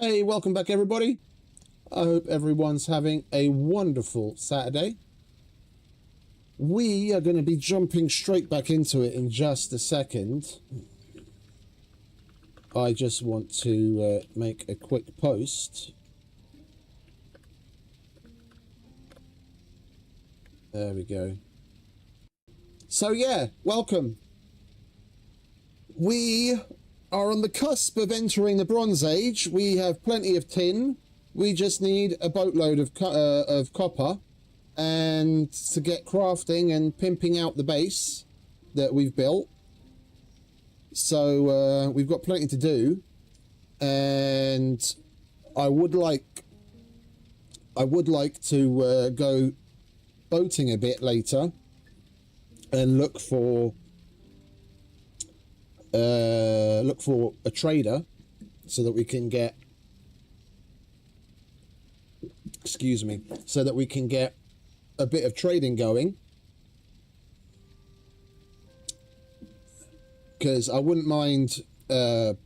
Hey, welcome back everybody. I hope everyone's having a wonderful Saturday. We are going to be jumping straight back into it in just a second. I just want to make a quick post. There we go. So yeah, welcome. We are on the cusp of entering the Bronze Age. We have plenty of tin. We just need a boatload of copper and to get crafting and pimping out the base that we've built. So we've got plenty to do, and I would like to go boating a bit later and look for a trader so that we can get, excuse me, so that we can get a bit of trading going, because I wouldn't mind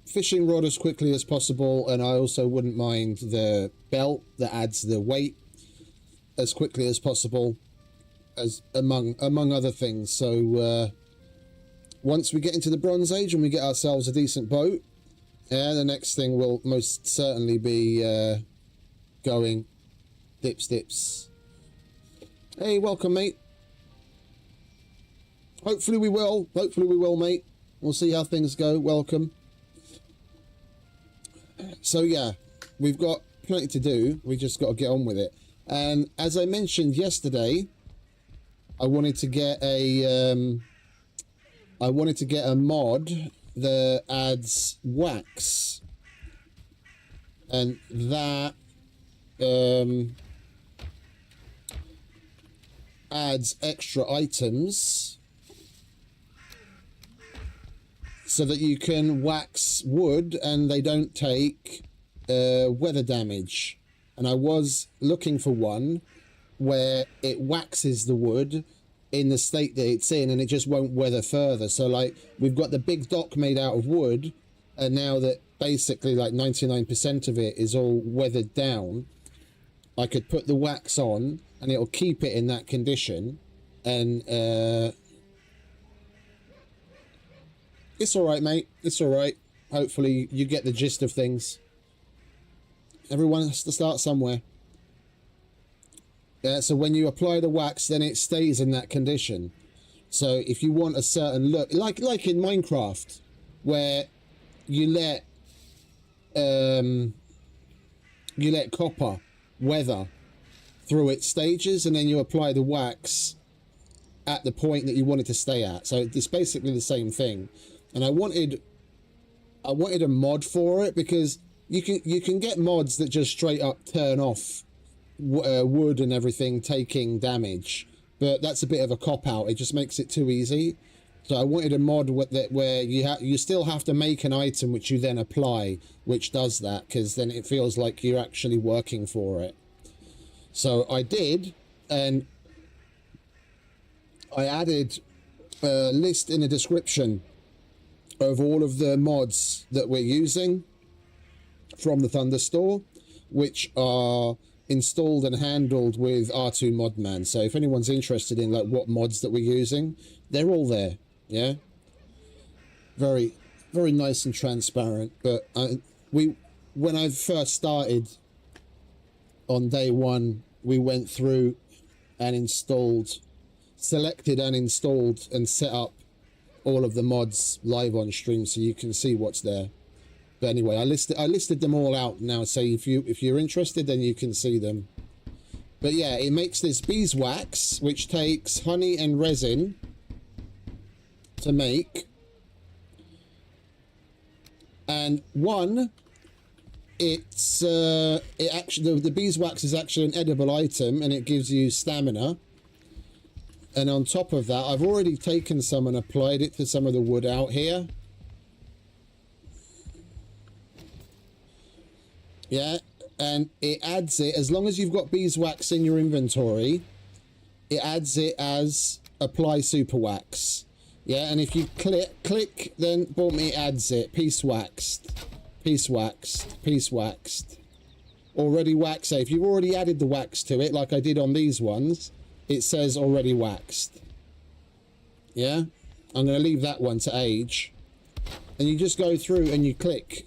fishing rod as quickly as possible, and I also wouldn't mind the belt that adds the weight as quickly as possible, as among other things. So once we get into the Bronze Age and we get ourselves a decent boat, the next thing will most certainly be going dips. Hey, welcome, mate. Hopefully we will, mate. We'll see how things go. Welcome. So yeah, we've got plenty to do. We just got to get on with it. And as I mentioned yesterday, I wanted to get a mod that adds wax, and that adds extra items so that you can wax wood and they don't take weather damage. And I was looking for one where it waxes the wood in the state that it's in and it just won't weather further. So like, we've got the big dock made out of wood, and now that basically like 99% of it is all weathered down, I could put the wax on and it'll keep it in that condition. And it's all right, mate. It's all right. Hopefully you get the gist of things. Everyone has to start somewhere. Yeah, so when you apply the wax, then it stays in that condition. So if you want a certain look, like in Minecraft, where you let copper weather through its stages, and then you apply the wax at the point that you want it to stay at. So it's basically the same thing. And I wanted a mod for it, because you can get mods that just straight up turn off wood and everything taking damage, but that's a bit of a cop-out. It just makes it too easy. So I wanted a mod where you still have to make an item which you then apply, which does that, because then it feels like you're actually working for it. So I did, and I added a list in the description of all of the mods that we're using from the Thunder Store, which are installed and handled with R2 Modman. So if anyone's interested in like what mods that we're using, they're all there. Yeah, very nice and transparent. But when I first started on day one, we went through and selected and installed and set up all of the mods live on stream, so you can see what's there. But anyway, I listed them all out now, so if you're interested, then you can see them. But yeah, it makes this beeswax, which takes honey and resin to make. And the beeswax is actually an edible item, and it gives you stamina. And on top of that, I've already taken some and applied it to some of the wood out here. Yeah, and it adds it, as long as you've got beeswax in your inventory, it adds it as apply super wax. Yeah, and if you click, then boom, it adds it, piece waxed. piece waxed, piece waxed, already waxed. So if you've already added the wax to it, like I did on these ones, it says already waxed. Yeah, I'm going to leave that one to age, and you just go through and you click.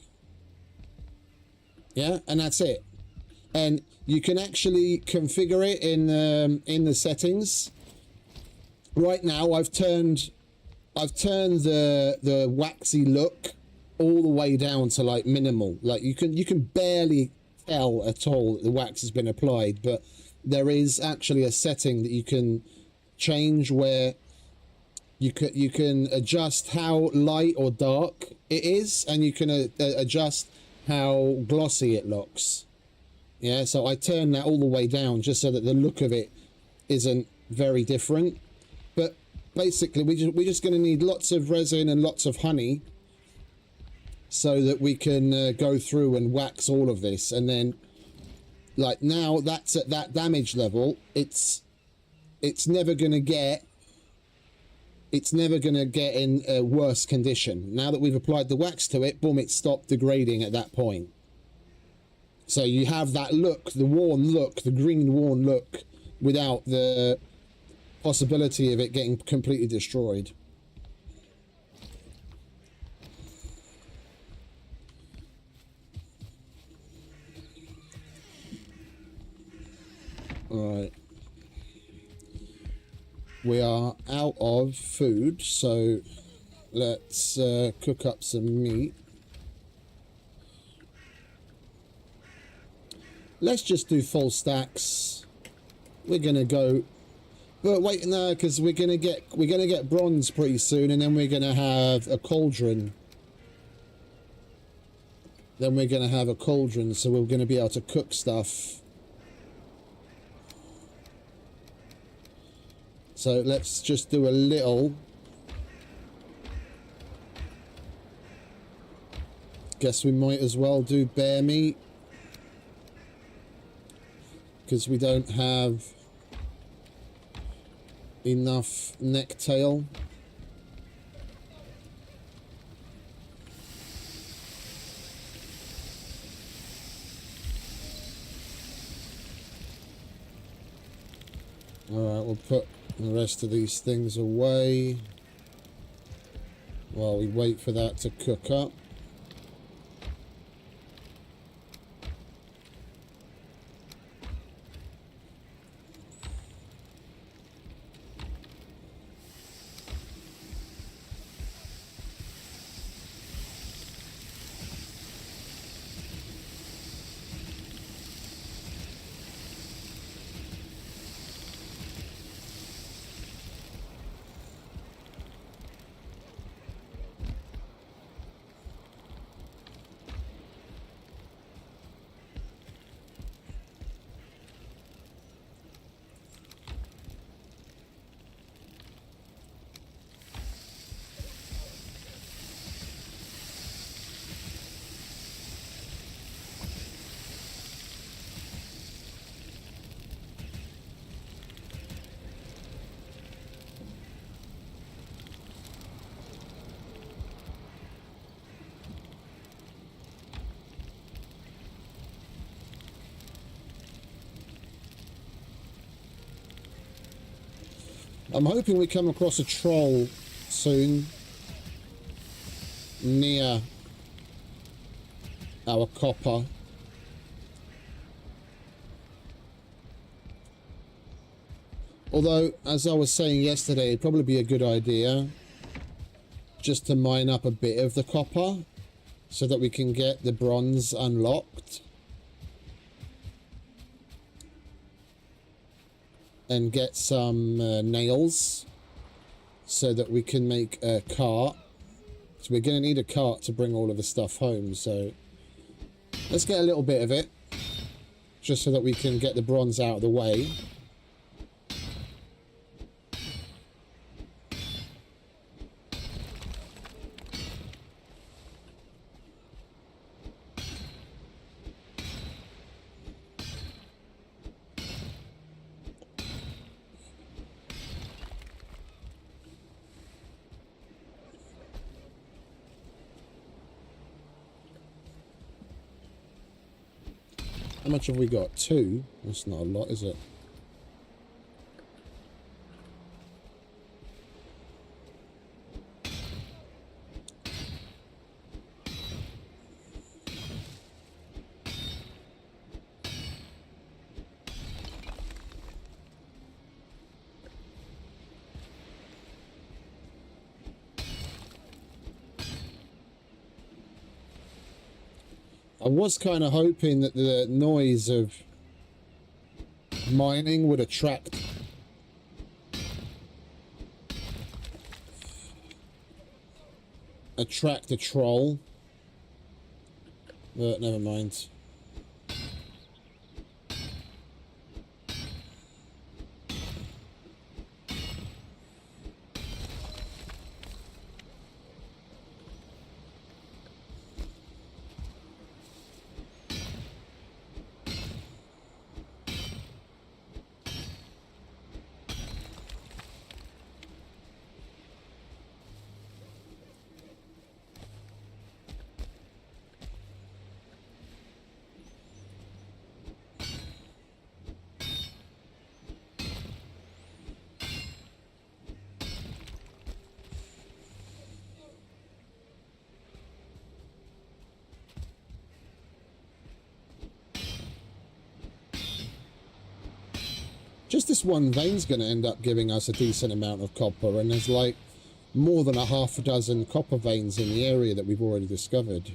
Yeah, and that's it. And you can actually configure it in the settings. Right now, I've turned the waxy look all the way down to like minimal. Like you can barely tell at all that the wax has been applied, but there is actually a setting that you can change where you can adjust how light or dark it is, and you can adjust how glossy it looks. Yeah, so I turn that all the way down just so that the look of it isn't very different. But basically, we're just going to need lots of resin and lots of honey so that we can go through and wax all of this. And then, like, now that's at that damage level, it's never going to get in a worse condition. Now that we've applied the wax to it, boom, it stopped degrading at that point. So you have that look, the worn look, the green worn look, without the possibility of it getting completely destroyed. All right. We are out of food, so let's cook up some meat. Let's just do full stacks. We're gonna go, but wait, no, because we're gonna get bronze pretty soon, and then we're gonna have a cauldron. Then we're gonna have a cauldron, so we're gonna be able to cook stuff. So let's just do a little. Guess we might as well do bear meat, because we don't have enough necktail. Alright, we'll put the rest of these things away while we wait for that to cook up. I'm hoping we come across a troll soon near our copper. Although, as I was saying yesterday, it'd probably be a good idea just to mine up a bit of the copper so that we can get the bronze unlocked. And get some nails so that we can make a cart. So we're going to need a cart to bring all of the stuff home. So let's get a little bit of it just so that we can get the bronze out of the way. How much have we got? 2? That's not a lot, is it? I was kind of hoping that the noise of mining would attract a troll, but never mind. Just this one vein's going to end up giving us a decent amount of copper, and there's like more than a half a dozen copper veins in the area that we've already discovered.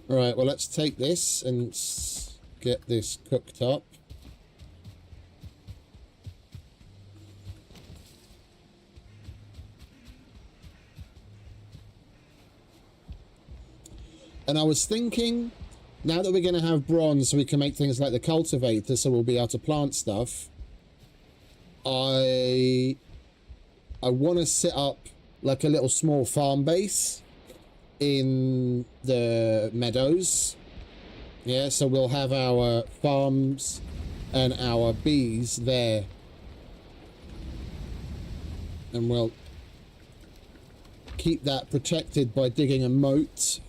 Alright, well, let's take this and get this cooked up. And I was thinking, now that we're going to have bronze so we can make things like the cultivator, so we'll be able to plant stuff, I want to set up like a little small farm base in the meadows. Yeah, so we'll have our farms and our bees there. And we'll keep that protected by digging a moat.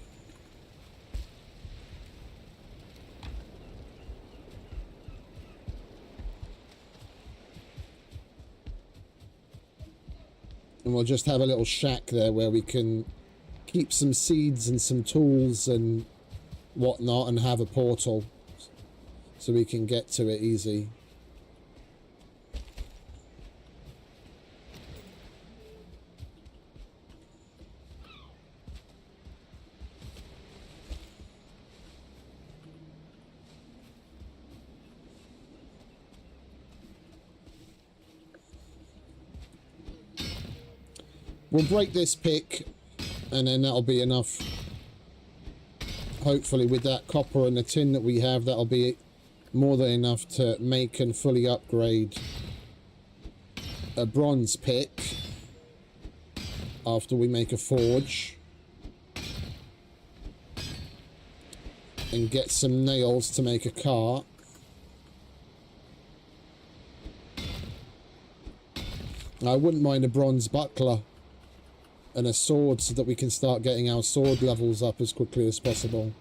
And we'll just have a little shack there where we can keep some seeds and some tools and whatnot, and have a portal so we can get to it easy. We'll break this pick, and then that'll be enough. Hopefully with that copper and the tin that we have, that'll be more than enough to make and fully upgrade a bronze pick after we make a forge. And get some nails to make a cart. I wouldn't mind a bronze buckler and a sword so that we can start getting our sword levels up as quickly as possible.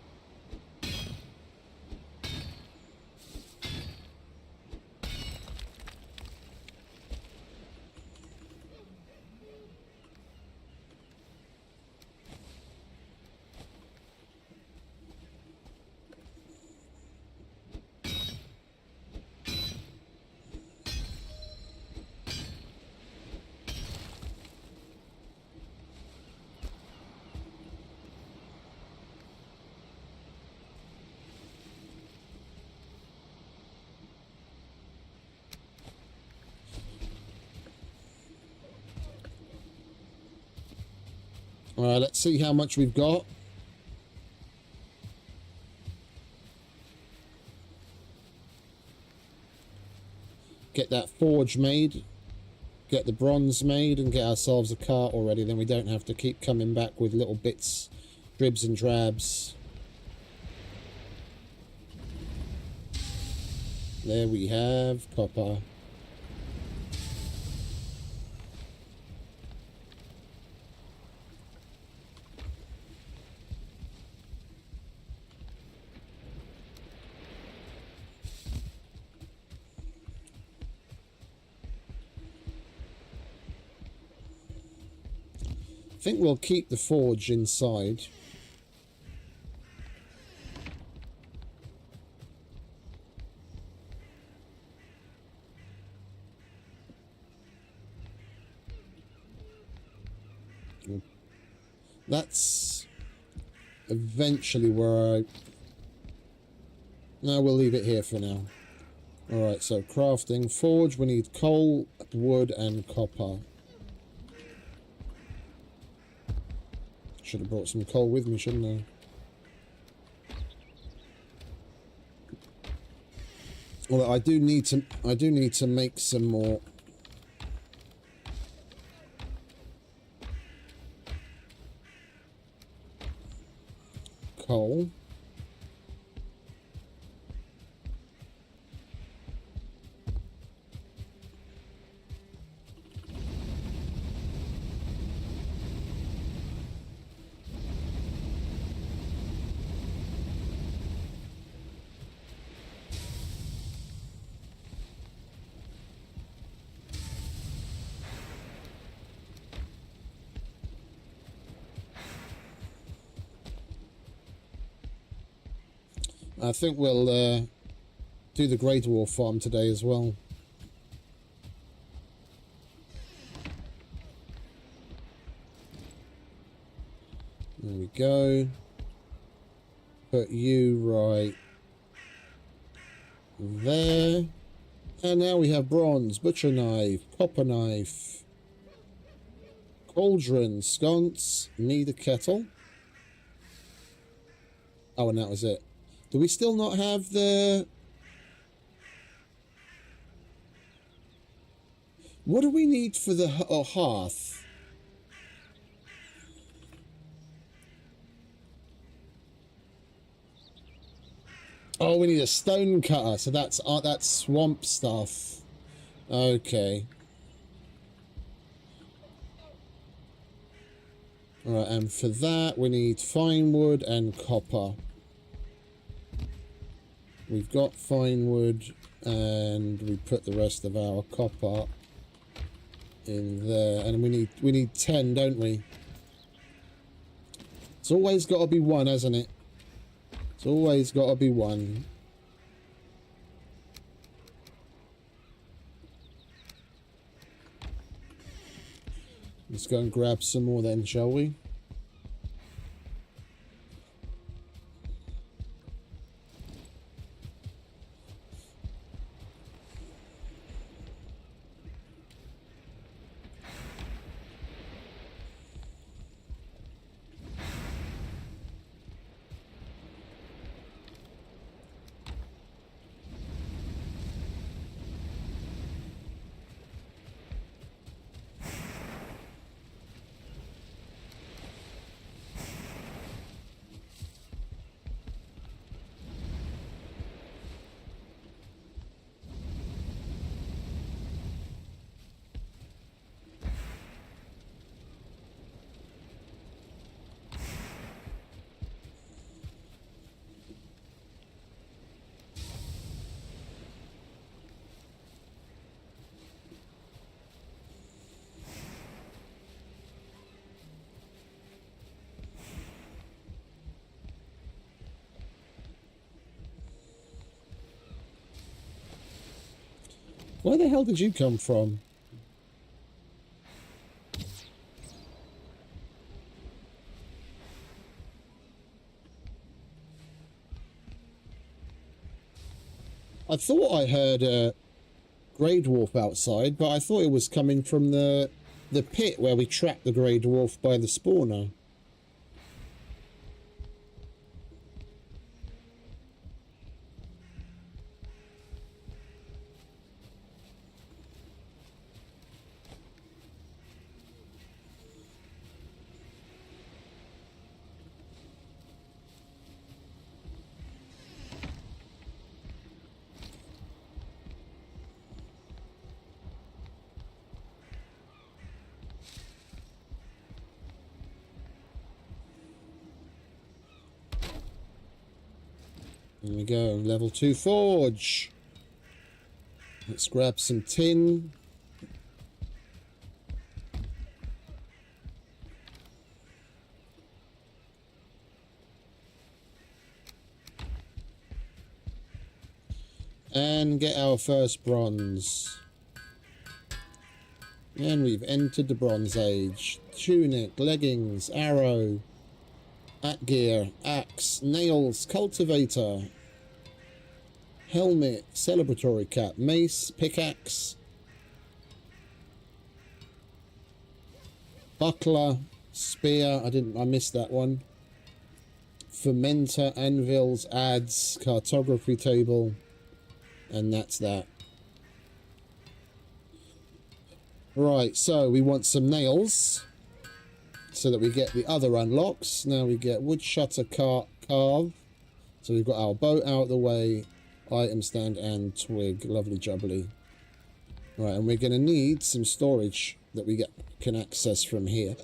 Alright, let's see how much we've got. Get that forge made. Get the bronze made and get ourselves a cart already. Then we don't have to keep coming back with little bits, dribs and drabs. There we have copper. I think we'll keep the forge inside. That's eventually where I... No, we'll leave it here for now. Alright, so crafting. Forge, we need coal, wood, and copper. Should have brought some coal with me, shouldn't I? Although I do need to make some more. Coal. I think we'll do the Grey Dwarf farm today as well. There we go. Put you right there. And now we have bronze, butcher knife, copper knife, cauldron, sconce, need a kettle. Oh, and that was it. Do we still not have the... What do we need for the hearth? Oh, we need a stone cutter. So that's swamp stuff. Okay. Alright, and for that we need fine wood and copper. We've got fine wood, and we put the rest of our copper in there, and we need 10, don't we? It's always got to be one, hasn't it? It's always got to be one. Let's go and grab some more then, shall we? Where the hell did you come from? I thought I heard a grey dwarf outside, but I thought it was coming from the pit where we trapped the grey dwarf by the spawner. There we go, level 2 forge. Let's grab some tin. And get our first bronze. And we've entered the Bronze Age. Tunic, leggings, arrow, gear, axe, nails, cultivator, helmet, celebratory cap, mace, pickaxe, buckler, spear. I missed that one. Fermenter, anvils, adze, cartography table, and that's that. Right, so we want some nails so that we get the other unlocks. Now we get wood shutter carve. So we've got our boat out of the way, item stand and twig. Lovely jubbly. Right, and we're going to need some storage that we can access from here.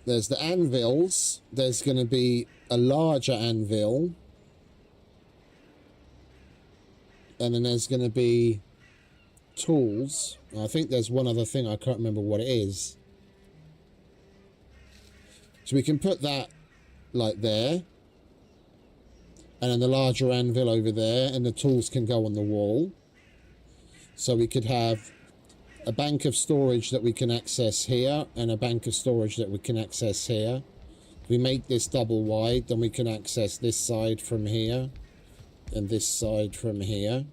There's the anvils. There's going to be a larger anvil. And then there's going to be tools. I think there's one other thing. I can't remember what it is. So we can put that like there. And then the larger anvil over there. And the tools can go on the wall. So we could have a bank of storage that we can access here and a bank of storage that we can access here. If we make this double wide, then we can access this side from here and this side from here.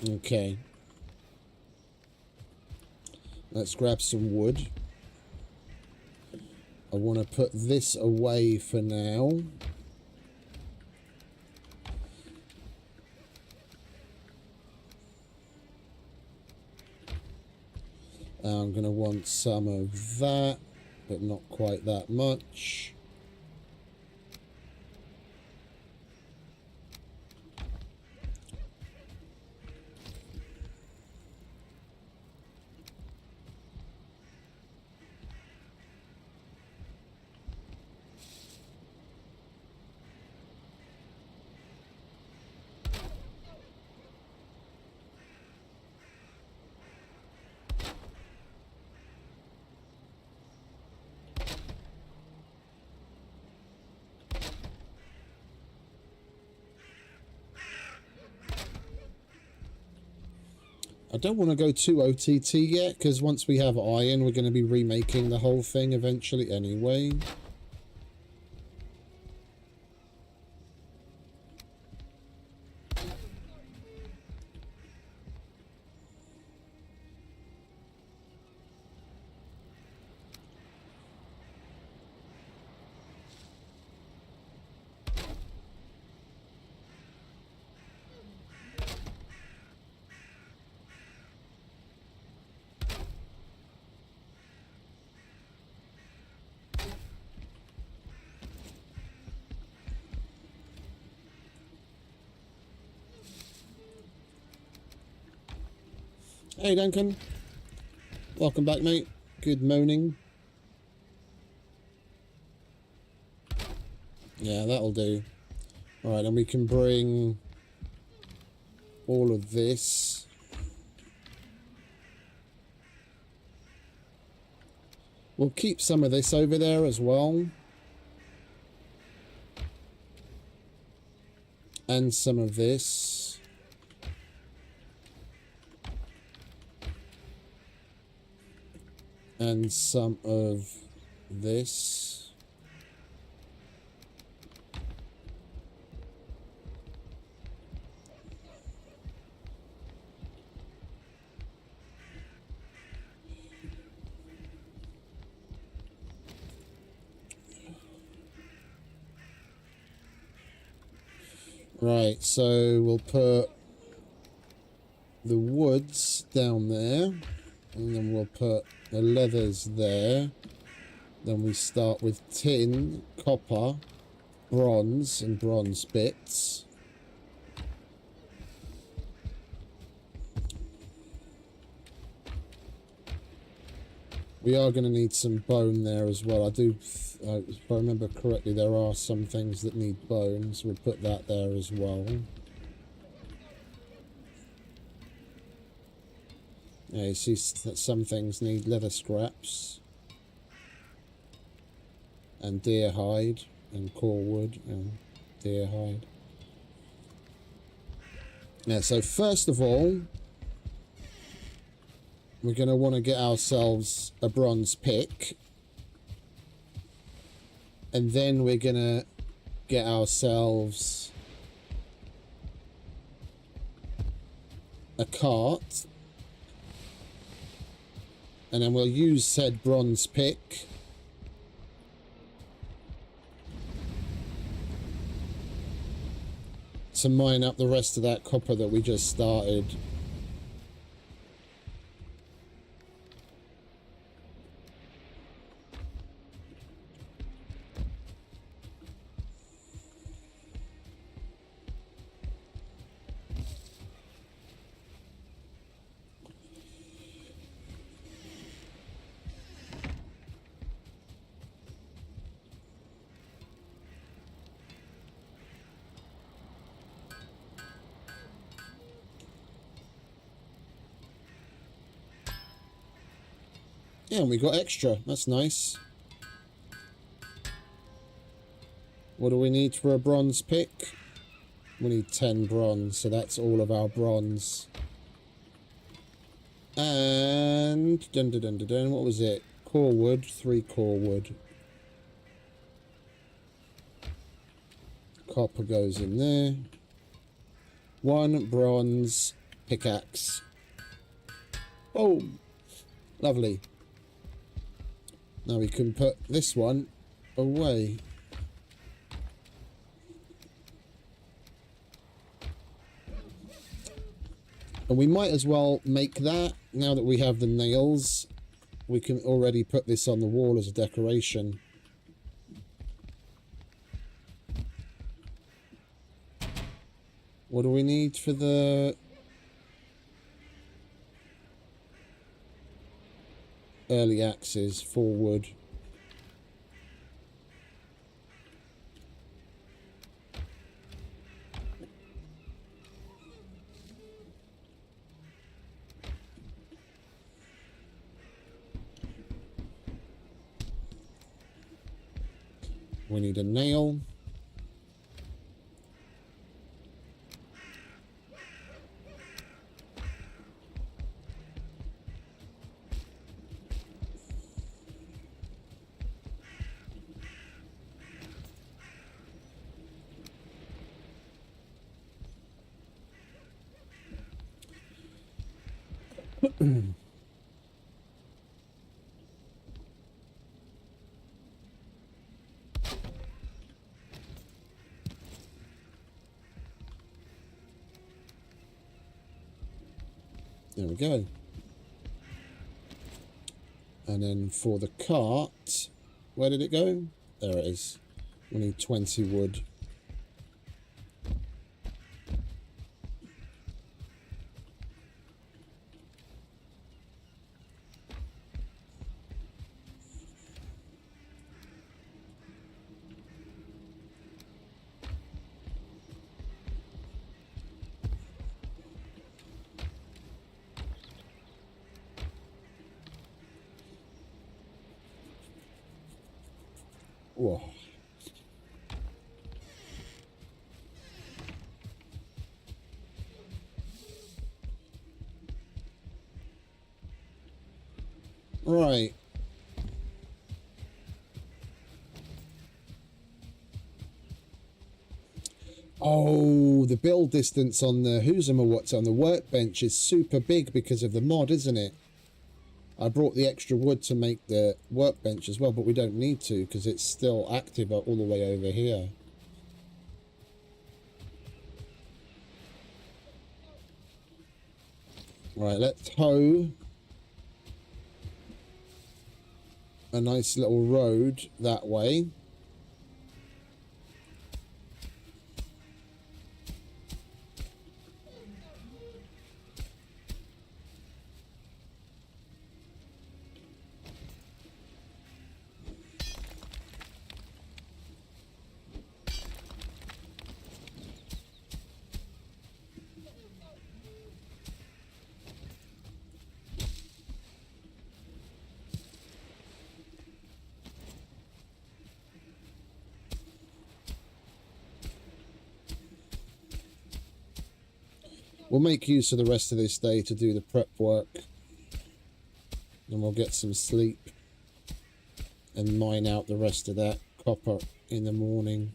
Okay. Let's grab some wood. I want to put this away for now. I'm going to want some of that, but not quite that much. I don't want to go too OTT yet, because once we have iron, we're going to be remaking the whole thing eventually anyway. Hey Duncan, welcome back mate, good morning. Yeah, that'll do. Alright, and we can bring all of this. We'll keep some of this over there as well. And some of this. And some of this. Right, so we'll put the woods down there. And then we'll put the leathers there. Then we start with tin, copper, bronze, and bronze bits. We are going to need some bone there as well. If I remember correctly, there are some things that need bones. We'll put that there as well. Yeah, you see that some things need leather scraps. And deer hide. And core wood. And deer hide. Yeah, so first of all, we're going to want to get ourselves a bronze pick. And then we're going to get ourselves a cart. And then we'll use said bronze pick to mine up the rest of that copper that we just started. Yeah, and we got extra. That's nice. What do we need for a bronze pick? We need 10 bronze, so that's all of our bronze. And what was it? Core wood, 3 core wood. Copper goes in there. 1 bronze pickaxe. Boom! Lovely. Now we can put this one away. And we might as well make that, now that we have the nails, we can already put this on the wall as a decoration. What do we need for the early axes? 4 wood. We need a nail. There we go. And then for the cart, where did it go? There it is. We need 20 wood. Whoa. Right. Oh, the build distance on the what's on the workbench is super big because of the mod, isn't it? I brought the extra wood to make the workbench as well, but we don't need to because it's still active all the way over here. Right, let's hoe a nice little road that way. We'll make use of the rest of this day to do the prep work. And we'll get some sleep and mine out the rest of that copper in the morning.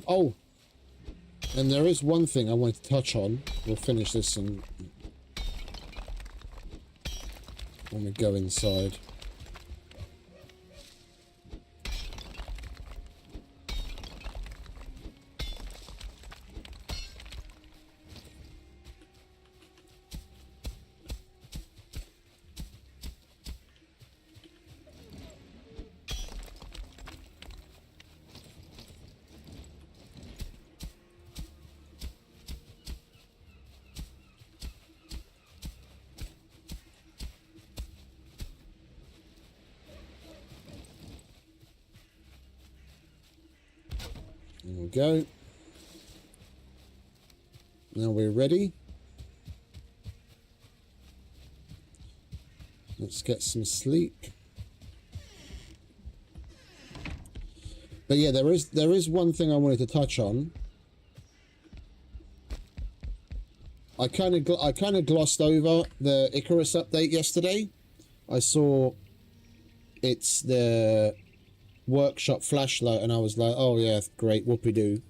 Oh, and there is one thing I wanted to touch on. We'll finish this and when we go inside. There we go. Now we're ready. Let's get some sleep. But yeah, there is one thing I wanted to touch on. I kind of glossed over the Icarus update yesterday. I saw it's the workshop flashlight and I was like, oh yeah, great, whoopee-doo.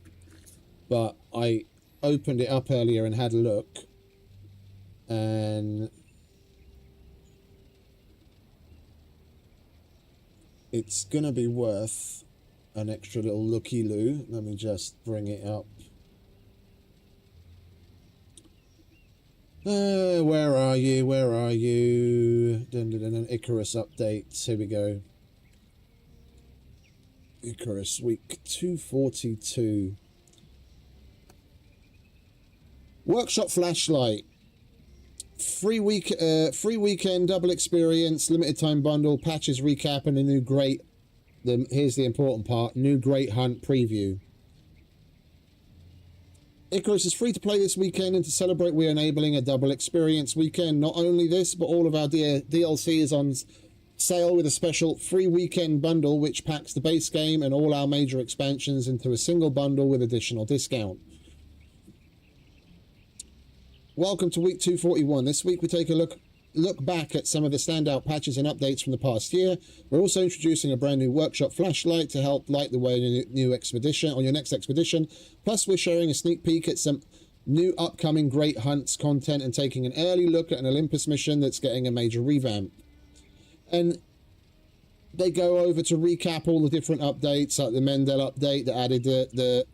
But I opened it up earlier and had a look, and it's gonna be worth an extra little looky-loo. Let me just bring it up. Where are you? Where are you? Dun, dun, dun, dun. Icarus updates. Here we go. Icarus week 242. Workshop flashlight. Free weekend double experience, limited time bundle, patches recap, and a new great. Here's the important part: new great hunt preview. Icarus is free to play this weekend, and to celebrate, we're enabling a double experience weekend. Not only this, but all of our DLC is on sale with a special free weekend bundle, which packs the base game and all our major expansions into a single bundle with additional discount. Welcome to week 241. This week we take a look back at some of the standout patches and updates from the past year. We're also introducing a brand new workshop flashlight to help light the way on your new expedition, on your next expedition. Plus, we're sharing a sneak peek at some new upcoming Great Hunts content and taking an early look at an Olympus mission that's getting a major revamp. And they go over to recap all the different updates, like the Mendel update that added the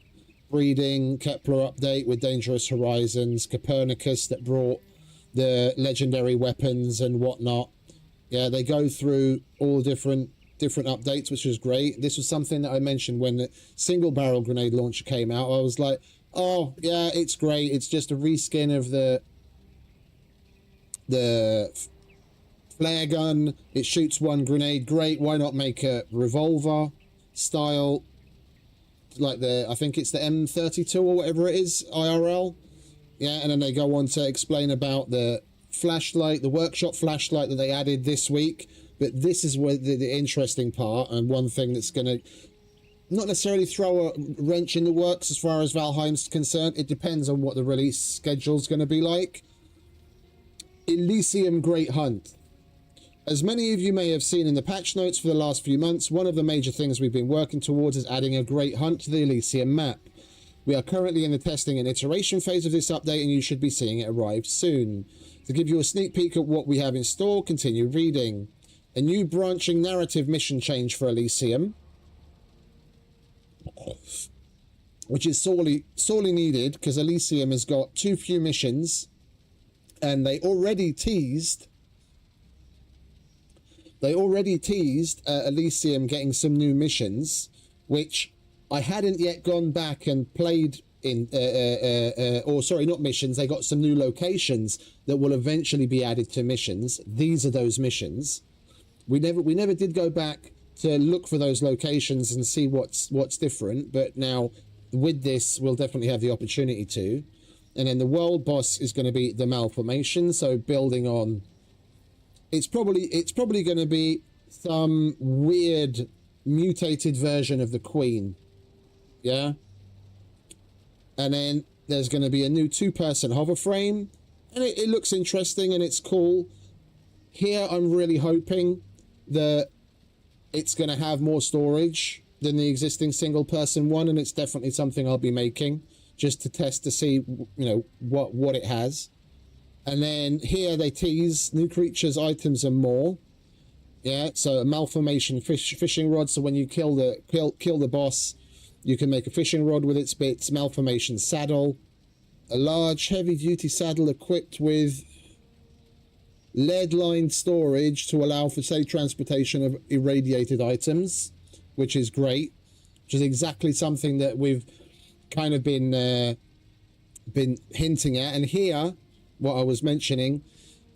breeding, Kepler update with Dangerous Horizons, Copernicus that brought the legendary weapons and whatnot. Yeah, they go through all different updates, which is great. This was something that I mentioned when the single barrel grenade launcher came out. I was like, oh yeah, it's great. It's just a reskin of the flare gun. It shoots one grenade. Great. Why not make a revolver style, like I think it's the M32 or whatever it is, IRL. Yeah, and then they go on to explain about the flashlight, the workshop flashlight that they added this week. But this is where the interesting part, and one thing that's going to not necessarily throw a wrench in the works as far as Valheim's concerned. It depends on what the release schedule's going to be like. Elysium Great Hunt. As many of you may have seen in the patch notes for the last few months, one of the major things we've been working towards is adding a Great Hunt to the Elysium map. We are currently in the testing and iteration phase of this update, and you should be seeing it arrive soon. To give you a sneak peek at what we have in store, continue reading. A new branching narrative mission change for Elysium, which is sorely needed because Elysium has got too few missions, and they already teased Elysium getting some new missions, which I hadn't yet gone back and played in, or sorry, not missions. They got some new locations that will eventually be added to missions. These are those missions. We never did go back to look for those locations and see what's different. But now with this, we'll definitely have the opportunity to. And then the world boss is going to be the malformation. So building on, it's probably going to be some weird mutated version of the Queen. Yeah. And then there's going to be a new 2-person hover frame, and it looks interesting and it's cool. Here I'm really hoping that it's going to have more storage than the existing single-person one, and it's definitely something I'll be making just to test to see, you know, what it has. And then here they tease new creatures, items, and more. Yeah, so a malformation fishing rod. So when you kill the boss, you can make a fishing rod with its bits. Malformation saddle, a large heavy-duty saddle equipped with lead-lined storage to allow for safe transportation of irradiated items, which is great. Which is exactly something that we've kind of been hinting at. And here, what I was mentioning,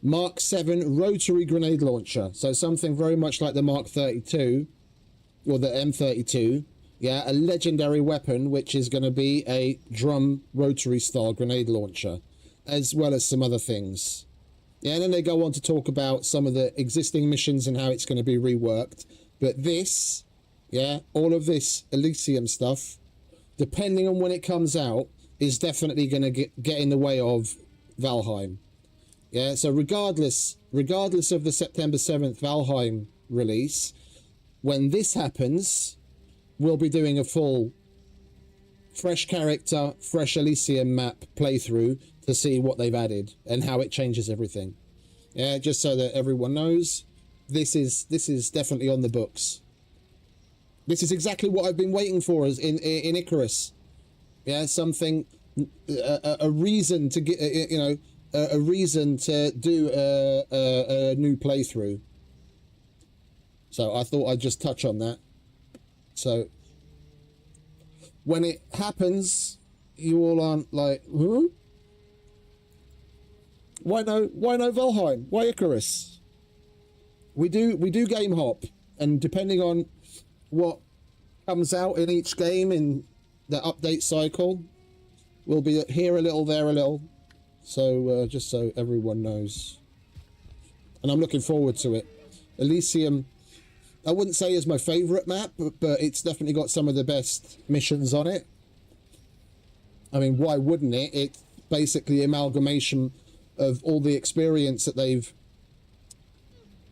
Mark 7 rotary grenade launcher. So something very much like the Mark 32 or the M32. Yeah, a legendary weapon, which is going to be a drum rotary style grenade launcher, as well as some other things. Yeah, and then they go on to talk about some of the existing missions and how it's going to be reworked. But this, yeah, all of this Elysium stuff, depending on when it comes out, is definitely going to get in the way of Valheim. Yeah, so regardless of the September 7th Valheim release, when this happens, we'll be doing a full fresh character, fresh Elysium map playthrough to see what they've added and how it changes everything. Yeah, just so that everyone knows, this is definitely on the books. This is exactly what I've been waiting for as in Icarus. Yeah, something, a reason to get, you know, a reason to do a new playthrough. So I thought I'd just touch on that. So when it happens, you all aren't like, huh? Why no Valheim? Why Icarus? We do game hop, and depending on what comes out in each game in the update cycle, we'll be here a little, there a little. So just so everyone knows, and I'm looking forward to it. Elysium, I wouldn't say is my favorite map, but it's definitely got some of the best missions on it. I mean, why wouldn't it? It's basically amalgamation of all the experience that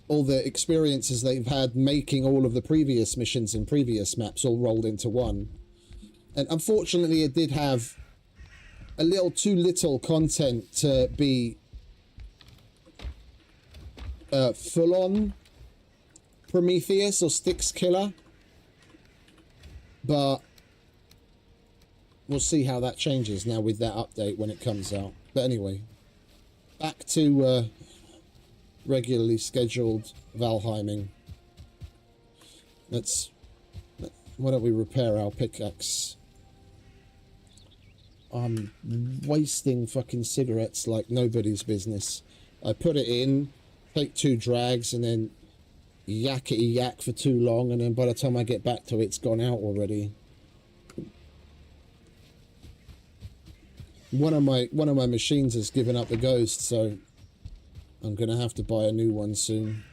all the experiences they've had making all of the previous missions and previous maps all rolled into one. And unfortunately, it did have a little too little content to be full-on Prometheus or Styx killer, but we'll see how that changes now with that update when it comes out. But anyway, back to regularly scheduled Valheiming. Why don't we repair our pickaxe? I'm wasting fucking cigarettes like nobody's business. I put it in, take 2 drags, and then yakety yak for too long, and then by the time I get back to it, it's gone out already. One of my machines has given up the ghost, so I'm gonna have to buy a new one soon.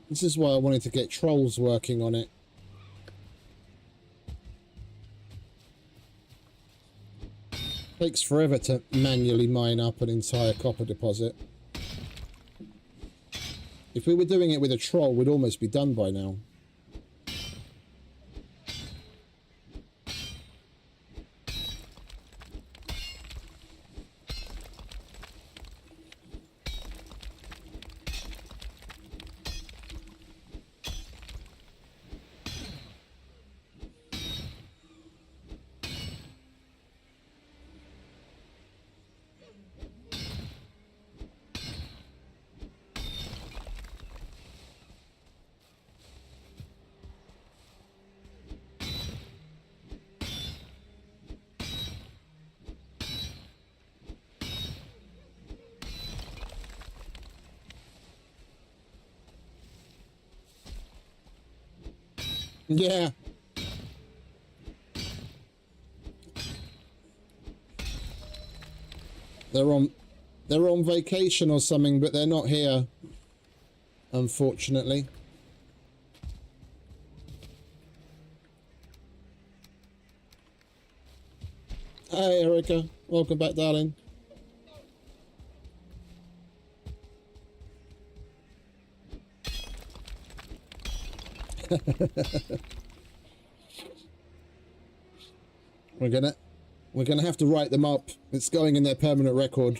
This is why I wanted to get trolls working on it. Takes forever to manually mine up an entire copper deposit. If we were doing it with a troll, we'd almost be done by now. Yeah. They're on vacation or something, but they're not here, unfortunately. Hey Erica, welcome back, darling. We're gonna have to write them up. It's going in their permanent record.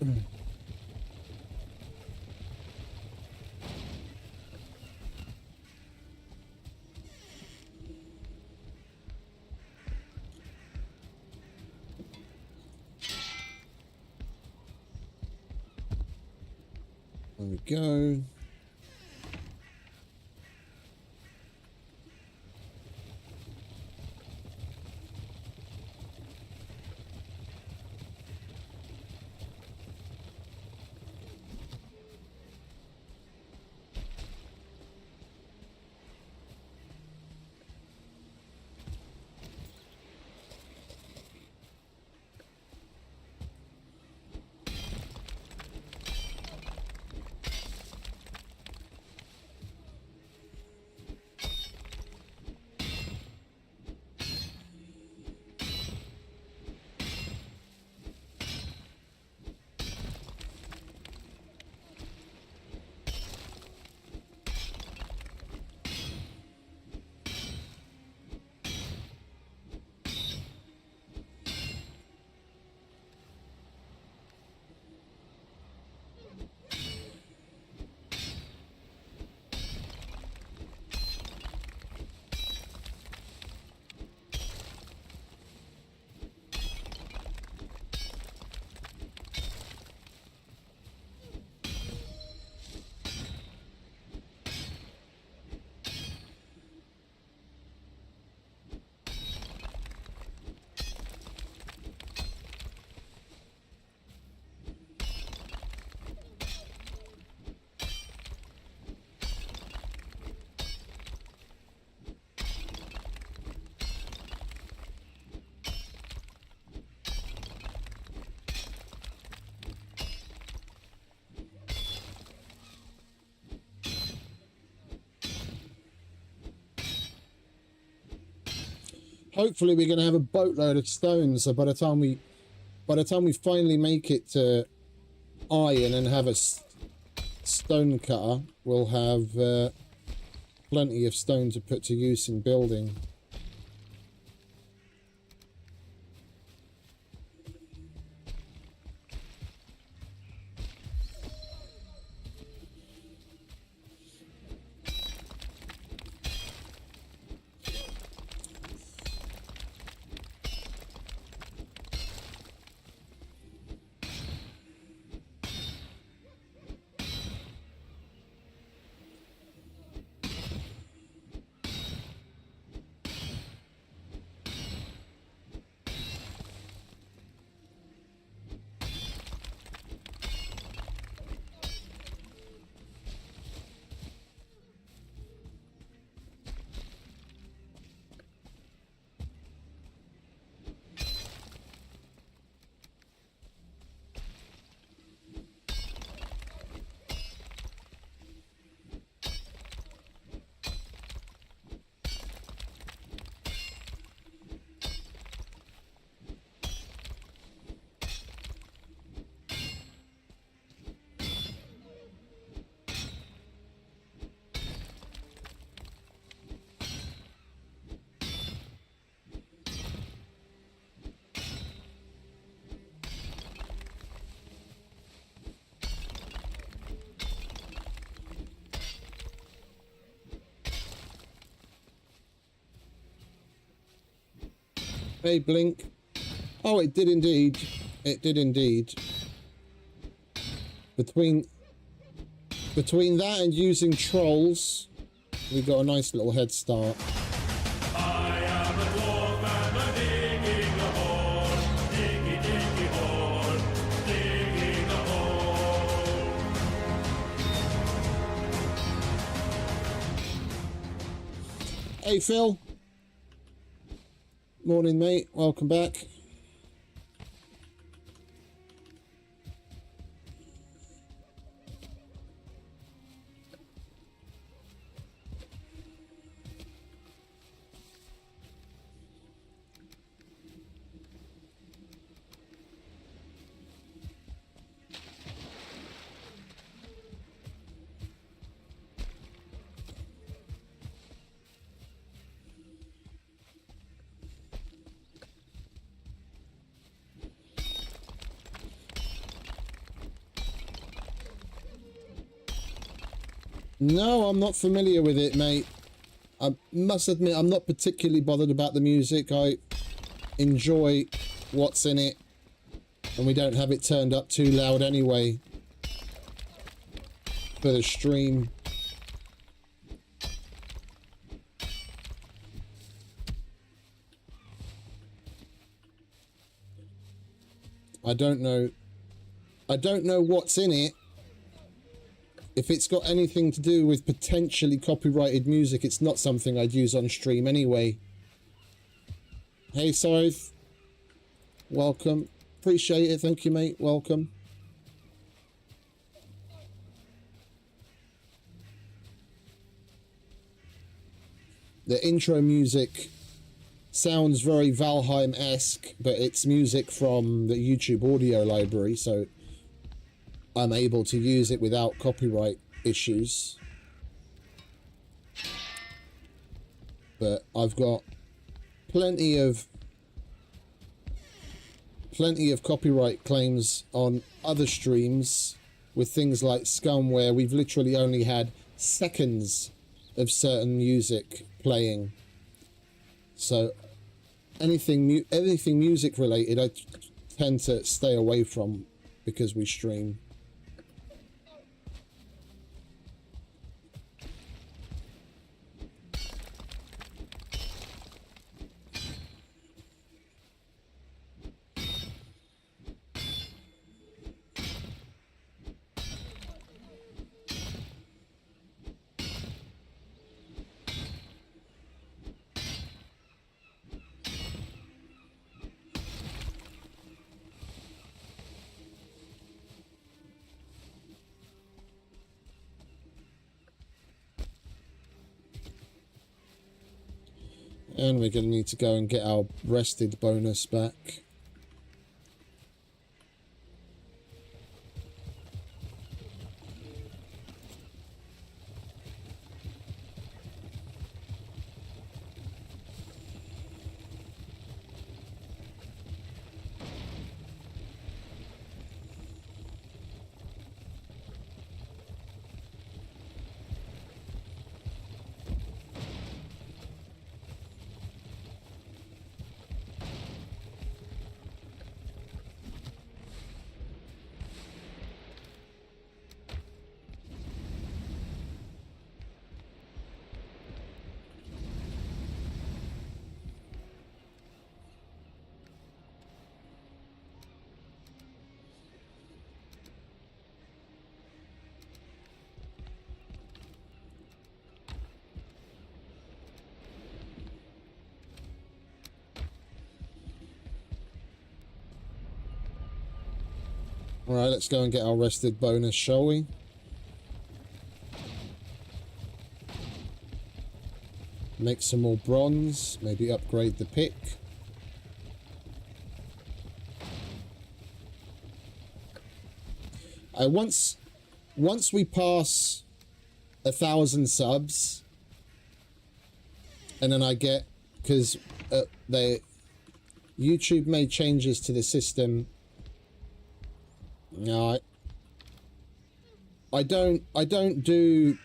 There we go. Hopefully we're going to have a boatload of stones, so by the time we finally make it to iron and have a stone cutter, we'll have plenty of stone to put to use in building. Hey, Blink. Oh, it did indeed. It did indeed. Between that and using trolls, we got a nice little head start. I am a dwarf and I'm digging a hole, diggy diggy hole, digging a hole. Hey, Phil. Morning, mate. Welcome back. No, I'm not familiar with it, mate. I must admit, I'm not particularly bothered about the music. I enjoy what's in it, and we don't have it turned up too loud anyway for the stream. I don't know what's in it. If it's got anything to do with potentially copyrighted music, it's not something I'd use on stream anyway. Hey, Scythe. Welcome. Appreciate it. Thank you, mate. Welcome. The intro music sounds very Valheim-esque, but it's music from the YouTube audio library, so I'm able to use it without copyright issues. But I've got plenty of copyright claims on other streams with things like Scum, where we've literally only had seconds of certain music playing. So anything music related I tend to stay away from because we stream. And we're going to need to go and get our rested bonus back. Alright, let's go and get our rested bonus, shall we? Make some more bronze, maybe upgrade the pick. Once we pass 1,000 subs, and then I get, because YouTube made changes to the system. No, I don't do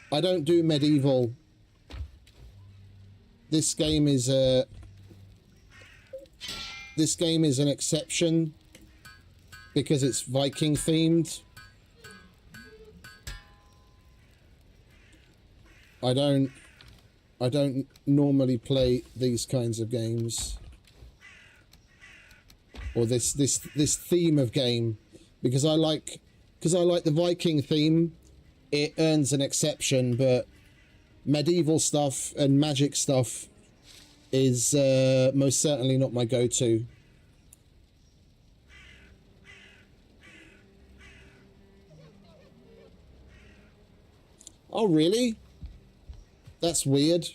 medieval. This game is an exception because it's Viking themed. I don't normally play these kinds of games, or this theme of game, because I like the Viking theme. It earns an exception, but medieval stuff and magic stuff is most certainly not my go-to. Oh, really? That's weird.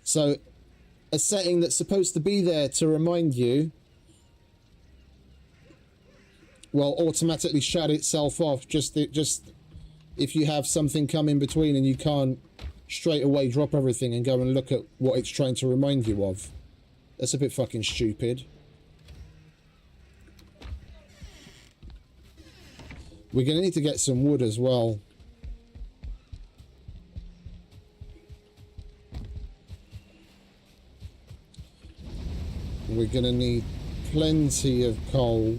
So, a setting that's supposed to be there to remind you will automatically shut itself off just if you have something come in between and you can't straight away drop everything and go and look at what it's trying to remind you of. That's a bit fucking stupid. We're going to need to get some wood as well. We're going to need plenty of coal.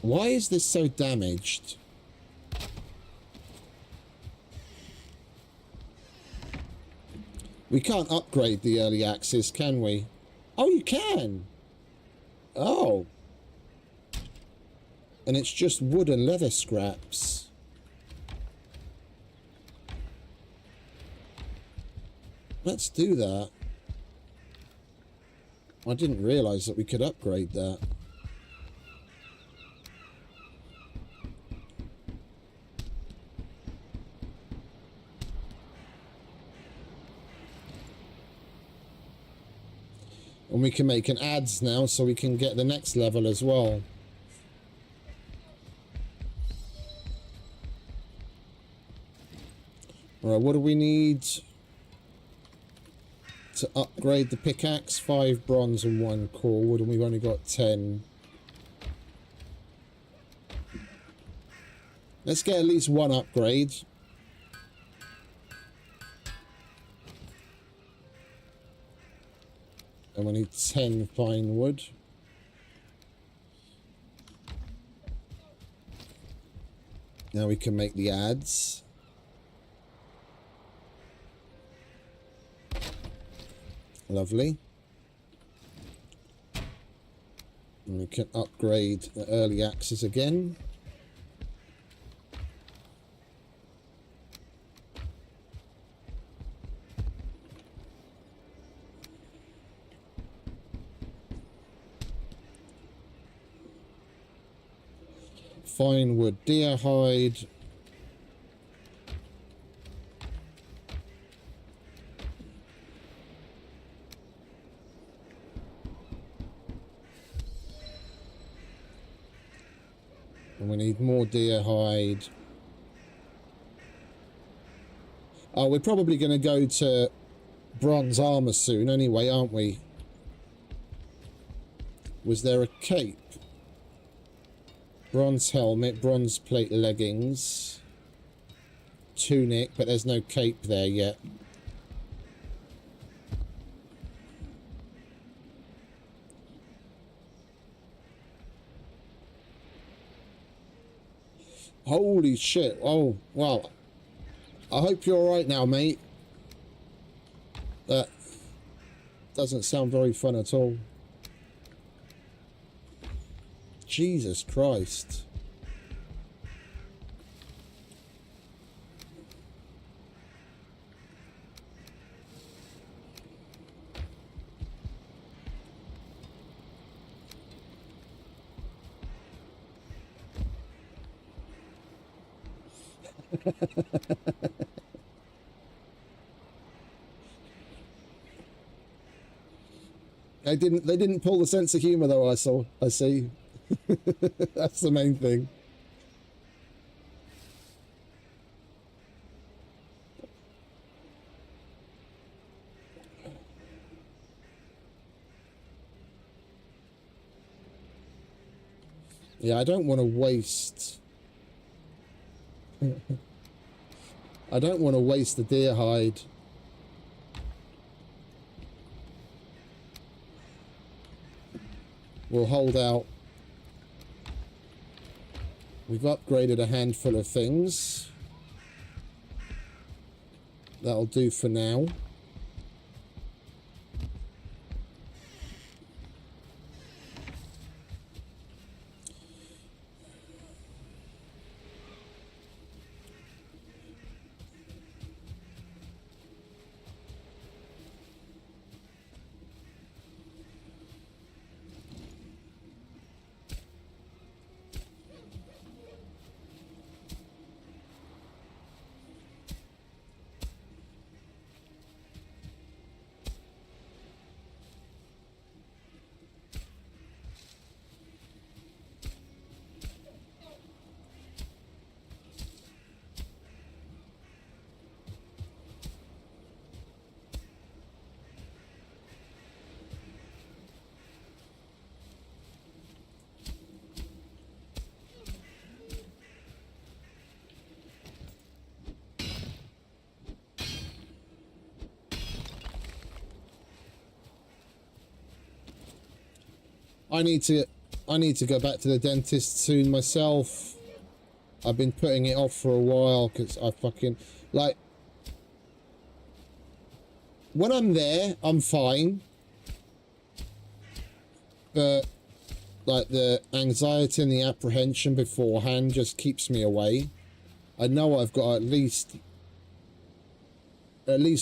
Why is this so damaged? We can't upgrade the early axes, can we? Oh, you can! Oh. And it's just wood and leather scraps. Let's do that. I didn't realise that we could upgrade that. And we can make an adze now, so we can get the next level as well. Alright, what do we need to upgrade the pickaxe? 5 bronze and 1 core wood, and we've only got 10. Let's get at least 1 upgrade. And we need 10 fine wood. Now we can make the adze. Lovely. And we can upgrade the early axes again. Fine wood, deer hide. And we need more deer hide. Oh, we're probably going to go to bronze armor soon anyway, aren't we? Was there a cape? Bronze helmet, bronze plate leggings, tunic, but there's no cape there yet. Holy shit. Oh, wow. I hope you're alright now, mate. That doesn't sound very fun at all. Jesus Christ. They didn't pull the sense of humor though, I see. That's the main thing. Yeah, I don't want to waste I don't want to waste the deer hide. We'll hold out. We've upgraded a handful of things. That'll do for now. I need to go back to the dentist soon myself. I've been putting it off for a while because I fucking like when I'm there, I'm fine. But like the anxiety and the apprehension beforehand just keeps me away. I know I've got at least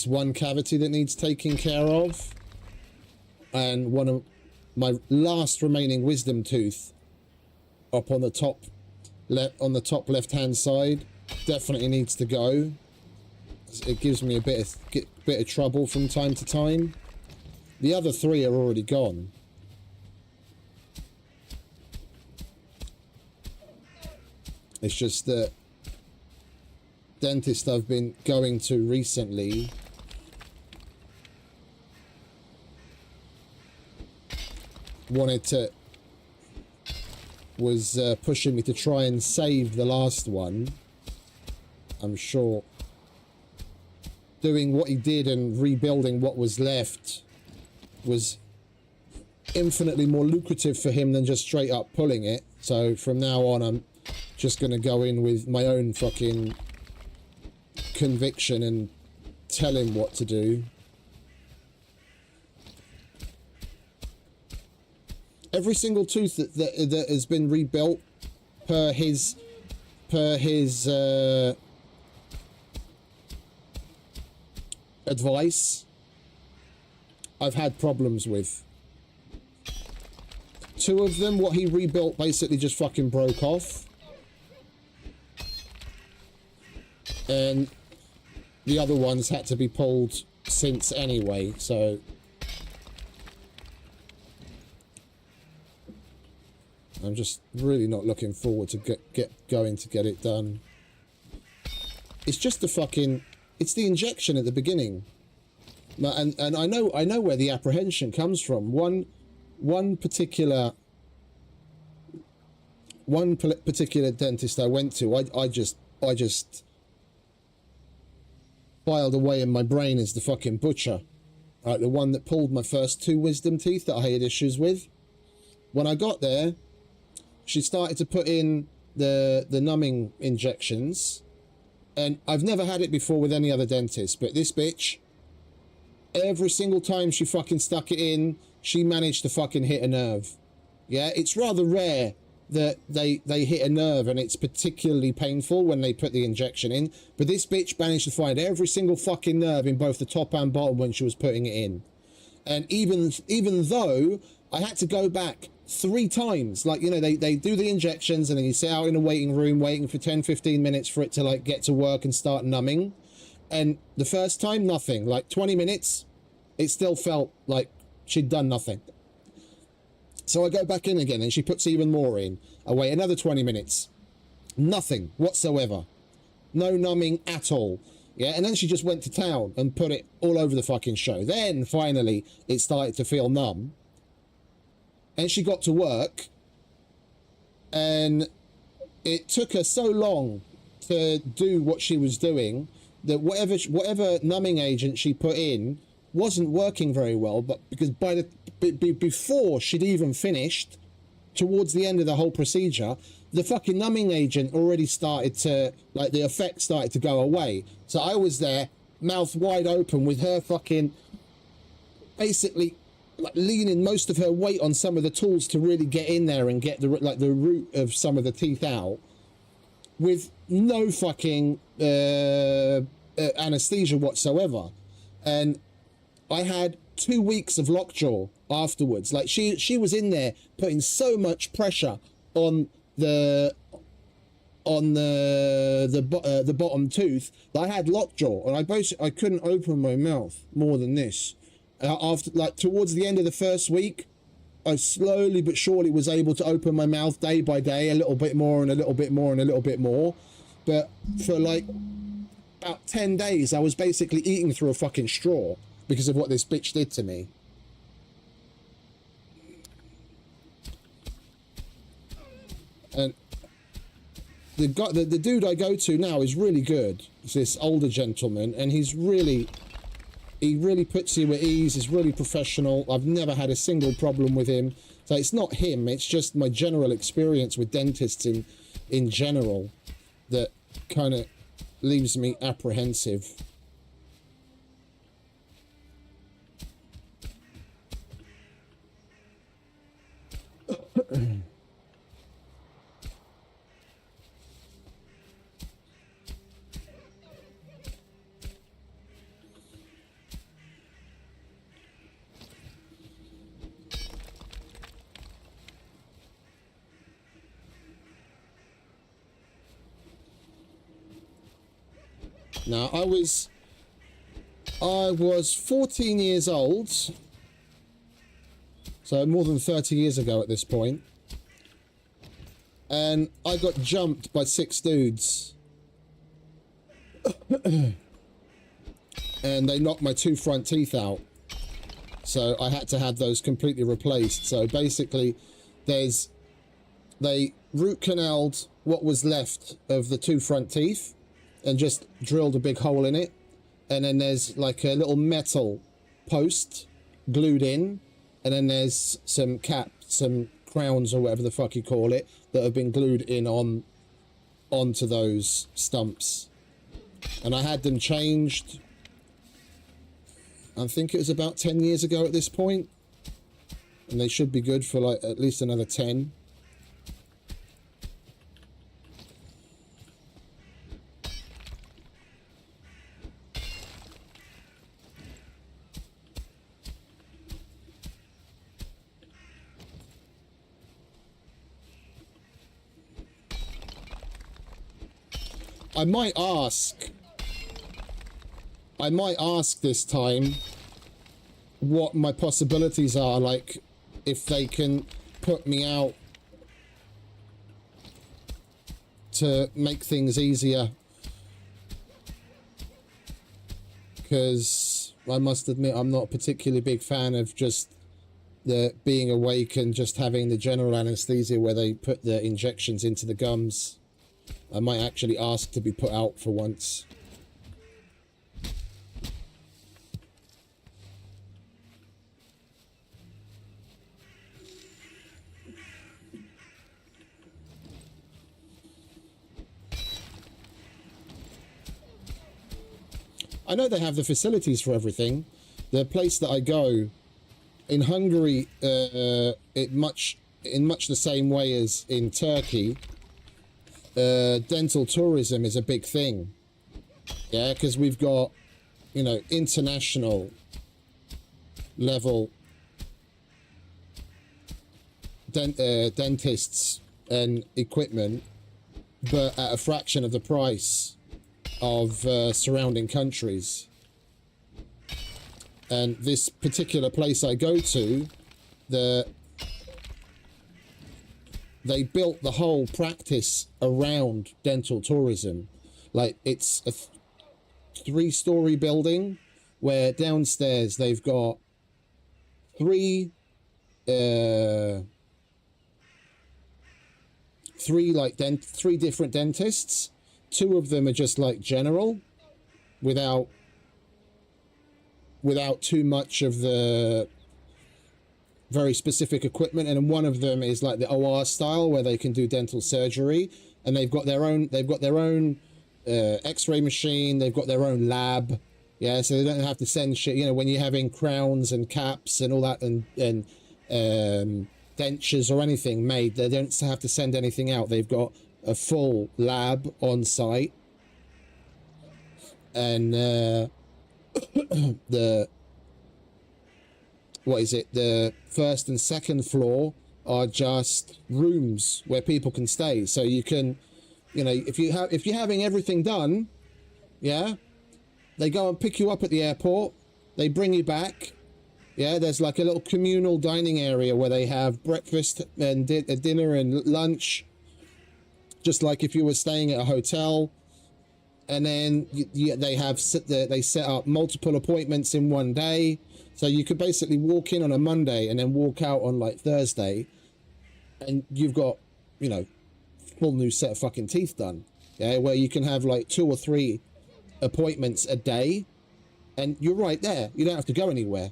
one cavity that needs taking care of, and one of my last remaining wisdom tooth up on the top left hand side definitely needs to go. It gives me a bit of trouble from time to time. The other three are already gone. It's just that dentist I've been going to recently was pushing me to try and save the last one. I'm sure doing what he did and rebuilding what was left was infinitely more lucrative for him than just straight up pulling it. So from now on, I'm just going to go in with my own fucking conviction and tell him what to do. Every single tooth that has been rebuilt per his advice, I've had problems with. Two of them, what he rebuilt basically just fucking broke off. And the other ones had to be pulled since anyway, so I'm just really not looking forward to get it done. It's just the fucking, it's the injection at the beginning, and I know where the apprehension comes from. One particular dentist I went to, I just filed away in my brain as the fucking butcher. The one that pulled my first two wisdom teeth that I had issues with. When I got there, she started to put in the numbing injections, and I've never had it before with any other dentist, but this bitch, every single time she fucking stuck it in, she managed to fucking hit a nerve. Yeah, it's rather rare that they hit a nerve and it's particularly painful when they put the injection in, but this bitch managed to find every single fucking nerve in both the top and bottom when she was putting it in. And even though I had to go back 3 times, like, you know, they do the injections and then you sit out in a waiting room waiting for 10-15 minutes for it to like get to work and start numbing, and the first time nothing, like 20 minutes it still felt like she'd done nothing. So I go back in again and she puts even more in. I wait another 20 minutes. Nothing whatsoever. No numbing at all. Yeah, and then she just went to town and put it all over the fucking show. Then finally it started to feel numb. And she got to work. And it took her so long to do what she was doing that whatever numbing agent she put in wasn't working very well, but because before she'd even finished, towards the end of the whole procedure, the fucking numbing agent already started to, like, the effect started to go away. So I was there, mouth wide open, with her fucking basically like leaning most of her weight on some of the tools to really get in there and get the root of some of the teeth out, with no fucking anesthesia whatsoever. And I had 2 weeks of lockjaw afterwards. Like she was in there putting so much pressure on the bottom tooth that I had lockjaw, and I couldn't open my mouth more than this. After, like, towards the end of the first week, I slowly but surely was able to open my mouth day by day, a little bit more and a little bit more and a little bit more. But for like about 10 days, I was basically eating through a fucking straw because of what this bitch did to me. And the dude I go to now is really good. It's this older gentleman, and he's really he really puts you at ease. He's really professional. I've never had a single problem with him. So it's not him, it's just my general experience with dentists in general that kind of leaves me apprehensive. Now, I was 14 years old, so more than 30 years ago at this point, and I got jumped by 6 dudes, and they knocked my 2 front teeth out, so I had to have those completely replaced. So basically, they root canaled what was left of the 2 front teeth, and just drilled a big hole in it, and then there's like a little metal post glued in, and then there's some crowns or whatever the fuck you call it that have been glued in onto those stumps. And I had them changed, I think it was about 10 years ago at this point, and they should be good for like at least another 10. I might ask this time what my possibilities are, like if they can put me out to make things easier, because I must admit I'm not a particularly big fan of just the being awake and just having the general anesthesia where they put the injections into the gums. I might actually ask to be put out for once. I know they have the facilities for everything. The place that I go in Hungary, in much the same way as in Turkey, dental tourism is a big thing. Yeah, because we've got, you know, international level dentists and equipment, but at a fraction of the price of surrounding countries. And this particular place I go to, they built the whole practice around dental tourism. Like, it's a 3-story building where downstairs they've got three different dentists. 2 of them are just like general, without too much of the very specific equipment, and one of them is like the OR style where they can do dental surgery, and they've got their own x-ray machine, they've got their own lab. Yeah, so they don't have to send shit, you know, when you're having crowns and caps and all that, and dentures or anything made, they don't have to send anything out. They've got a full lab on site, and the first and second floor are just rooms where people can stay. So you can, you know, if you're having everything done, yeah, they go and pick you up at the airport, they bring you back. Yeah, there's like a little communal dining area where they have breakfast and dinner and lunch, just like if you were staying at a hotel. And then they set up multiple appointments in one day. So you could basically walk in on a Monday and then walk out on like Thursday, and you've got, you know, full new set of fucking teeth done. Yeah, where you can have like 2 or 3 appointments a day, And you're right there. You don't have to go anywhere.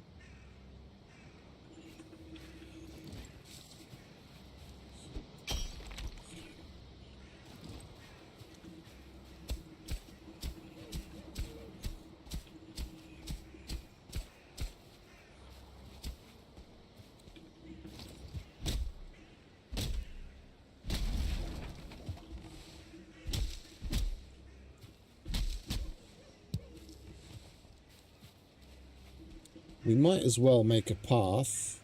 We might as well make a path.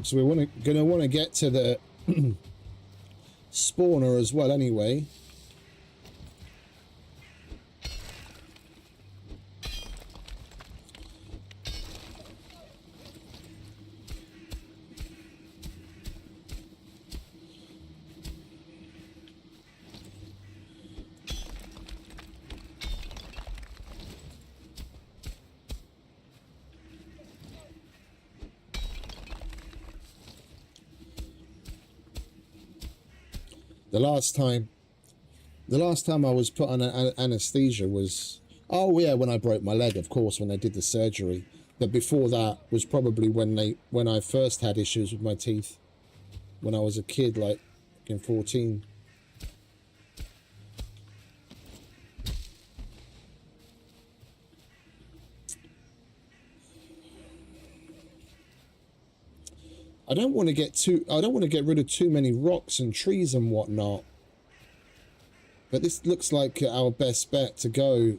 So we're gonna want to get to the spawner as well anyway. The last time I was put on anesthesia was, oh yeah, when I broke my leg, of course, when they did the surgery. But before that was probably when I first had issues with my teeth, when I was a kid, like in 14. I don't want to get rid of too many rocks and trees and whatnot. But this looks like our best bet to go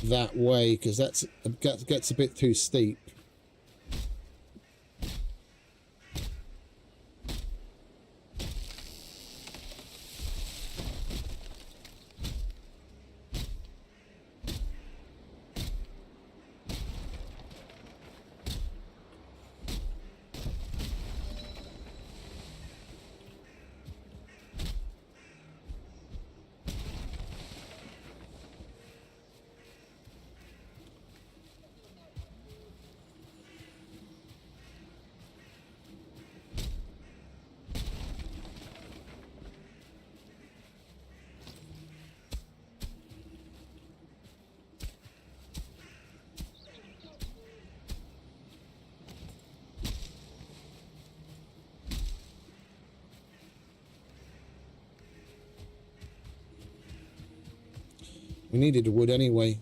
that way, because that gets a bit too steep. We needed the wood anyway.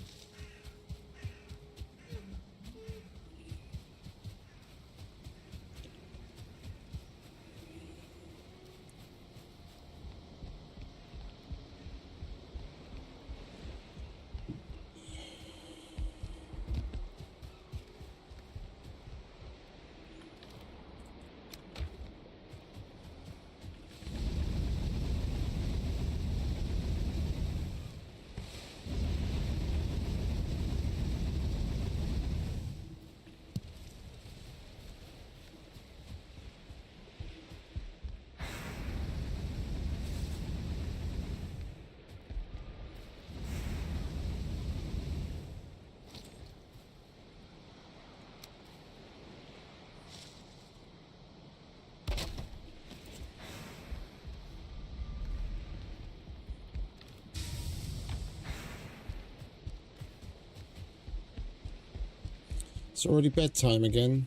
It's already bedtime again.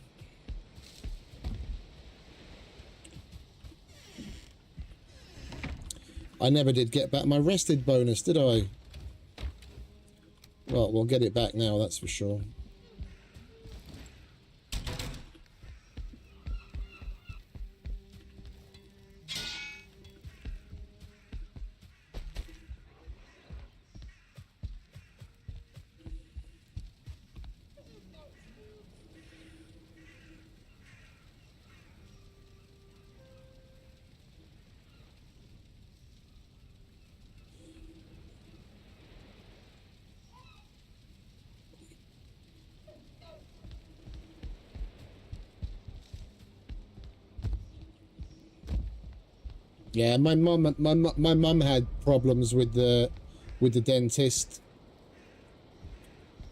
I never did get back my rested bonus, did I? Well, we'll get it back now, that's for sure. Yeah, my mum had problems with the dentist.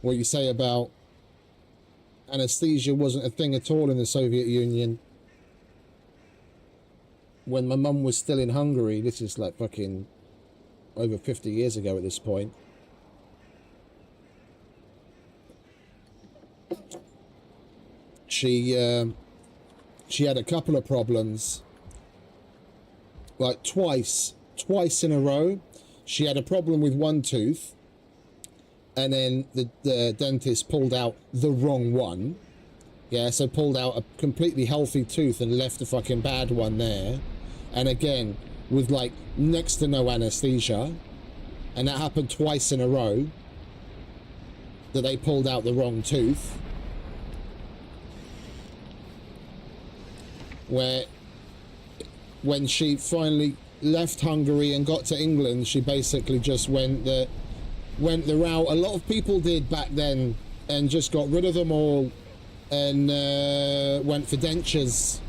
What you say about anesthesia wasn't a thing at all in the Soviet Union. When my mum was still in Hungary, this is like fucking over 50 years ago at this point. She had a couple of problems, like twice in a row. She had a problem with one tooth, and then the dentist pulled out the wrong one. Yeah, so pulled out a completely healthy tooth and left a fucking bad one there. And again, with like next to no anesthesia. And that happened twice in a row, that they pulled out the wrong tooth. Where when she finally left Hungary and got to England, she basically just went the route a lot of people did back then, and just got rid of them all and went for dentures.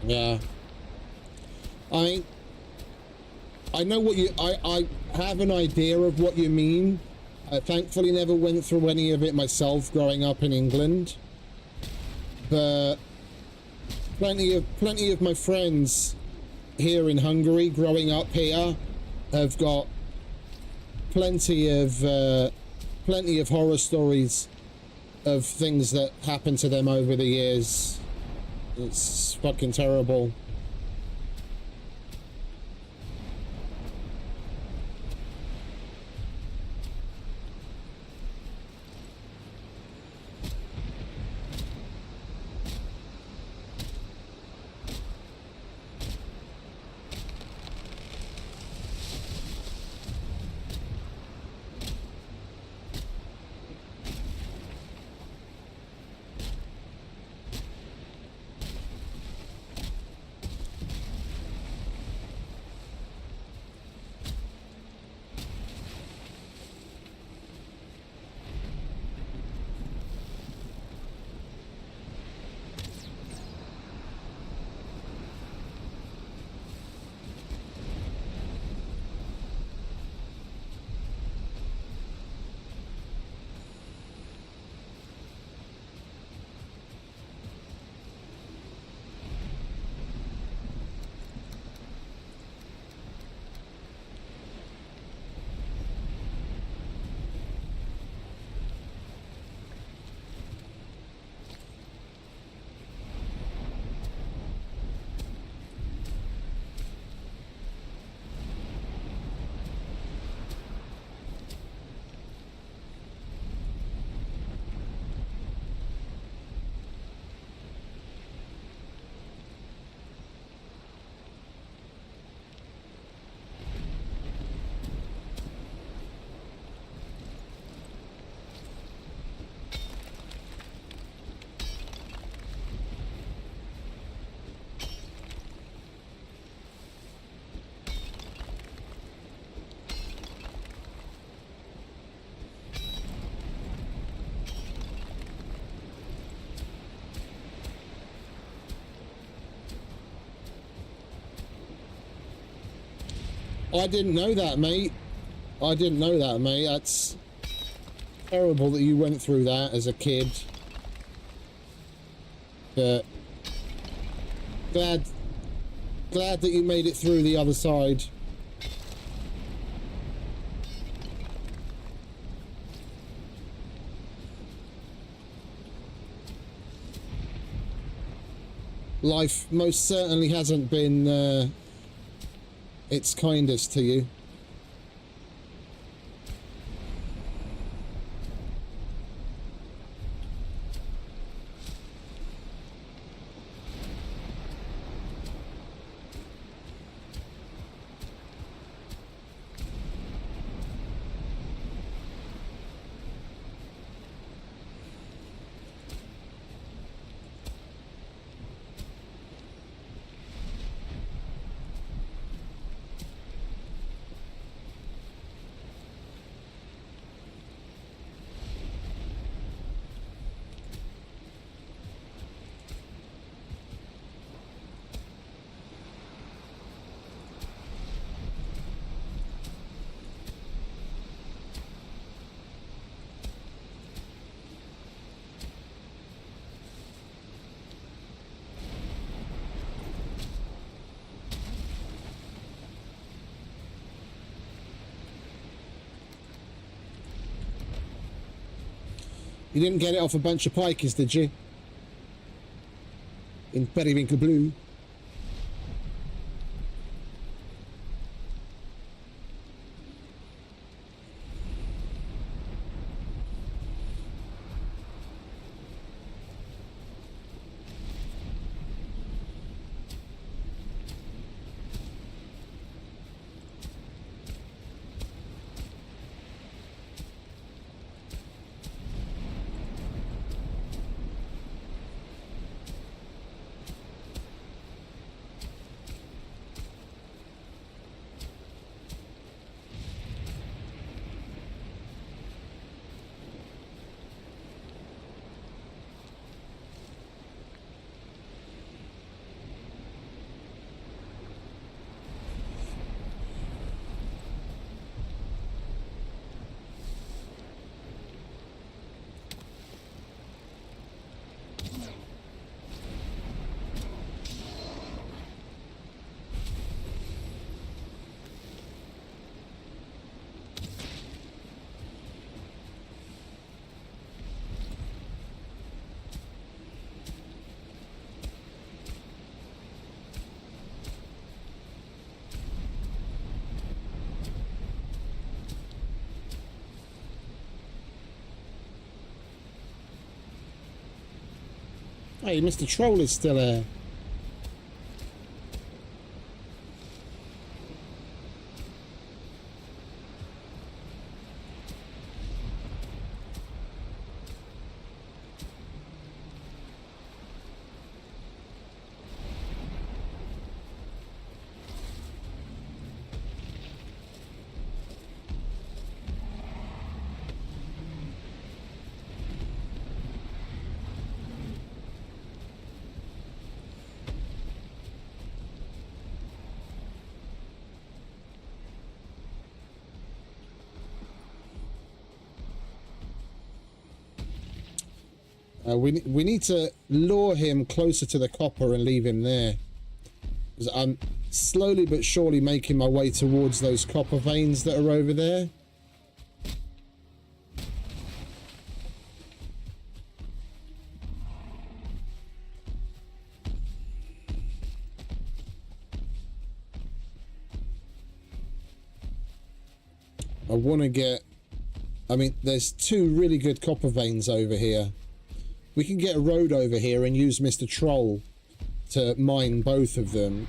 Yeah. I mean, I know what you... I have an idea of what you mean. I thankfully never went through any of it myself growing up in England. But plenty of my friends here in Hungary, growing up here, have got plenty of horror stories of things that happened to them over the years. It's fucking terrible. I didn't know that, mate. I didn't know that, mate. That's terrible that you went through that as a kid. But glad that you made it through the other side. Life most certainly hasn't been its kindest to you. You didn't get it off a bunch of pikers, did you? In Periwinkle Blue. Hey, Mr. Troll is still here. We need to lure him closer to the copper and leave him there. 'Cause I'm slowly but surely making my way towards those copper veins that are over there. I want to get... I mean, there's 2 really good copper veins over here. We can get a road over here and use Mr. Troll to mine both of them.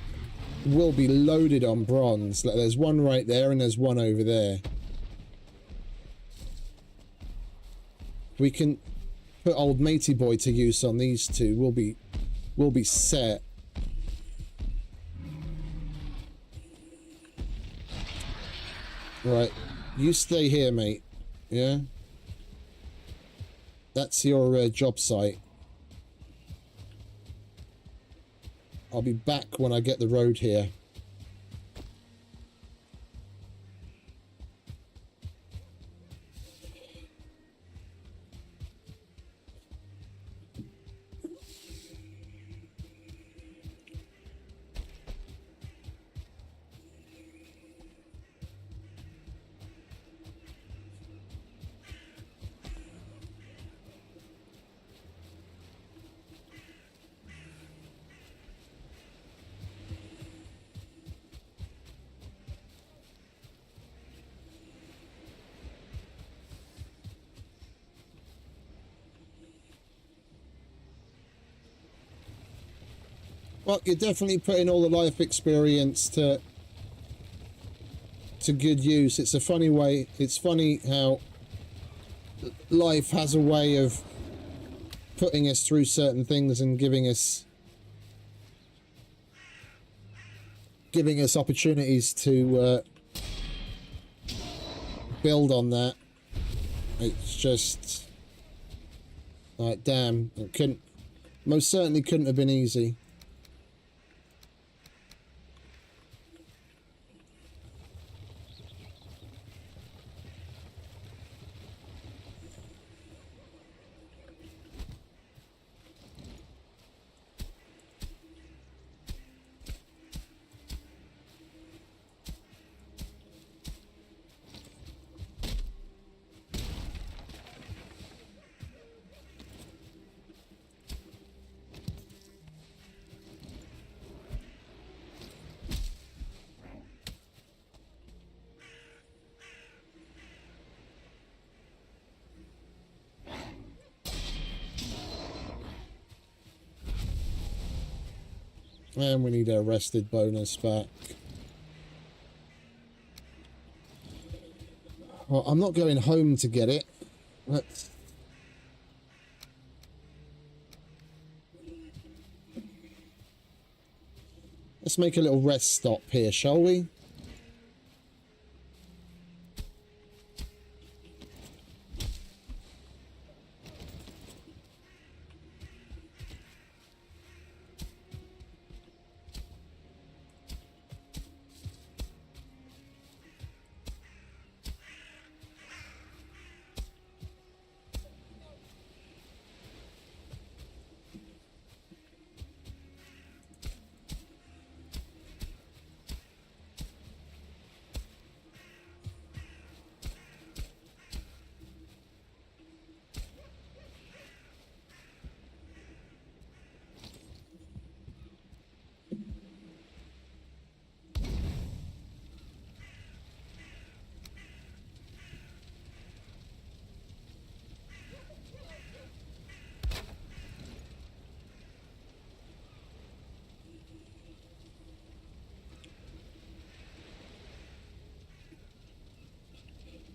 We'll be loaded on bronze. Like, there's one right there and there's one over there. We can put old matey boy to use on these 2. We'll be set. Right, you stay here, mate. Yeah? That's your job site. I'll be back when I get the road here. Well, you're definitely putting all the life experience to good use. It's a funny way. It's funny how life has a way of putting us through certain things and giving us opportunities to build on that. It's just like, damn, it most certainly couldn't have been easy. And we need our rested bonus back. Well, I'm not going home to get it. Let's make a little rest stop here, shall we?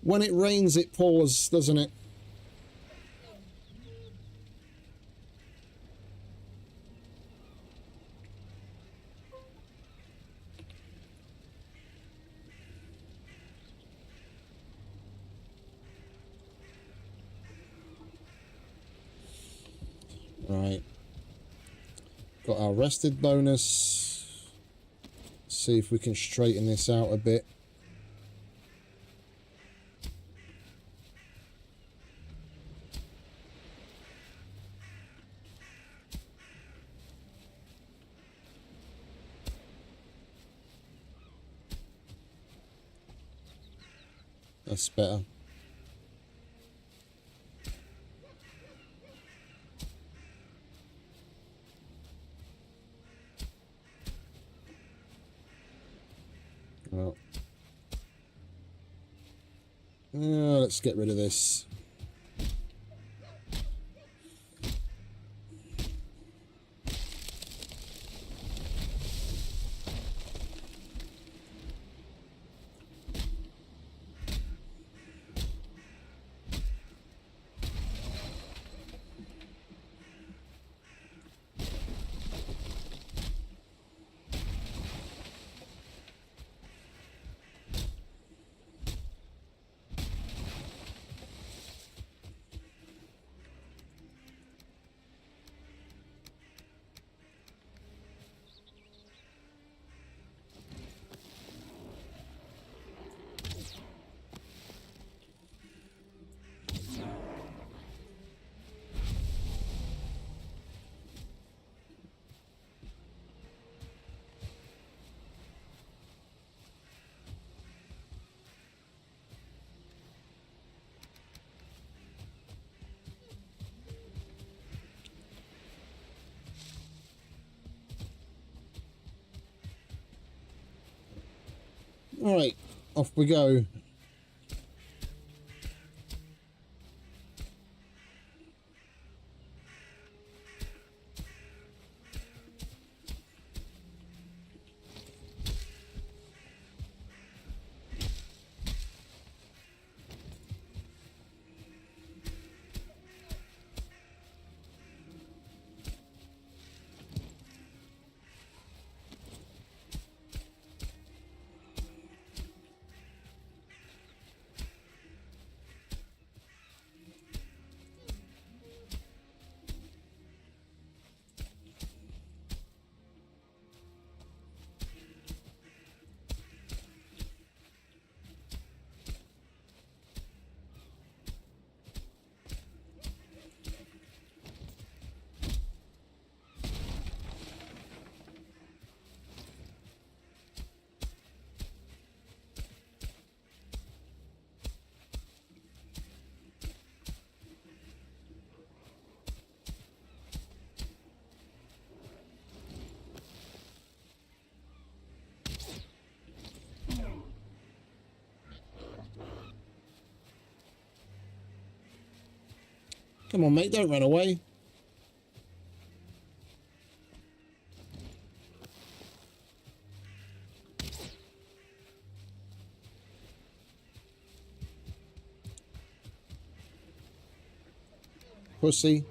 When it rains, it pours, doesn't it? Right. Got our rested bonus. See if we can straighten this out a bit. That's better. Well, yeah, let's get rid of this. All right, off we go. Come on, mate, don't run away. Pussy.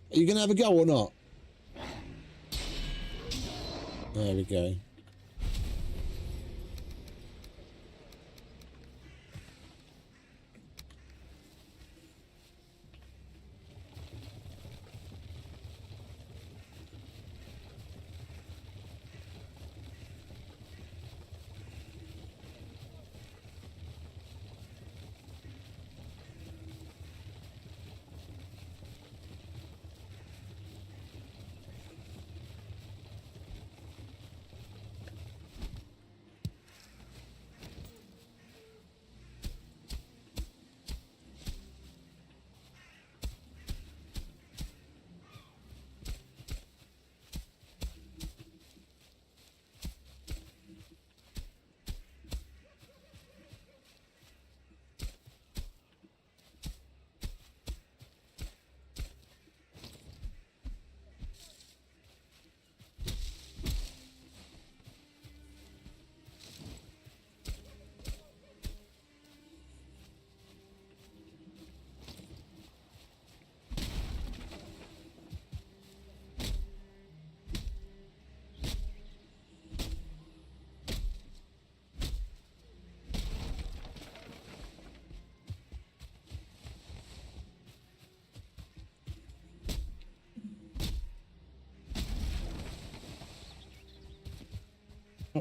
Are you going to have a go or not? There we go.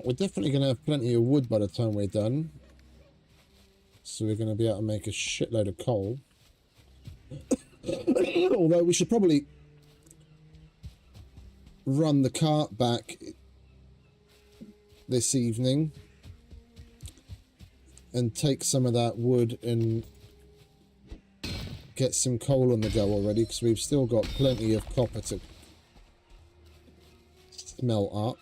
We're definitely going to have plenty of wood by the time we're done. So we're going to be able to make a shitload of coal. Although we should probably run the cart back this evening and take some of that wood and get some coal on the go already, because we've still got plenty of copper to smelt up.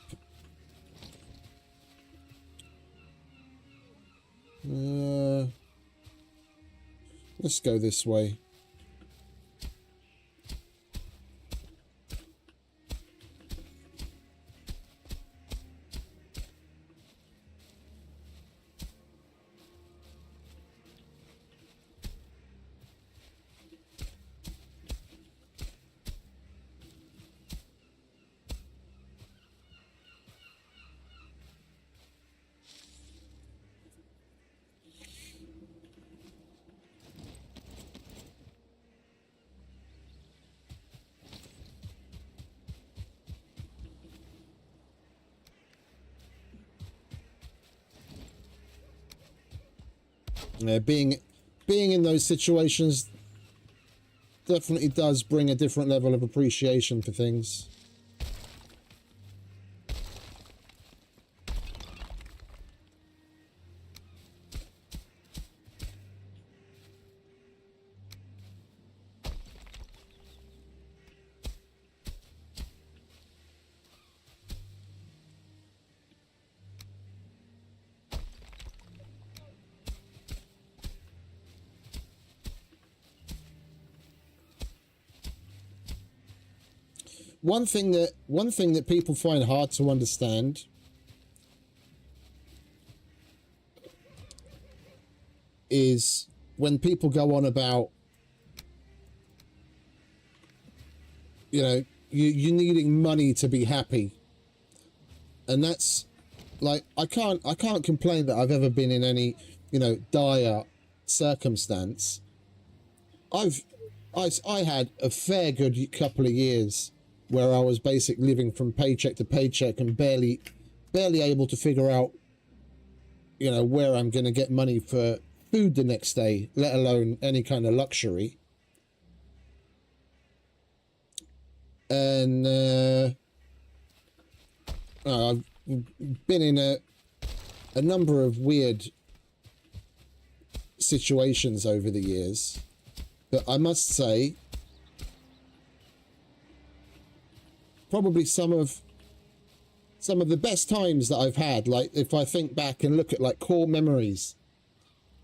Let's go this way. Yeah, being in those situations definitely does bring a different level of appreciation for things. One thing that people find hard to understand is when people go on about, you know, you needing money to be happy. And that's like, I can't complain that I've ever been in any, you know, dire circumstance. I had a fair good couple of years where I was basically living from paycheck to paycheck and barely able to figure out, you know, where I'm going to get money for food the next day, let alone any kind of luxury. And I've been in a number of weird situations over the years, but I must say, probably some of the best times that I've had, like if I think back and look at like core memories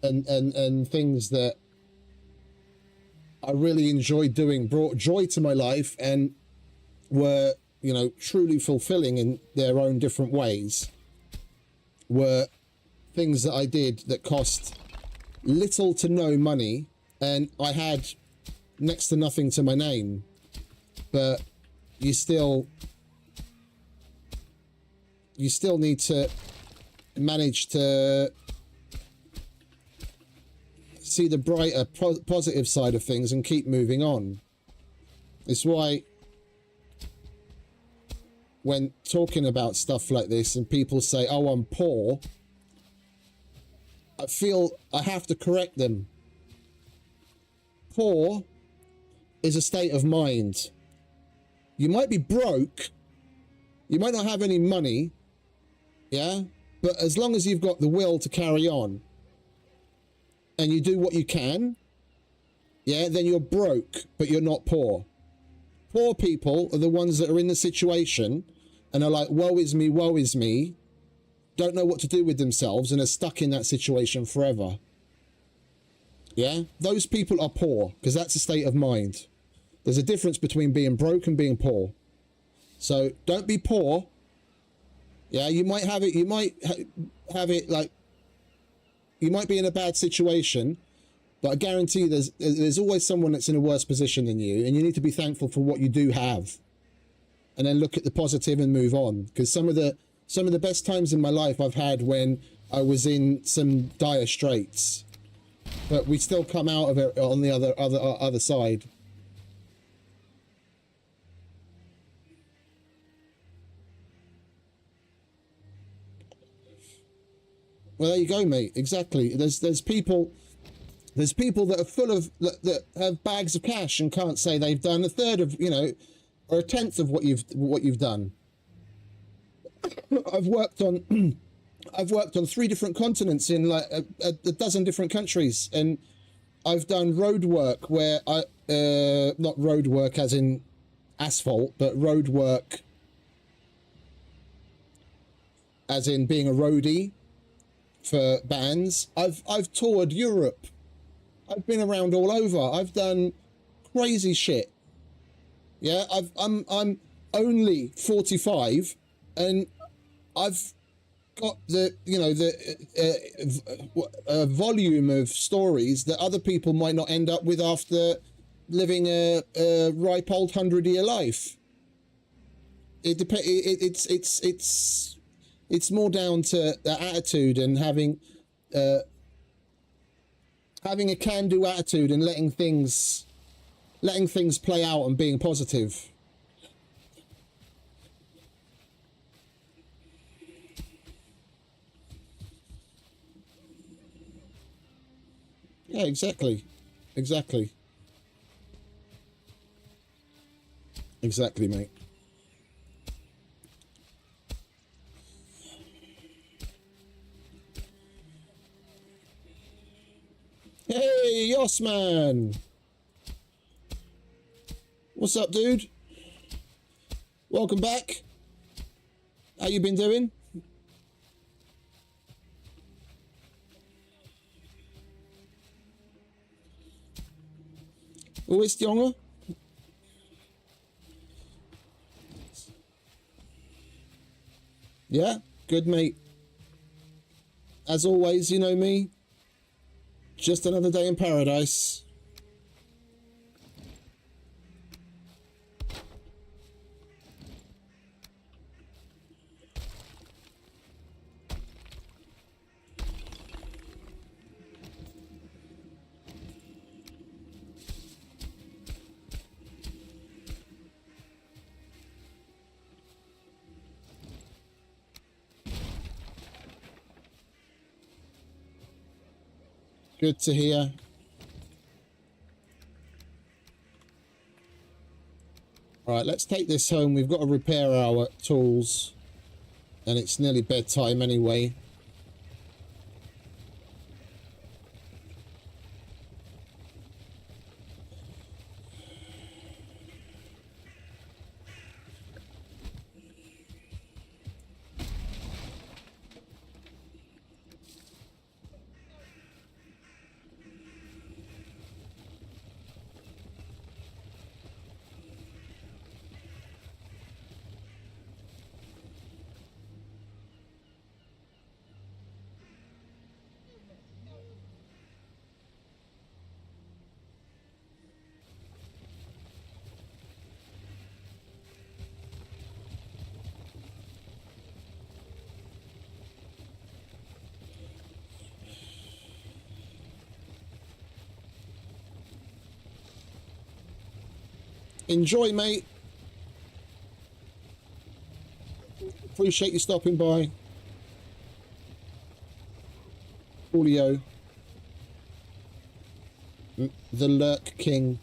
and things that I really enjoyed doing, brought joy to my life and were, you know, truly fulfilling in their own different ways, were things that I did that cost little to no money, and I had next to nothing to my name, but you still need to manage to see the brighter positive side of things and keep moving on. It's why when talking about stuff like this and people say, oh, I'm poor, I feel I have to correct them. Poor is a state of mind. You might be broke, you might not have any money, yeah, but as long as you've got the will to carry on and you do what you can, yeah, then you're broke, but you're not poor. Poor people are the ones that are in the situation and are like, woe is me, don't know what to do with themselves and are stuck in that situation forever. Yeah, those people are poor because that's a state of mind. There's a difference between being broke and being poor. So don't be poor. Yeah, you might have it like, you might be in a bad situation, but I guarantee there's always someone that's in a worse position than you, and you need to be thankful for what you do have. And then look at the positive and move on. Because some of the best times in my life I've had when I was in some dire straits, but we still come out of it on the other side. Well, there you go, mate. Exactly. There's people that are full of that have bags of cash and can't say they've done a third of, you know, or a tenth of what you've done. I've worked on I've worked on 3 different continents in like a dozen different countries, and I've done road work where I not road work as in asphalt, but road work as in being a roadie for bands. I've toured Europe. I've been around all over. I've done crazy shit. Yeah, I'm only 45, and I've got the, you know, the volume of stories that other people might not end up with after living a ripe old 100-year life. It's more down to the attitude and having a can-do attitude and letting things play out and being positive. Yeah, exactly, mate. Hey, Yoss man. What's up, dude? Welcome back. How you been doing? Hoe is het, jongen? Yeah, good, mate. As always, you know me. Just another day in paradise. Good to hear. All right, let's take this home. We've got to repair our tools, and it's nearly bedtime anyway. Enjoy, mate. Appreciate you stopping by. Julio. The Lurk King.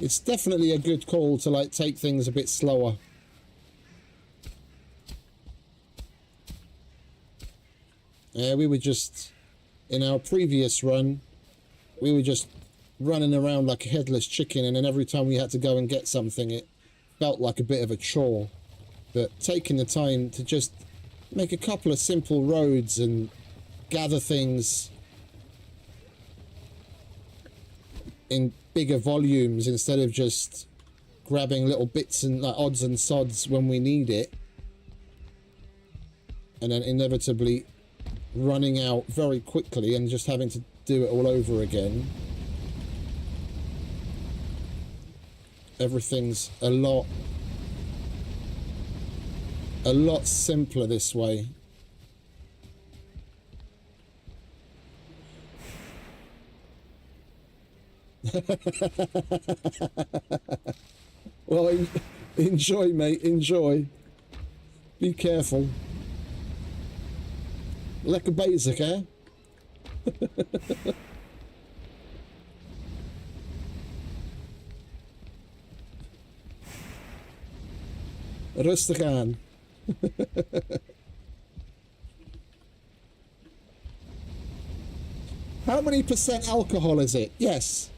It's definitely a good call to like take things a bit slower. Yeah, we were just, in our previous run, we were just running around like a headless chicken, and then every time we had to go and get something, it felt like a bit of a chore. But taking the time to just make a couple of simple roads and gather things in bigger volumes instead of just grabbing little bits and like odds and sods when we need it, and then inevitably running out very quickly and just having to do it all over again. Everything's a lot simpler this way. Well, enjoy, mate, enjoy. Be careful. Lekker bezig, hè? Rustig aan. How many percent alcohol is it? Yes.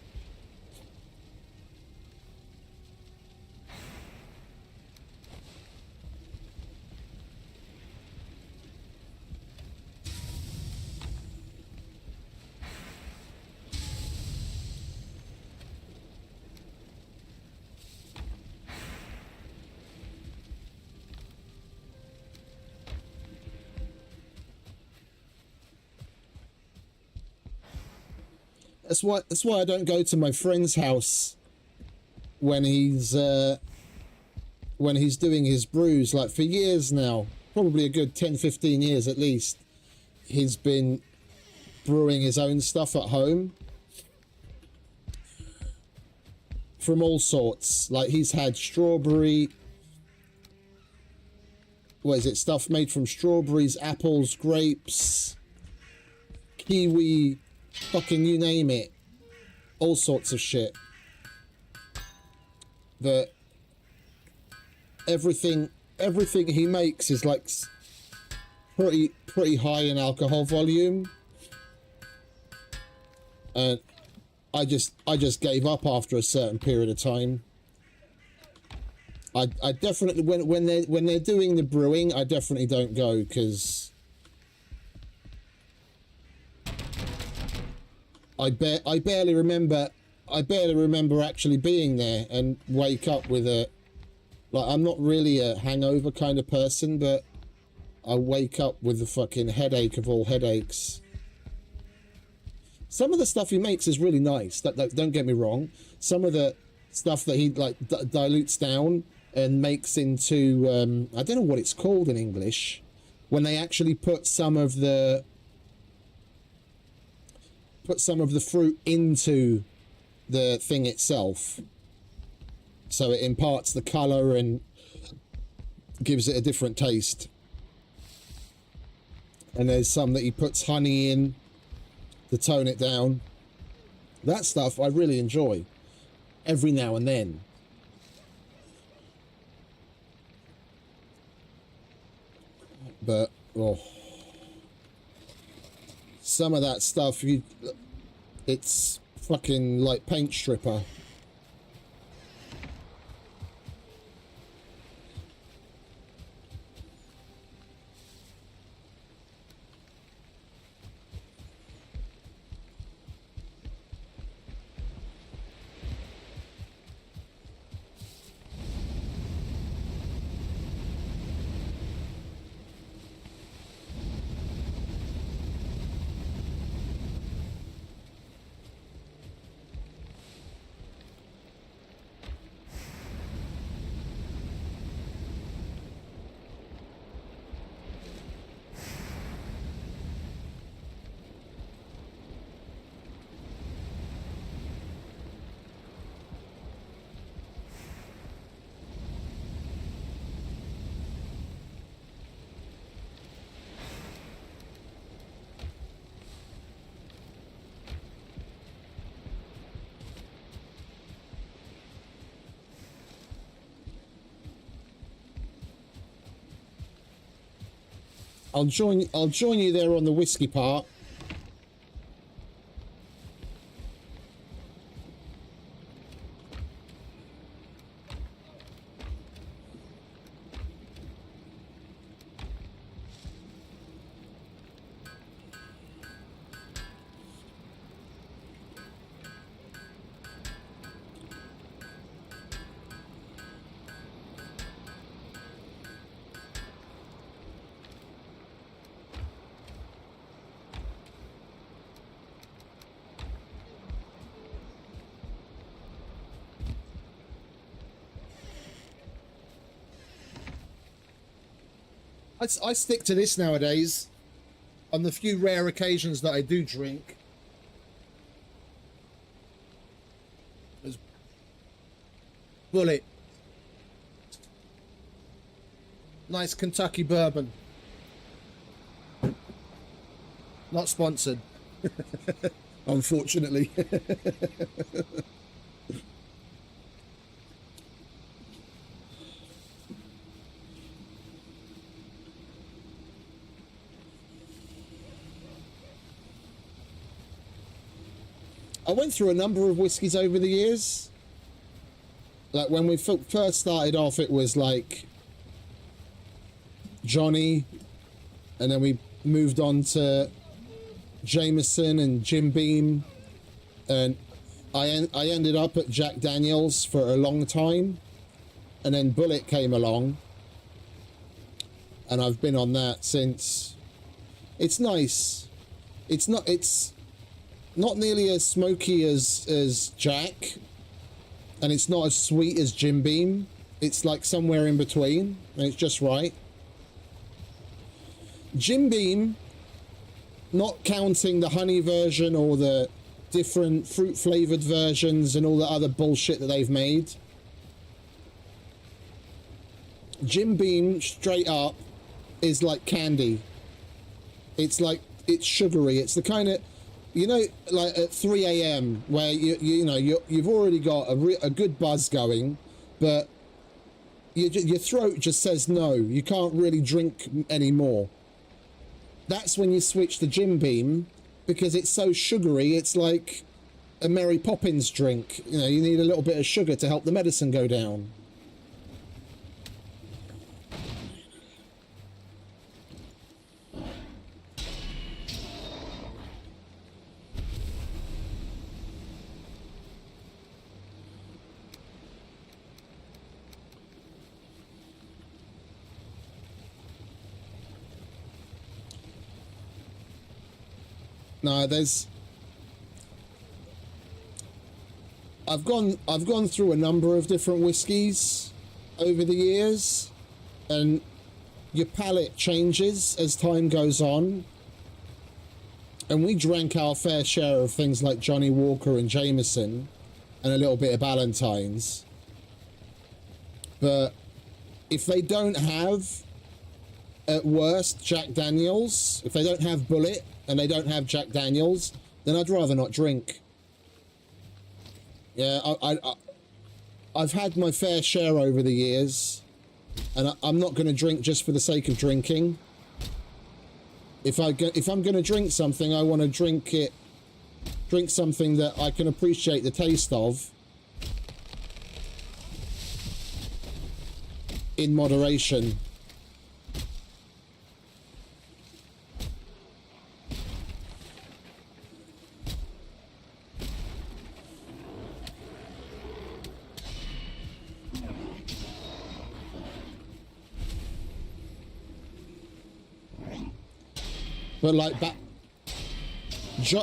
That's why I don't go to my friend's house when he's doing his brews. Like, for years now, probably a good 10-15 years at least, he's been brewing his own stuff at home from all sorts. Like, he's had strawberry, what is it, stuff made from strawberries, apples, grapes, kiwi, fucking you name it, all sorts of shit. That everything he makes is like pretty high in alcohol volume, and I just gave up after a certain period of time. I definitely, when they're doing the brewing, I definitely don't go, because I barely remember actually being there and wake up with a, like, I'm not really a hangover kind of person, but I wake up with the fucking headache of all headaches. Some of the stuff he makes is really nice. Don't get me wrong. Some of the stuff that he like dilutes down and makes into I don't know what it's called in English, when they actually put some of the fruit into the thing itself, so it imparts the color and gives it a different taste. And there's some that he puts honey in to tone it down. That stuff I really enjoy every now and then. But some of that stuff, it's fucking like paint stripper. I'll join you there on the whiskey part. I stick to this nowadays on the few rare occasions that I do drink. There's Bullet. Nice Kentucky bourbon. Not sponsored. Unfortunately. I went through a number of whiskies over the years. Like when we first started off, it was like Johnny, and then we moved on to Jameson and Jim Beam, and I ended up at Jack Daniels for a long time, and then Bullet came along, and I've been on that since. It's nice. It's not nearly as smoky as Jack, and it's not as sweet as Jim Beam. It's like somewhere in between, and it's just right. Jim Beam, not counting the honey version or the different fruit flavored versions and all the other bullshit that they've made, Jim Beam straight up is like candy. It's like, it's sugary. It's the kind of, you know, like at 3 a.m. where you've already got a good buzz going, but your throat just says no, you can't really drink anymore. That's when you switch to Jim Beam, because it's so sugary. It's like a Mary Poppins drink. You know, you need a little bit of sugar to help the medicine go down. No, I've gone through a number of different whiskies over the years, and your palate changes as time goes on. And we drank our fair share of things like Johnny Walker and Jameson, and a little bit of Ballantine's. But if they don't have, at worst, Jack Daniels, if they don't have Bullet, and they don't have Jack Daniels, then I'd rather not drink. Yeah, I've had my fair share over the years, and I'm not going to drink just for the sake of drinking. If I'm going to drink something, I want to drink something that I can appreciate the taste of in moderation. But like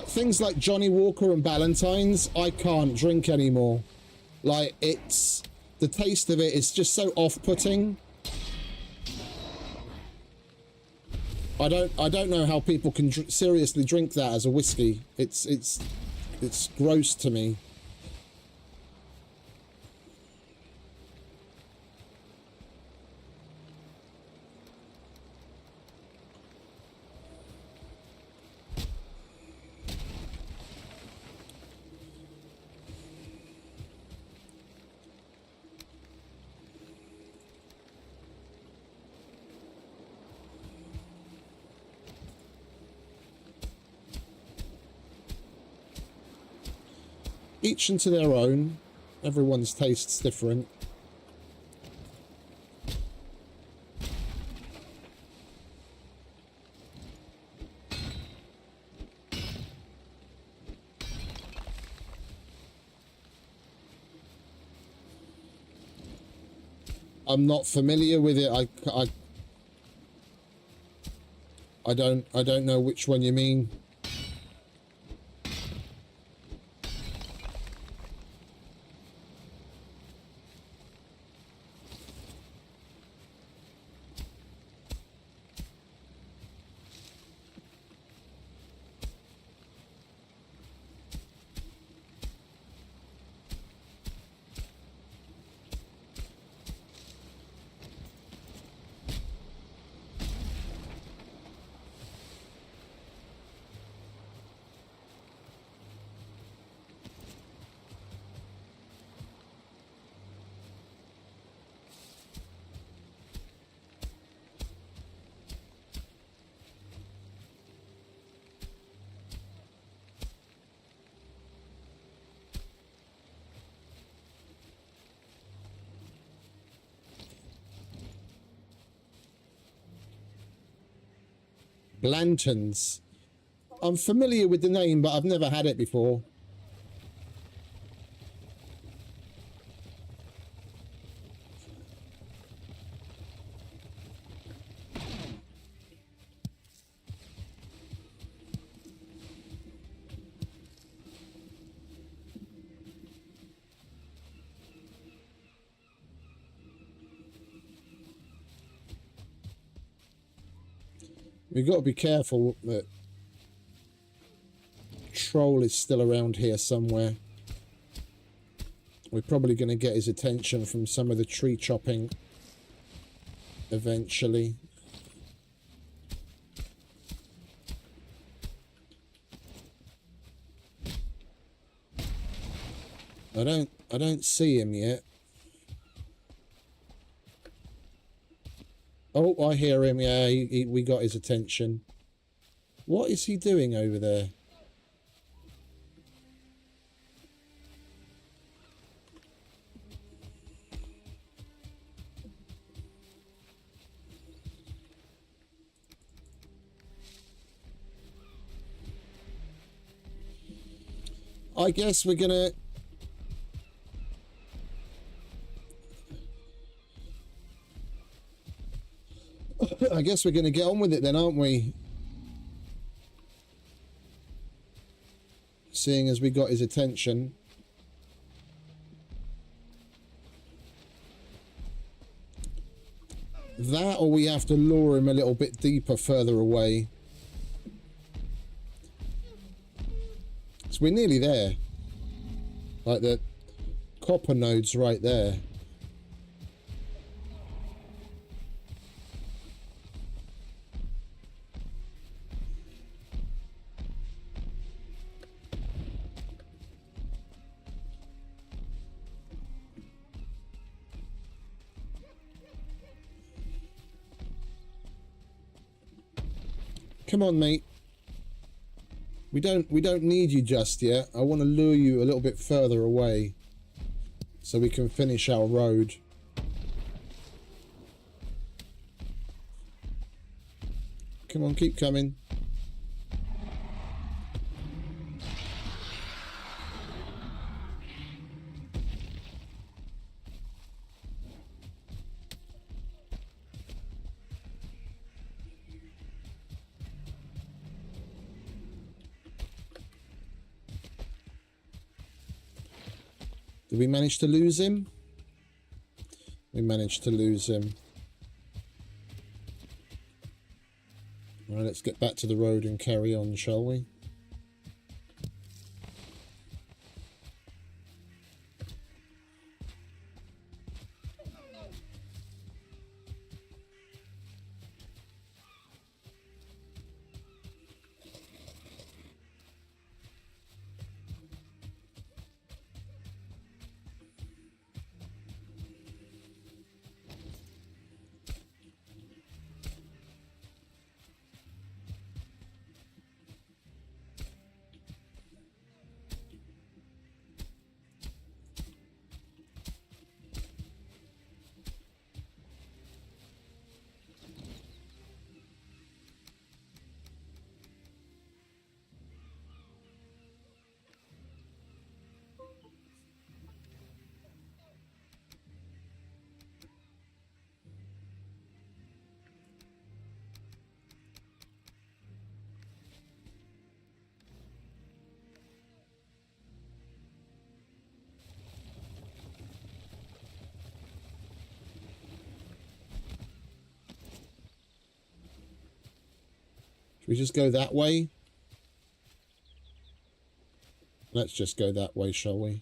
things like Johnny Walker and Ballantine's, I can't drink anymore. Like, it's, the taste of it is just so off-putting. I don't know how people can seriously drink that as a whiskey. It's gross to me. Each into their own. Everyone's taste's different. I'm not familiar with it. I don't know which one you mean. Lanterns. I'm familiar with the name, but I've never had it before. We've got to be careful that Troll is still around here somewhere. We're probably going to get his attention from some of the tree chopping eventually. I don't see him yet. Oh, I hear him. Yeah, we got his attention. What is he doing over there? I guess we're gonna... I guess we're gonna get on with it then, aren't we? Seeing as we got his attention. That, or we have to lure him a little bit deeper further away. So we're nearly there. Like the copper node's right there. Come on, mate. We don't need you just yet. I want to lure you a little bit further away so we can finish our road. Come on, keep coming. Did we manage to lose him? We managed to lose him. Right, let's get back to the road and carry on, shall we? Should we just go that way? Let's just go that way, shall we?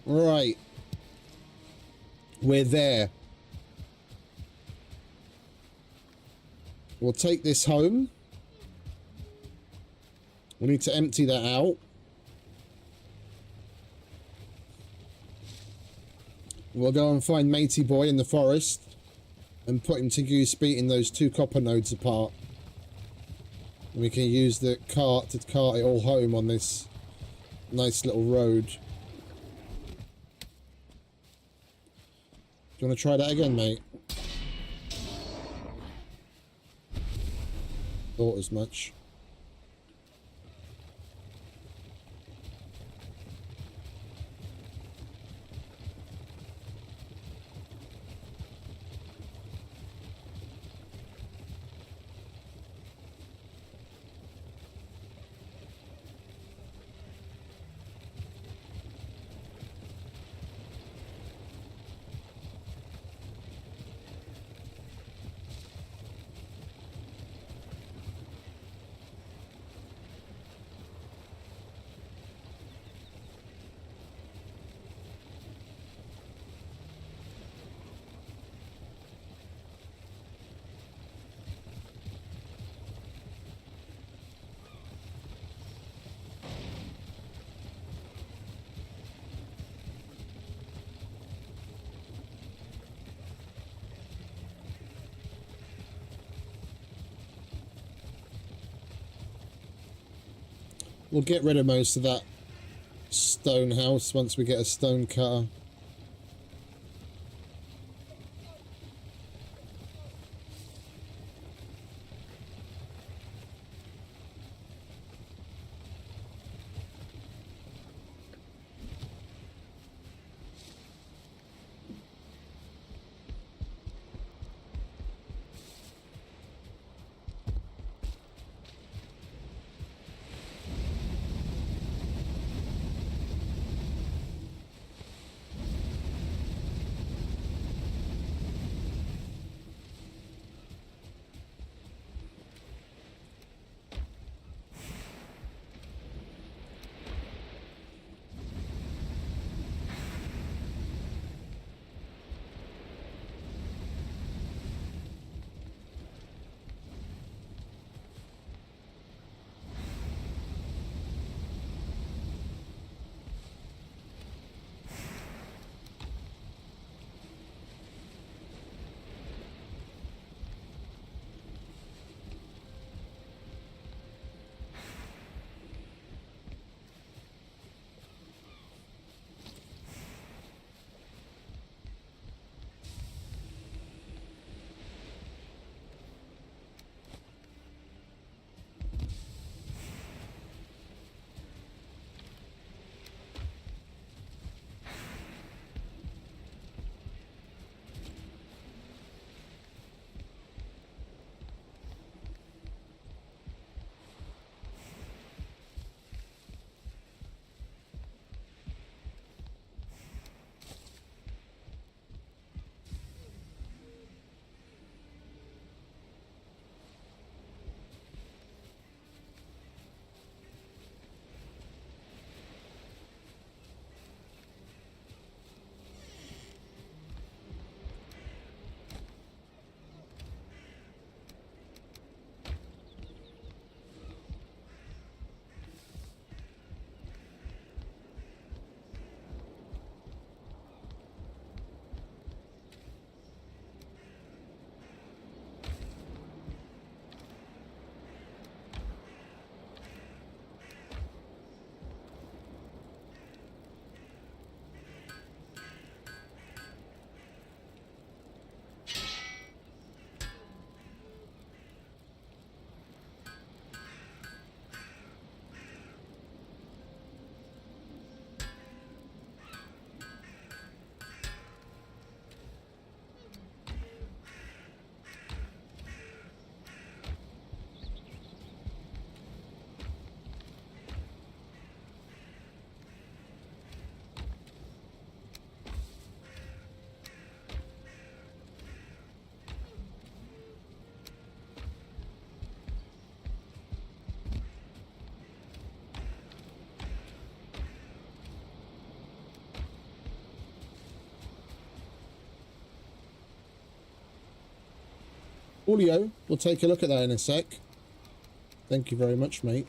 Right. We're there. We'll take this home. We need to empty that out. We'll go and find Matey Boy in the forest and put him to use beating those 2 copper nodes apart. And we can use the cart to cart it all home on this nice little road. Do you want to try that again, mate? Thought as much. We'll get rid of most of that stone house once we get a stone cutter. Julio, we'll take a look at that in a sec. Thank you very much, mate.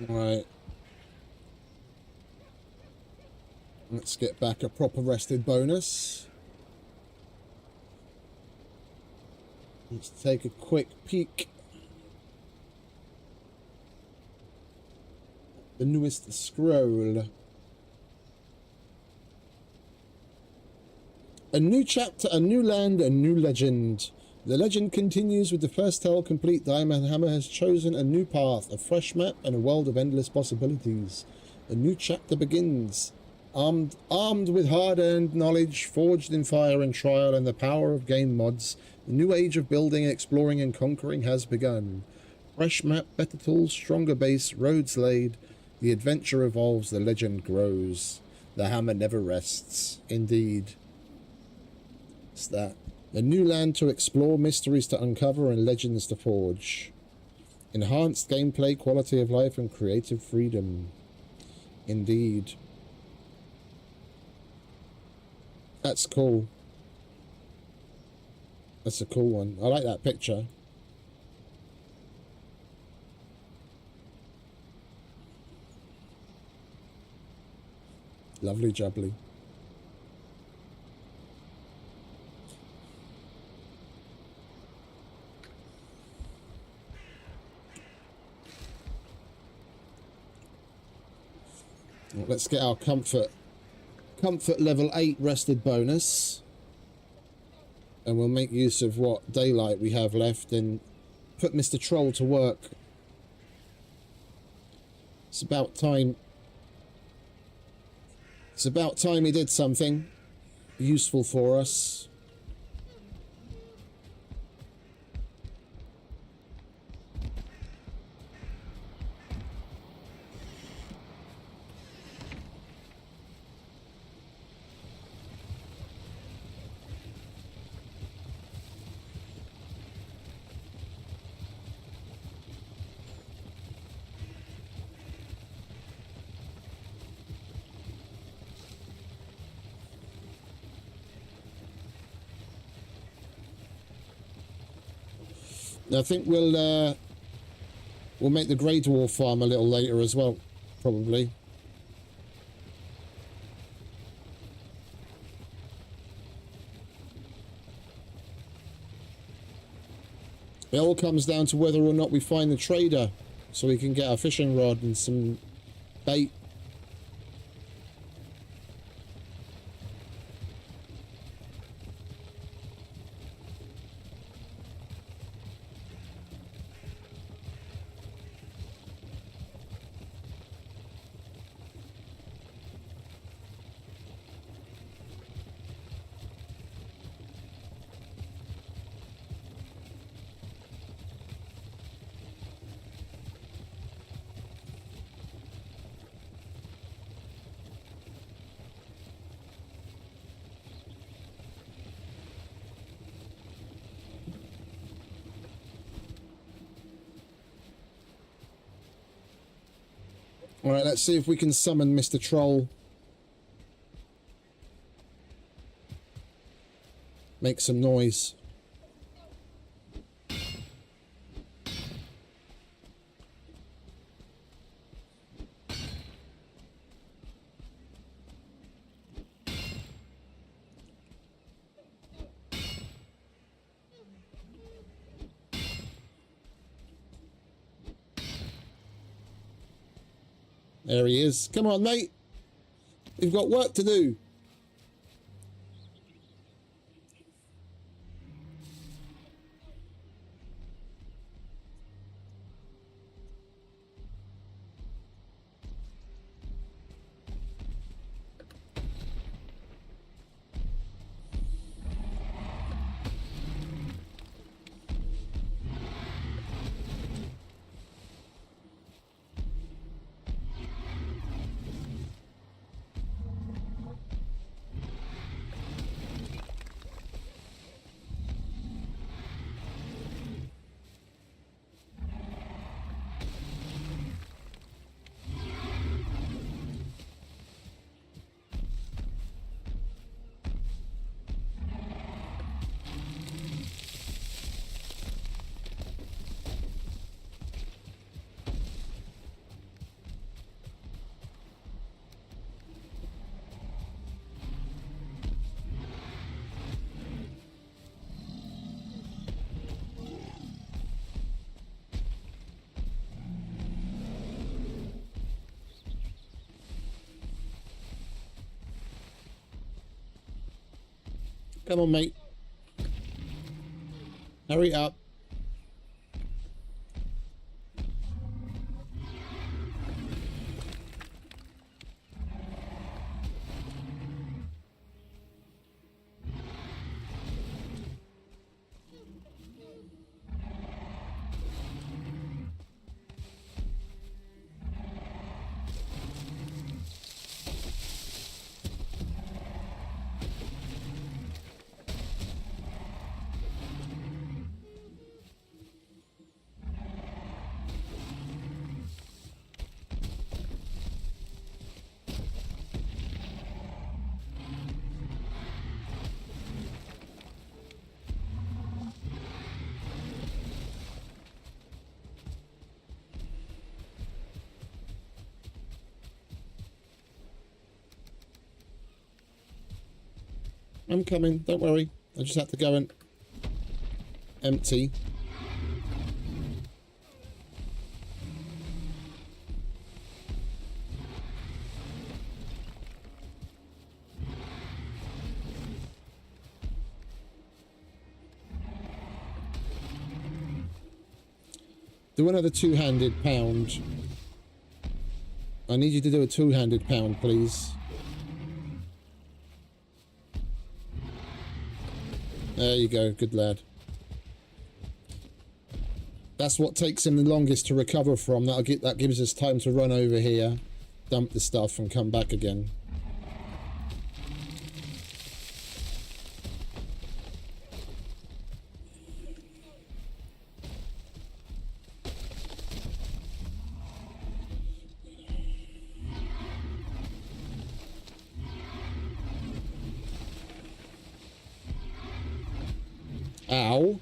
Right. Let's get back a proper rested bonus. Let's take a quick peek. The newest scroll. A new chapter, a new land, a new legend. The legend continues with the first tale complete. Diamond Hammer has chosen a new path, a fresh map, and a world of endless possibilities. A new chapter begins. Armed with hard-earned knowledge, forged in fire and trial, and the power of game mods, the new age of building, exploring, and conquering has begun. Fresh map, better tools, stronger base, roads laid. The adventure evolves, the legend grows. The hammer never rests. Indeed. It's that. A new land to explore, mysteries to uncover, and legends to forge. Enhanced gameplay, quality of life, and creative freedom. Indeed. That's cool. That's a cool one. I like that picture. Lovely jubbly. Let's get our comfort level 8 rested bonus, and we'll make use of what daylight we have left and put Mr. Troll to work. It's about time. It's about time he did something useful for us. I think we'll make the Grey Dwarf farm a little later as well, probably. It all comes down to whether or not we find the trader, so we can get our fishing rod and some bait. Alright, let's see if we can summon Mr. Troll. make some noise. There he is. Come on, mate. We've got work to do. Come on, mate. Hurry up. I'm coming, don't worry. I just have to go and empty. Do another two-handed pound. I need you to do a two-handed pound, please. There you go, good lad. That's what takes him the longest to recover from. That gives us time to run over here, dump the stuff, and come back again. Ow.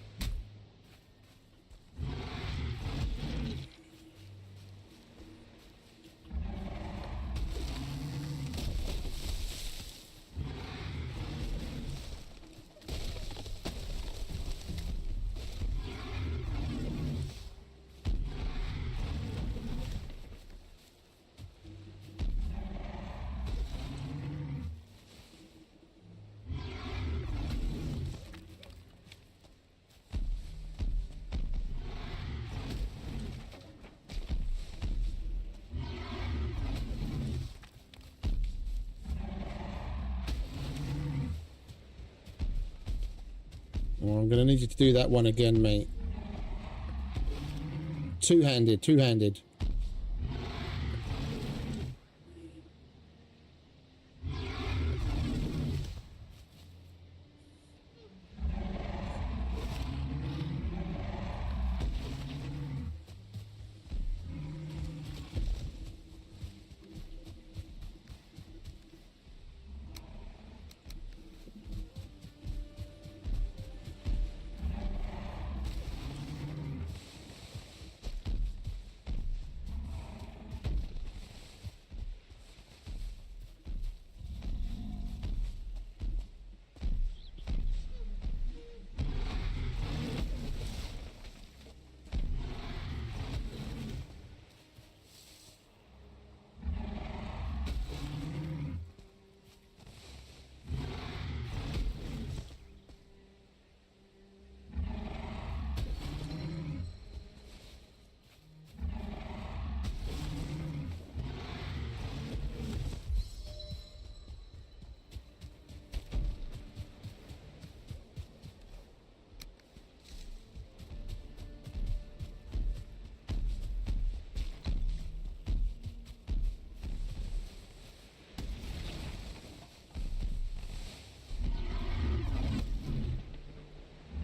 Well, I'm going to need you to do that one again, mate. Two-handed, two-handed.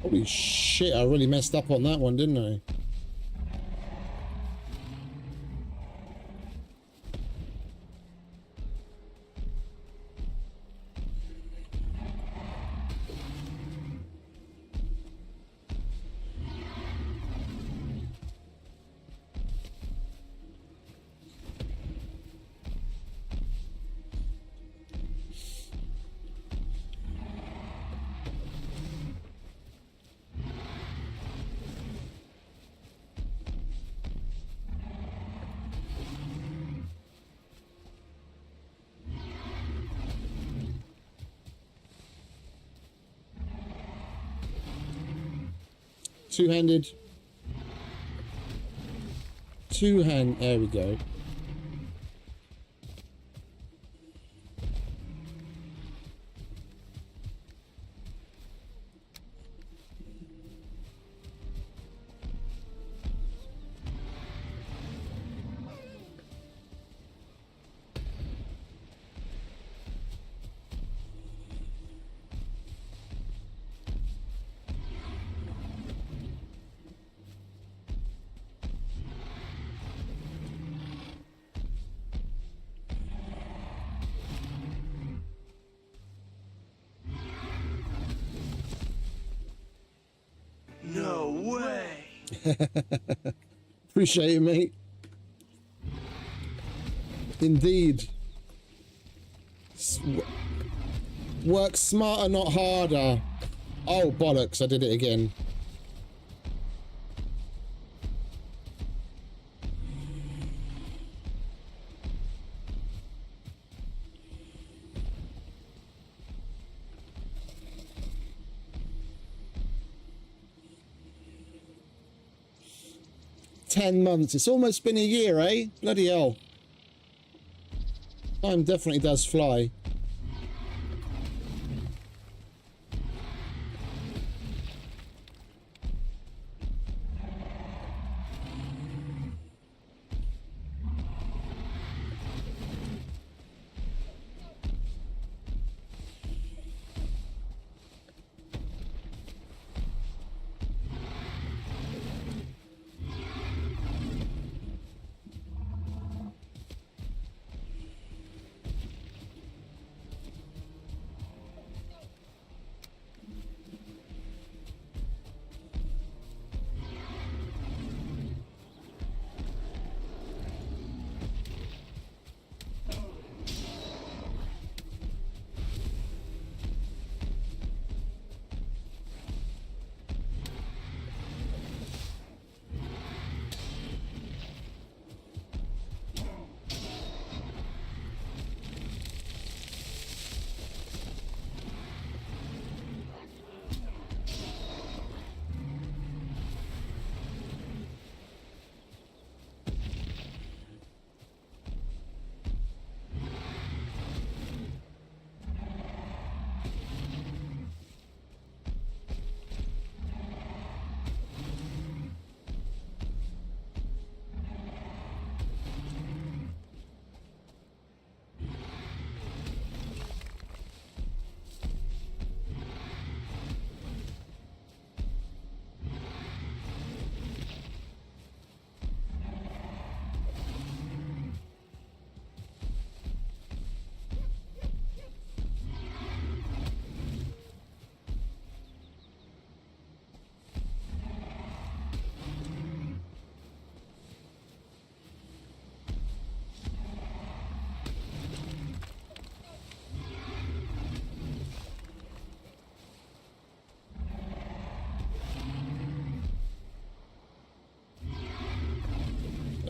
Holy shit, I really messed up on that one, didn't I? Two-handed. Two-hand. There we go. No way! Appreciate it, mate. Indeed. Work smarter, not harder. Oh, bollocks, I did it again. $10 It's almost been a year, eh? Bloody hell. Time definitely does fly.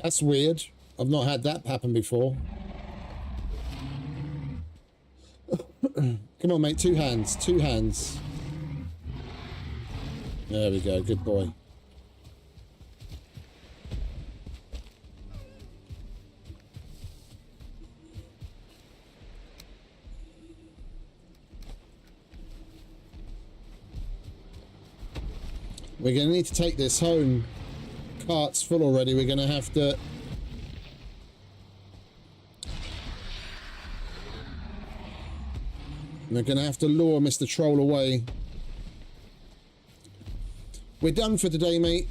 That's weird. I've not had that happen before. Come on, mate. Two hands. Two hands. There we go. Good boy. We're going to need to take this home. Cart's full already. We're going to have to... We're going to have to lure Mr. Troll away. We're done for today, mate.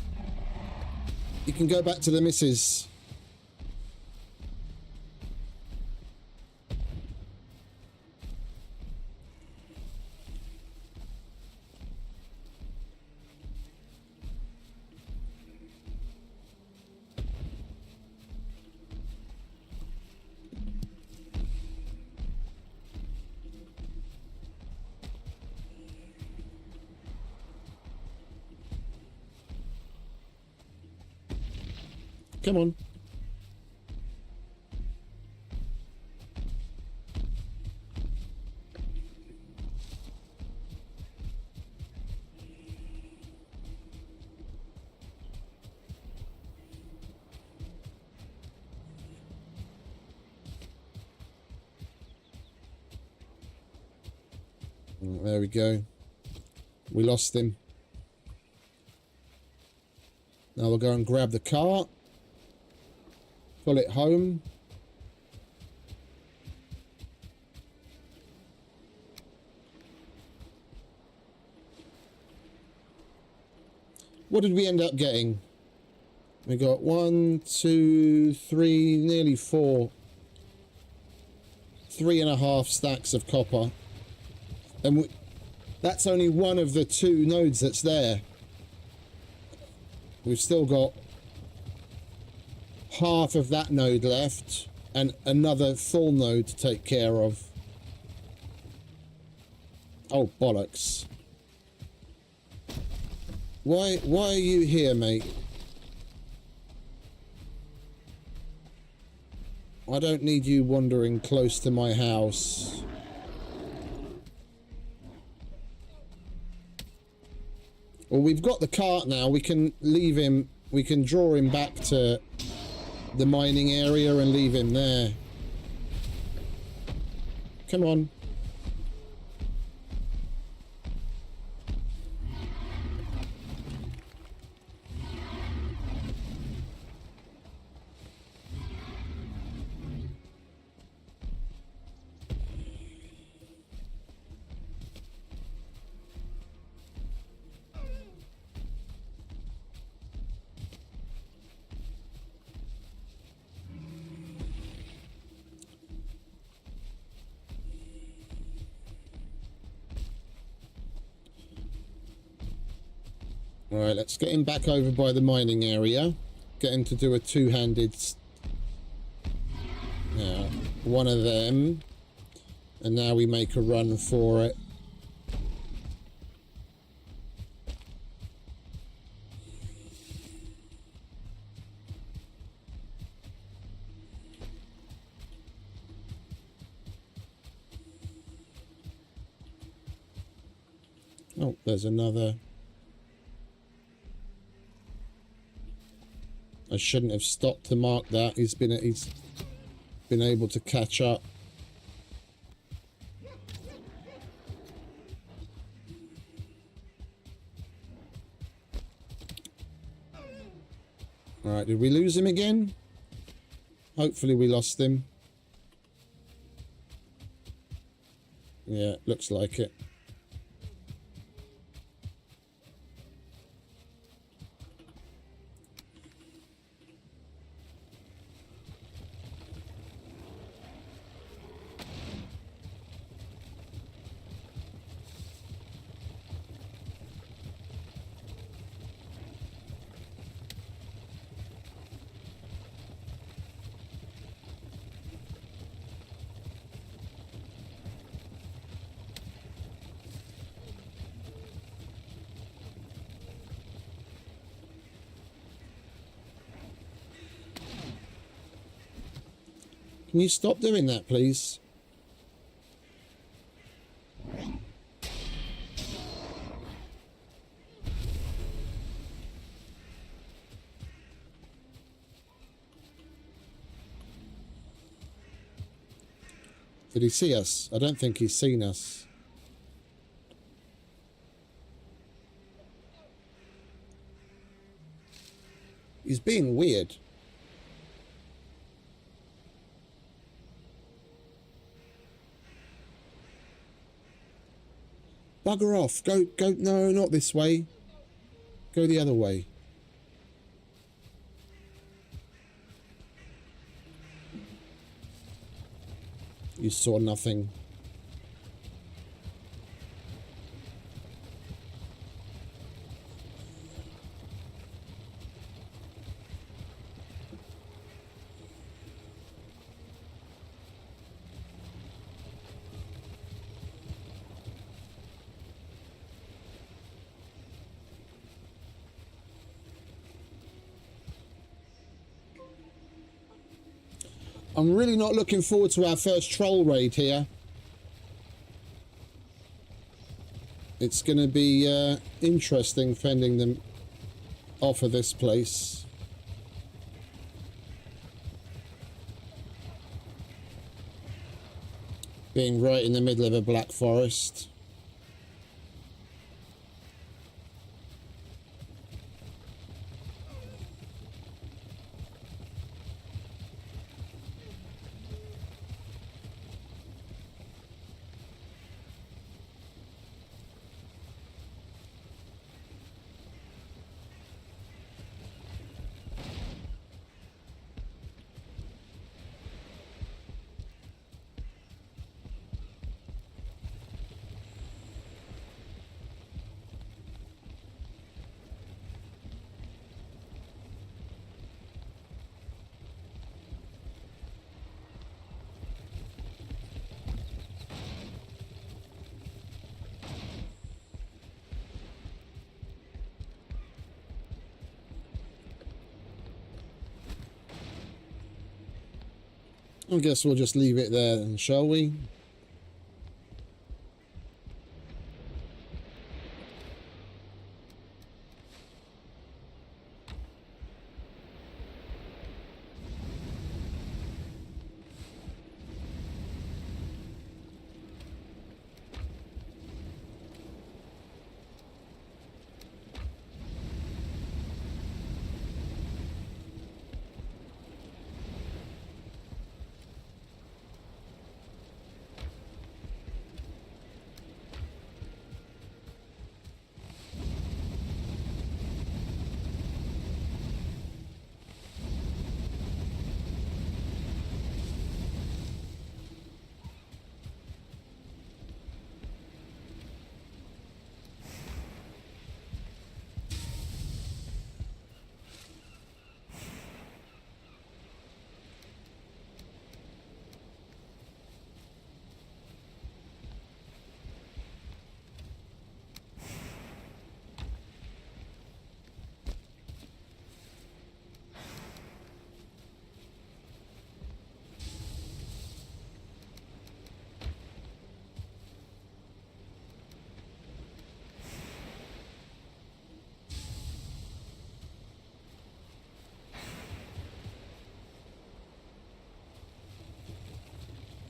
You can go back to the missus. Come on. There we go. We lost him. Now we'll go and grab the cart. Pull it home. What did we end up getting? We got 1, 2, 3, nearly 4. 3.5 stacks of copper. And that's only one of the 2 nodes that's there. We've still got half of that node left and another full node to take care of. Oh, bollocks. Why are you here, mate? I don't need you wandering close to my house. Well, we've got the cart now. We can leave him. We can draw him back to the mining area and leave him there. Come on. Alright, let's get him back over by the mining area. Get him to do a two-handed... Yeah, one of them. And now we make a run for it. Oh, there's another... I shouldn't have stopped to mark that. He's been able to catch up. All right, did we lose him again? Hopefully we lost him. Yeah, looks like it. Can you stop doing that, please? Did he see us? I don't think he's seen us. He's being weird. Bugger off. Go, no, not this way. Go the other way. You saw nothing. I'm really not looking forward to our first troll raid here. It's going to be interesting fending them off of this place. Being right in the middle of a black forest. I guess we'll just leave it there then, shall we?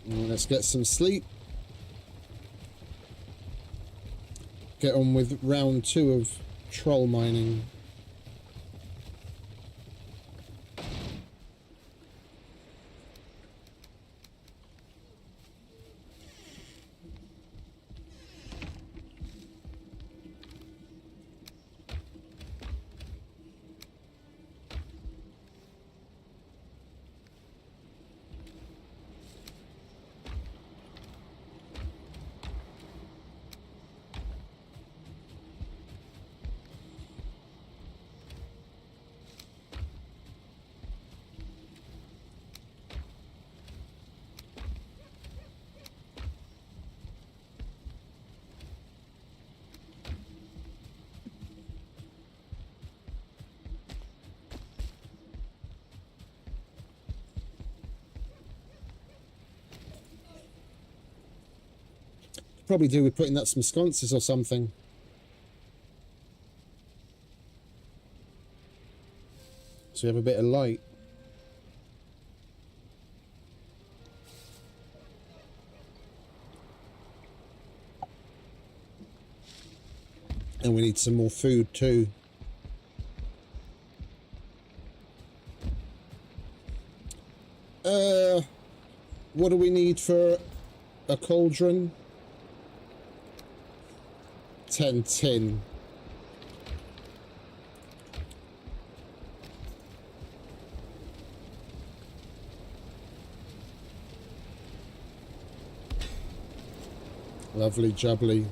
Let's get some sleep. Get on with round 2 of troll mining. Probably do with putting up some sconces or something. So you have a bit of light. And we need some more food too. What do we need for a cauldron? 10 tin. Lovely jubbly.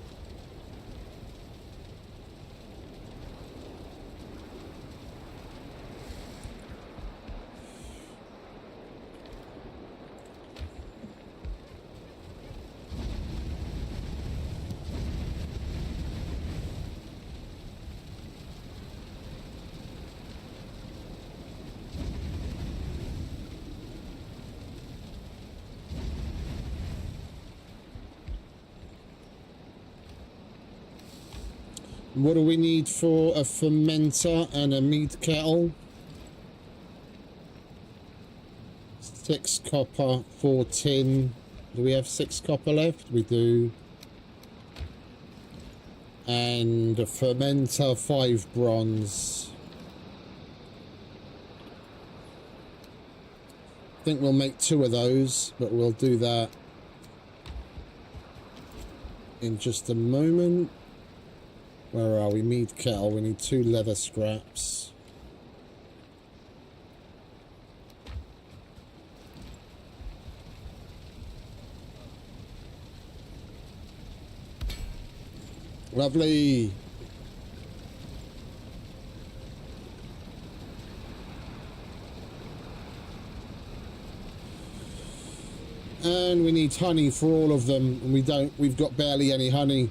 What do we need for a fermenter and a meat kettle? 6 copper, 4 tin. Do we have 6 copper left? We do. And a fermenter, 5 bronze. I think we'll make 2 of those, but we'll do that in just a moment. Where are we? Meat kettle. We need 2 leather scraps. Lovely. And we need honey for all of them. And we've got barely any honey.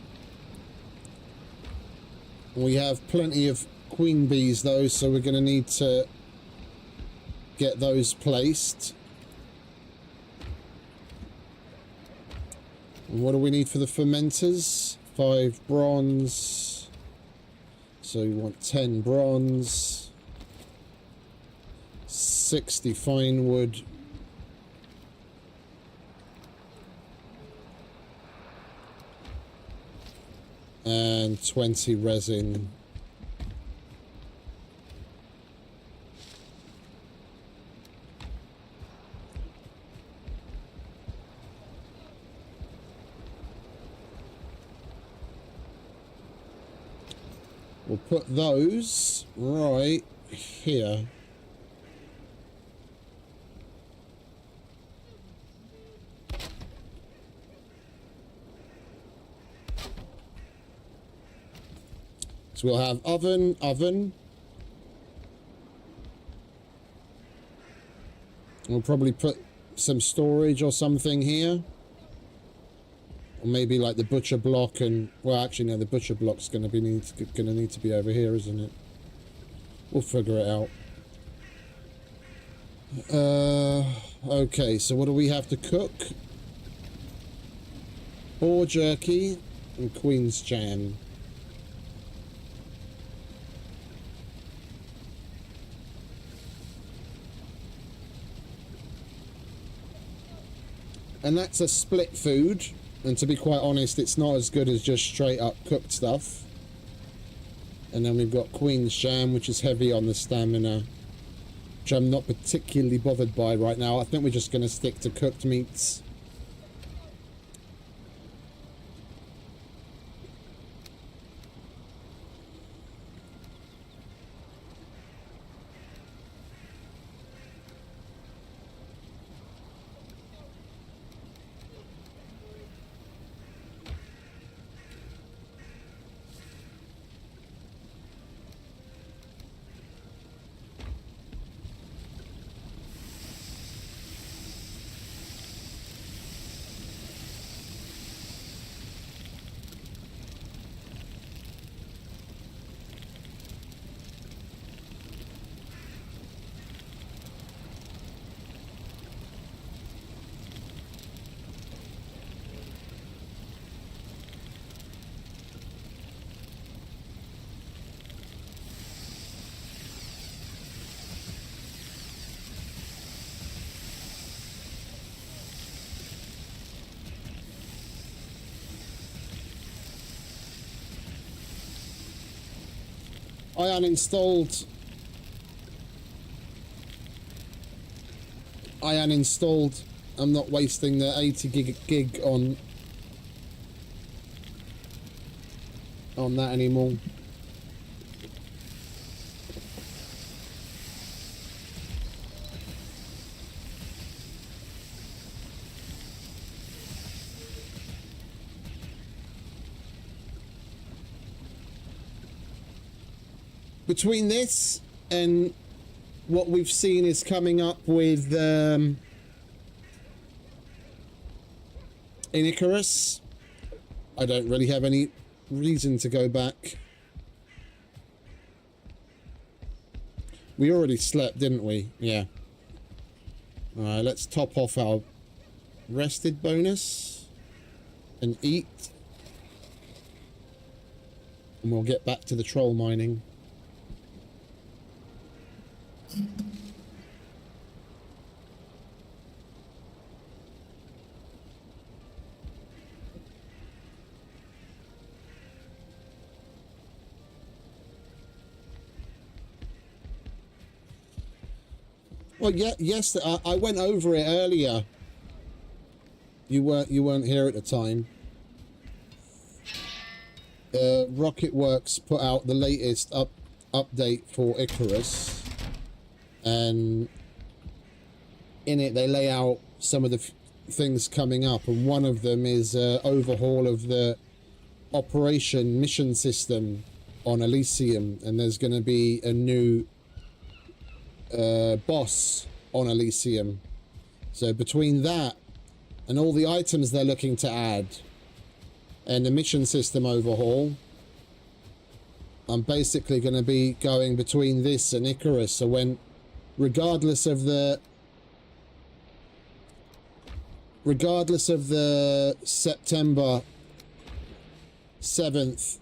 We have plenty of queen bees though, so we're going to need to get those placed. And what do we need for the fermenters? 5 bronze. So we want 10 bronze. 60 fine wood. And 20 resin. We'll put those right here. So we'll have oven. We'll probably put some storage or something here. Or maybe like the butcher block and... Well, actually, no, the butcher block's going to need to be over here, isn't it? We'll figure it out. Okay, so what do we have to cook? Boar jerky and queen's jam. And that's a split food, and to be quite honest, it's not as good as just straight up cooked stuff. And then we've got queen's jam, which is heavy on the stamina, which I'm not particularly bothered by right now. I think we're just going to stick to cooked meats. I uninstalled I'm not wasting the 80 gig on that anymore. between this and what we've seen is coming up with in Icarus, I don't really have any reason to go back. We already slept, didn't we? Yeah. Alright, let's top off our rested bonus and eat. And we'll get back to the troll mining. Well, yeah, yes, I went over it earlier. You weren't here at the time. Rocketworks put out the latest update for Icarus, and in it they lay out some of the things coming up, and one of them is overhaul of the operation mission system on Elysium, and there's going to be a new boss on Elysium. So between that and all the items they're looking to add and the mission system overhaul, I'm basically going to be going between this and Icarus. So when regardless of the September 7th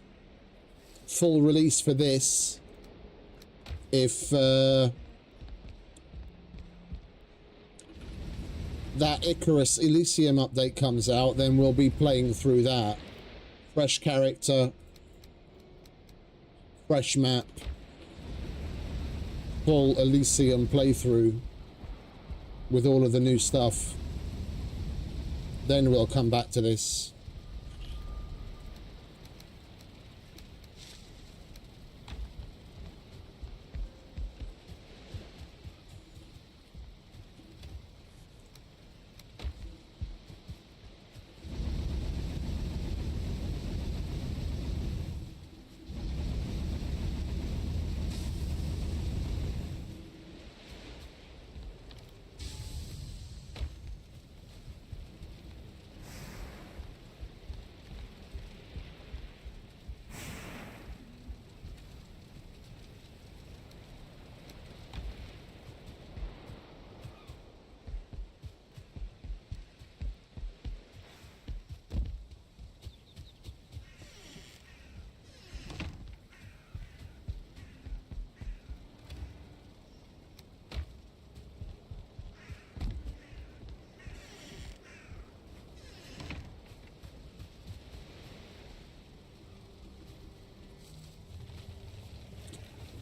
full release for this, if that Icarus Elysium update comes out, then we'll be playing through that. Fresh character, fresh map, full Elysium playthrough with all of the new stuff. Then we'll come back to this.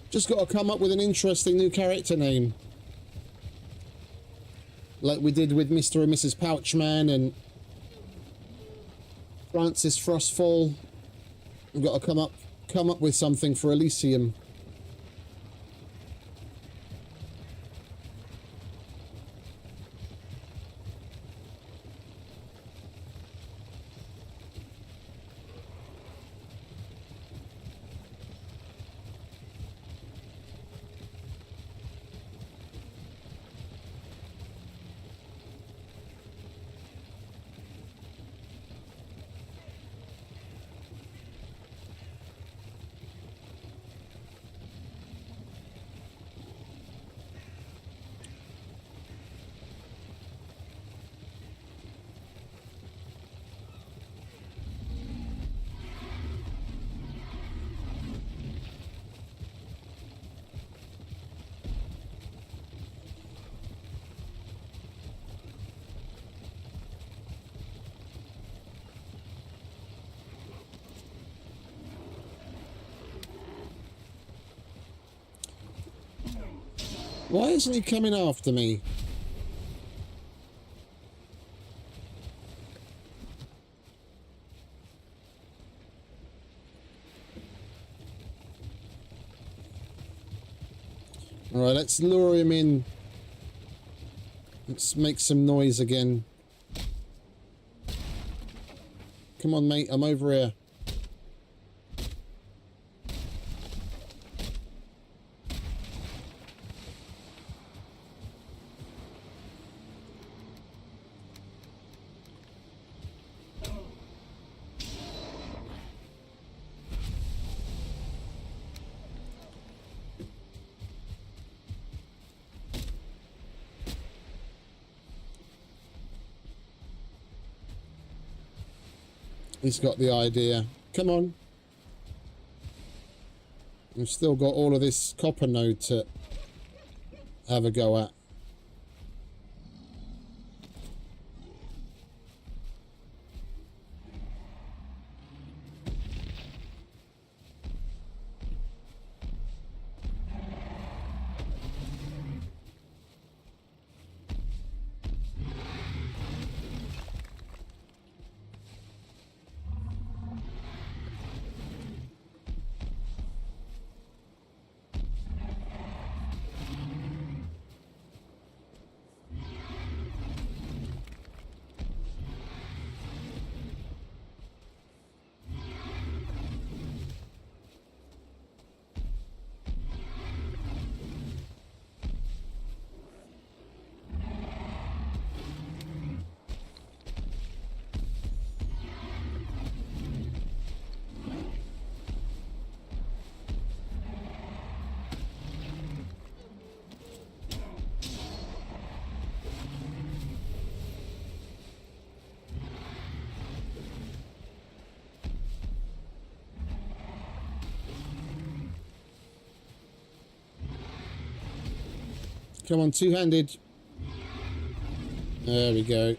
Just got to come up with an interesting new character name, like we did with Mr. and Mrs. Pouchman and Francis Frostfall. We've got to come up with something for Elysium. Why isn't he coming after me? Alright, let's lure him in. Let's make some noise again. Come on, mate, I'm over here. He's got the idea. Come on. We've still got all of this copper node to have a go at. Come on, two-handed. There we go.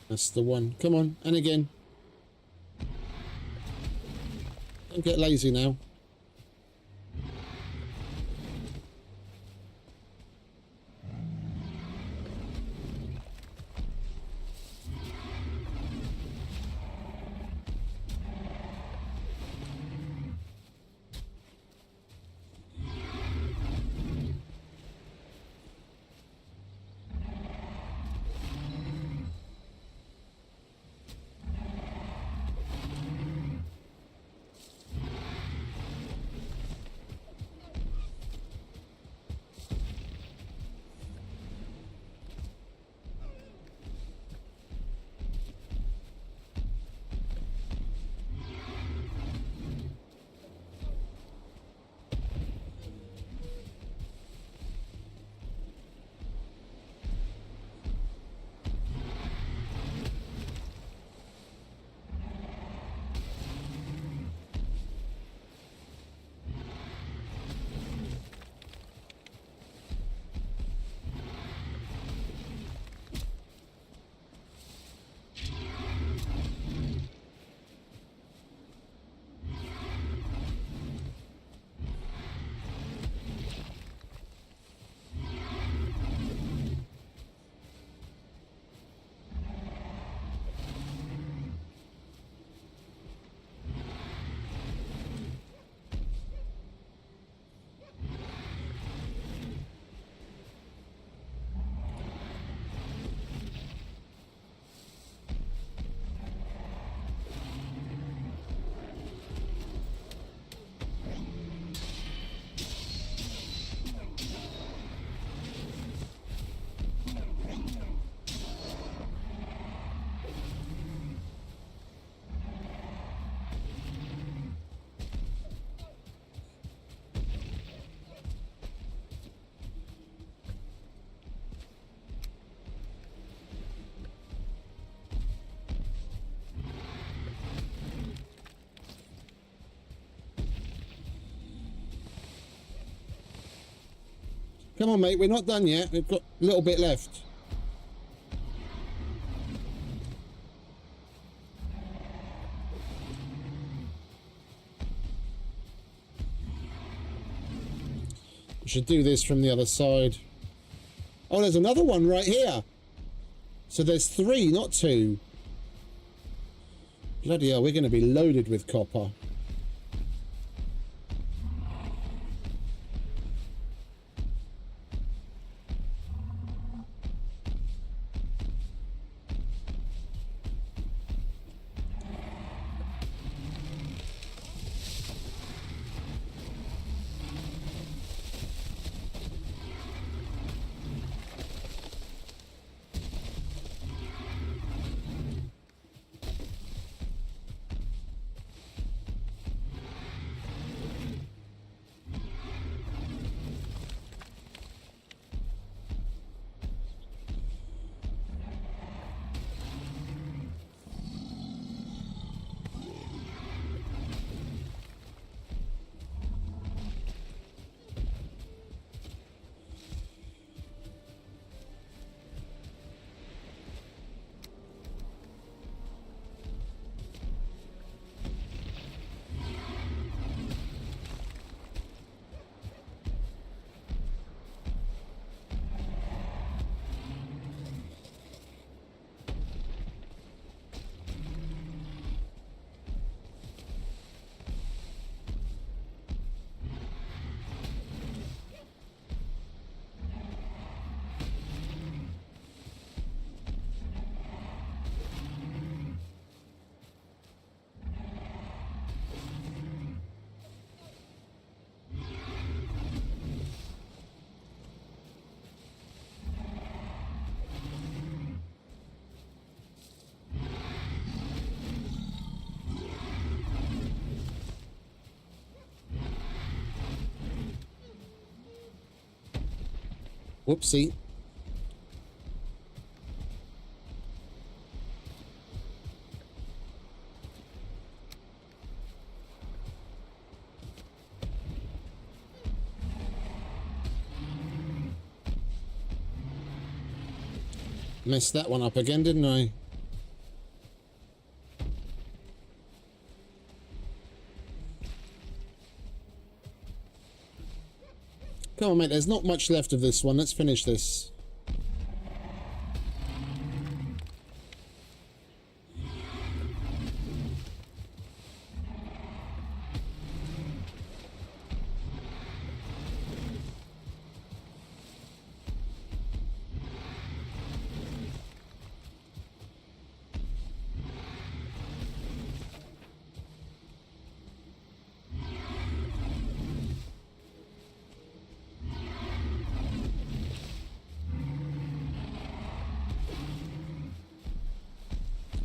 That's the one. Come on, and again. Don't get lazy now. Come on, mate. We're not done yet. We've got a little bit left. We should do this from the other side. Oh, there's another one right here. So there's 3, not 2. Bloody hell, we're going to be loaded with copper. Whoopsie. Messed that one up again, didn't I? Come on, mate, there's not much left of this one. Let's finish this.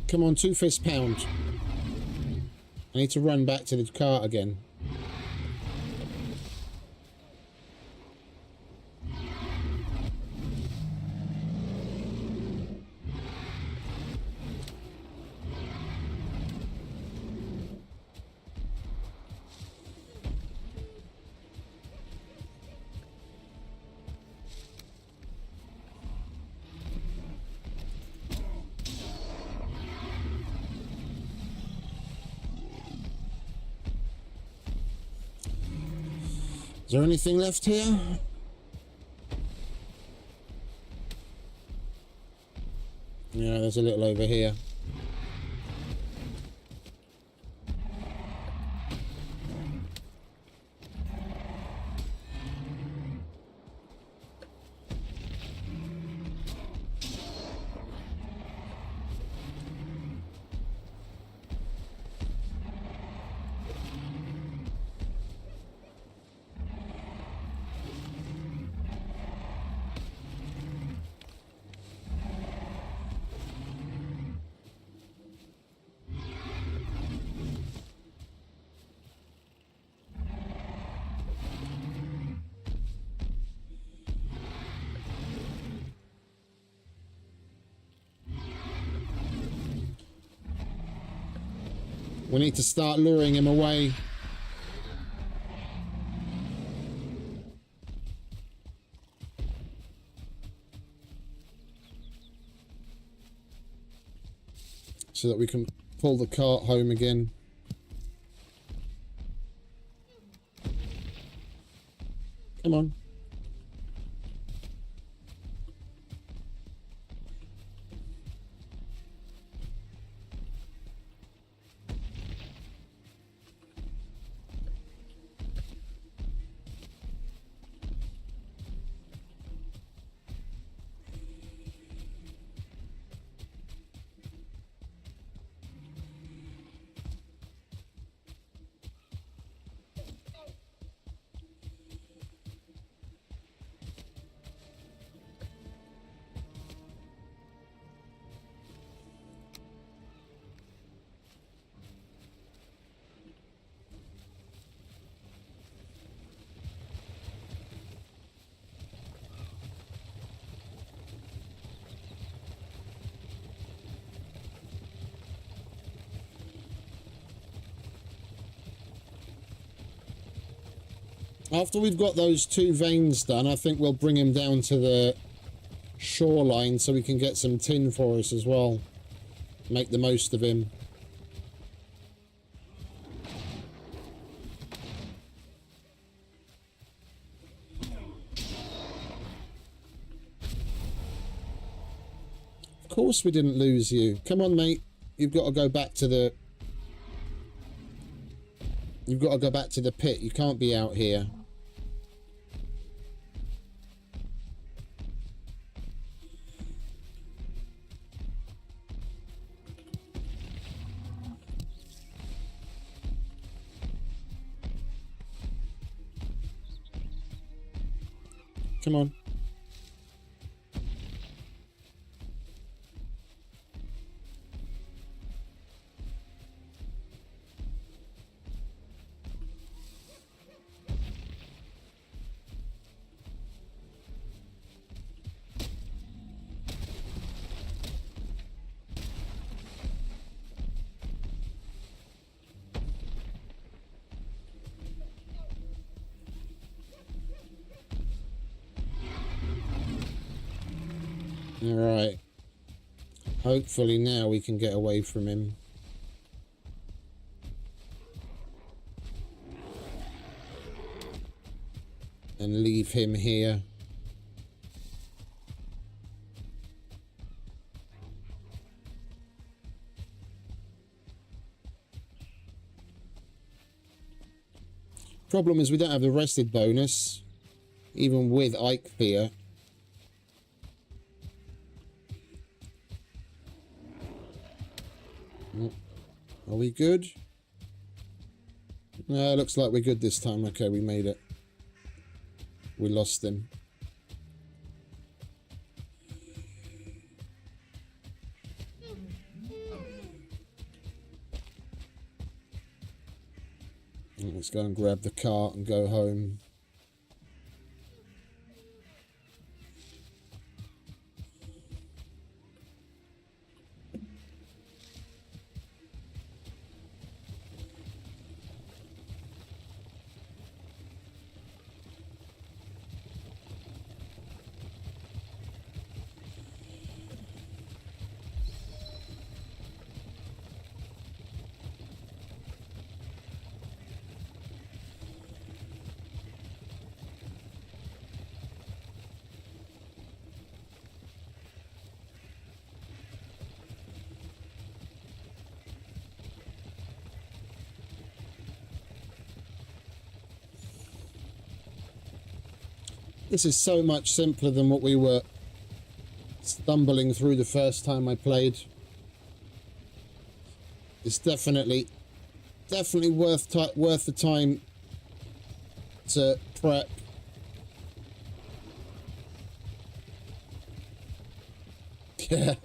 Come on, 2 fist pound. I need to run back to the cart again. Is there anything left here? Yeah, there's a little over here. We need to start luring him away. so that we can pull the cart home again. Come on. After we've got those 2 veins done, I think we'll bring him down to the shoreline so we can get some tin for us as well. Make the most of him. Of course we didn't lose you. Come on, mate. You've got to go back to the... You've got to go back to the pit. You can't be out here. Come on. Alright. Hopefully now we can get away from him. And leave him here. Problem is we don't have the rested bonus, even with Ike here. Are we good? No, looks like we're good this time. Okay, we made it. We lost him. Let's go and grab the cart and go home. This is so much simpler than what we were stumbling through the first time I played. It's definitely worth the time to prep. Yeah.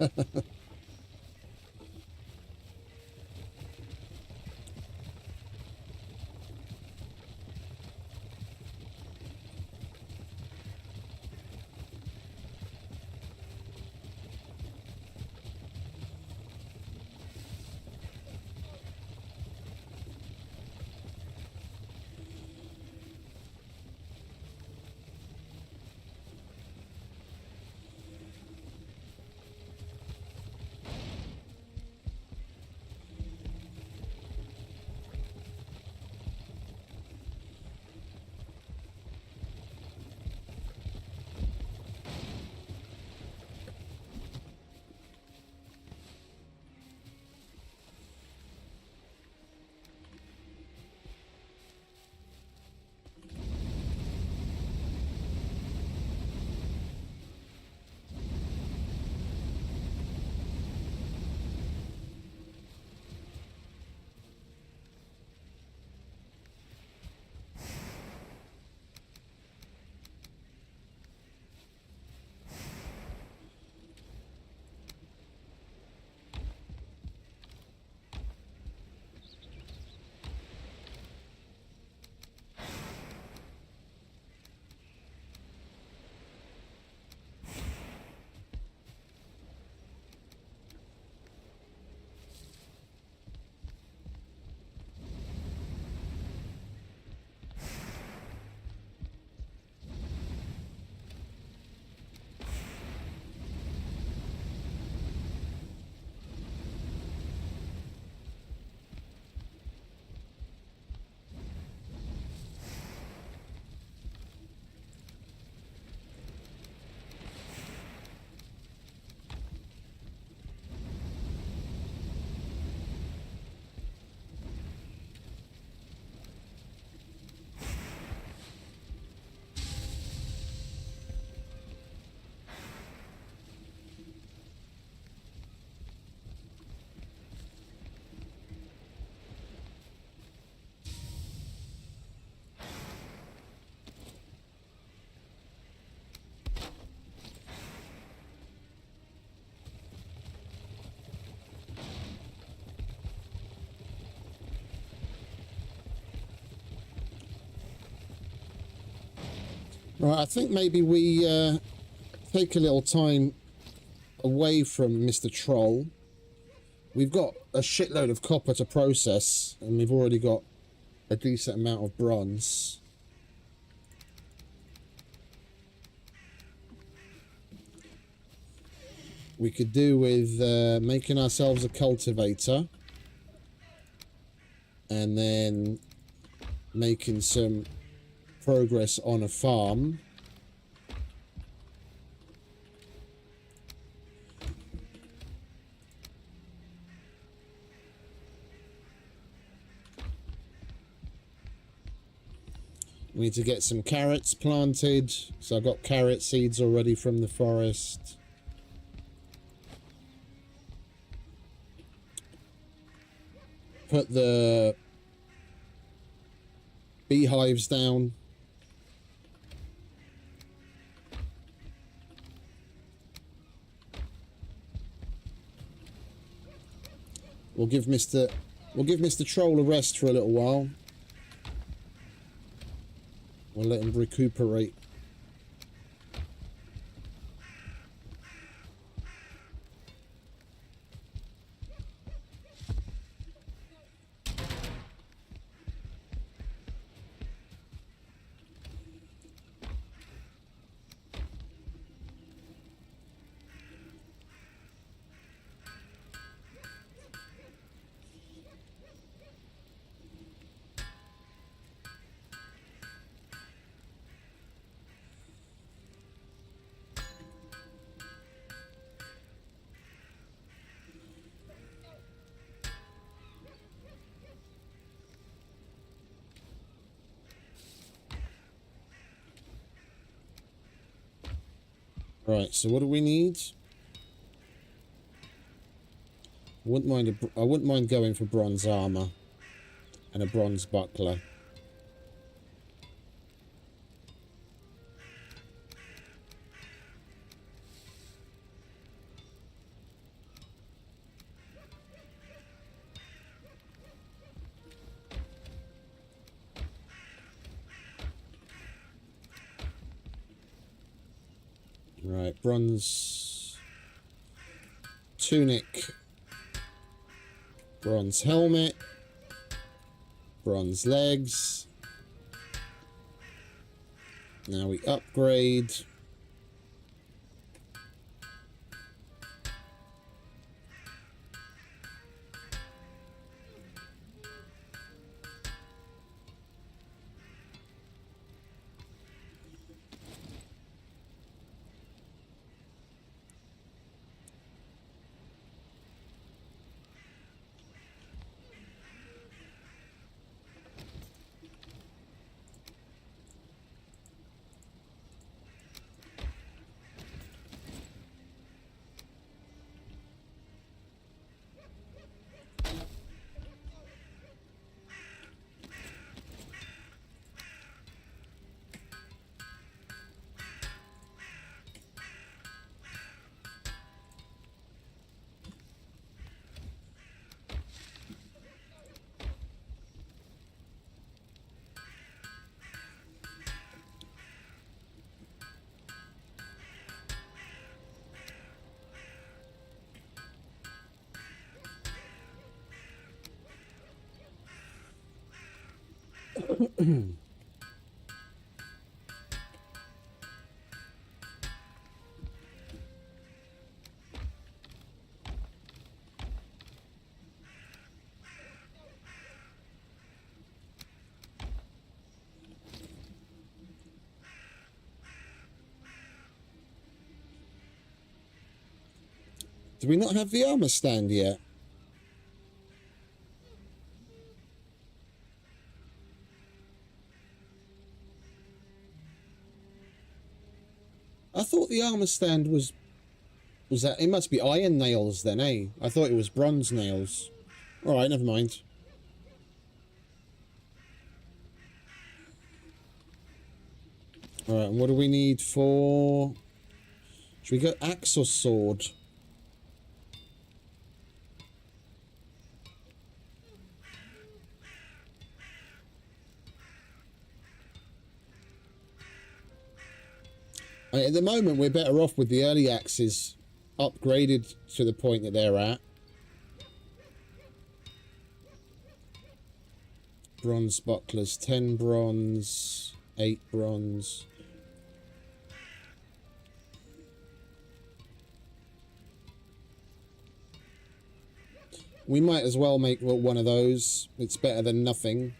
Right, I think maybe we take a little time away from Mr. Troll. We've got a shitload of copper to process, and we've already got a decent amount of bronze. We could do with making ourselves a cultivator, and then making some progress on a farm. We need to get some carrots planted, so I've got carrot seeds already from the forest. Put the beehives down. We'll give Mr. Troll a rest for a little while. We'll let him recuperate. Right, so what do we need? I wouldn't mind going for bronze armor and a bronze buckler. Right, bronze tunic, bronze helmet, bronze legs. Now we upgrade. Do we not have the armor stand yet? I thought the armor stand was that, it must be iron nails then, eh? I thought it was bronze nails. Alright, never mind. Alright, and what do we need for... Should we go axe or sword? At the moment, we're better off with the early axes upgraded to the point that they're at. Bronze bucklers, 10 bronze, 8 bronze. We might as well make one of those. It's better than nothing.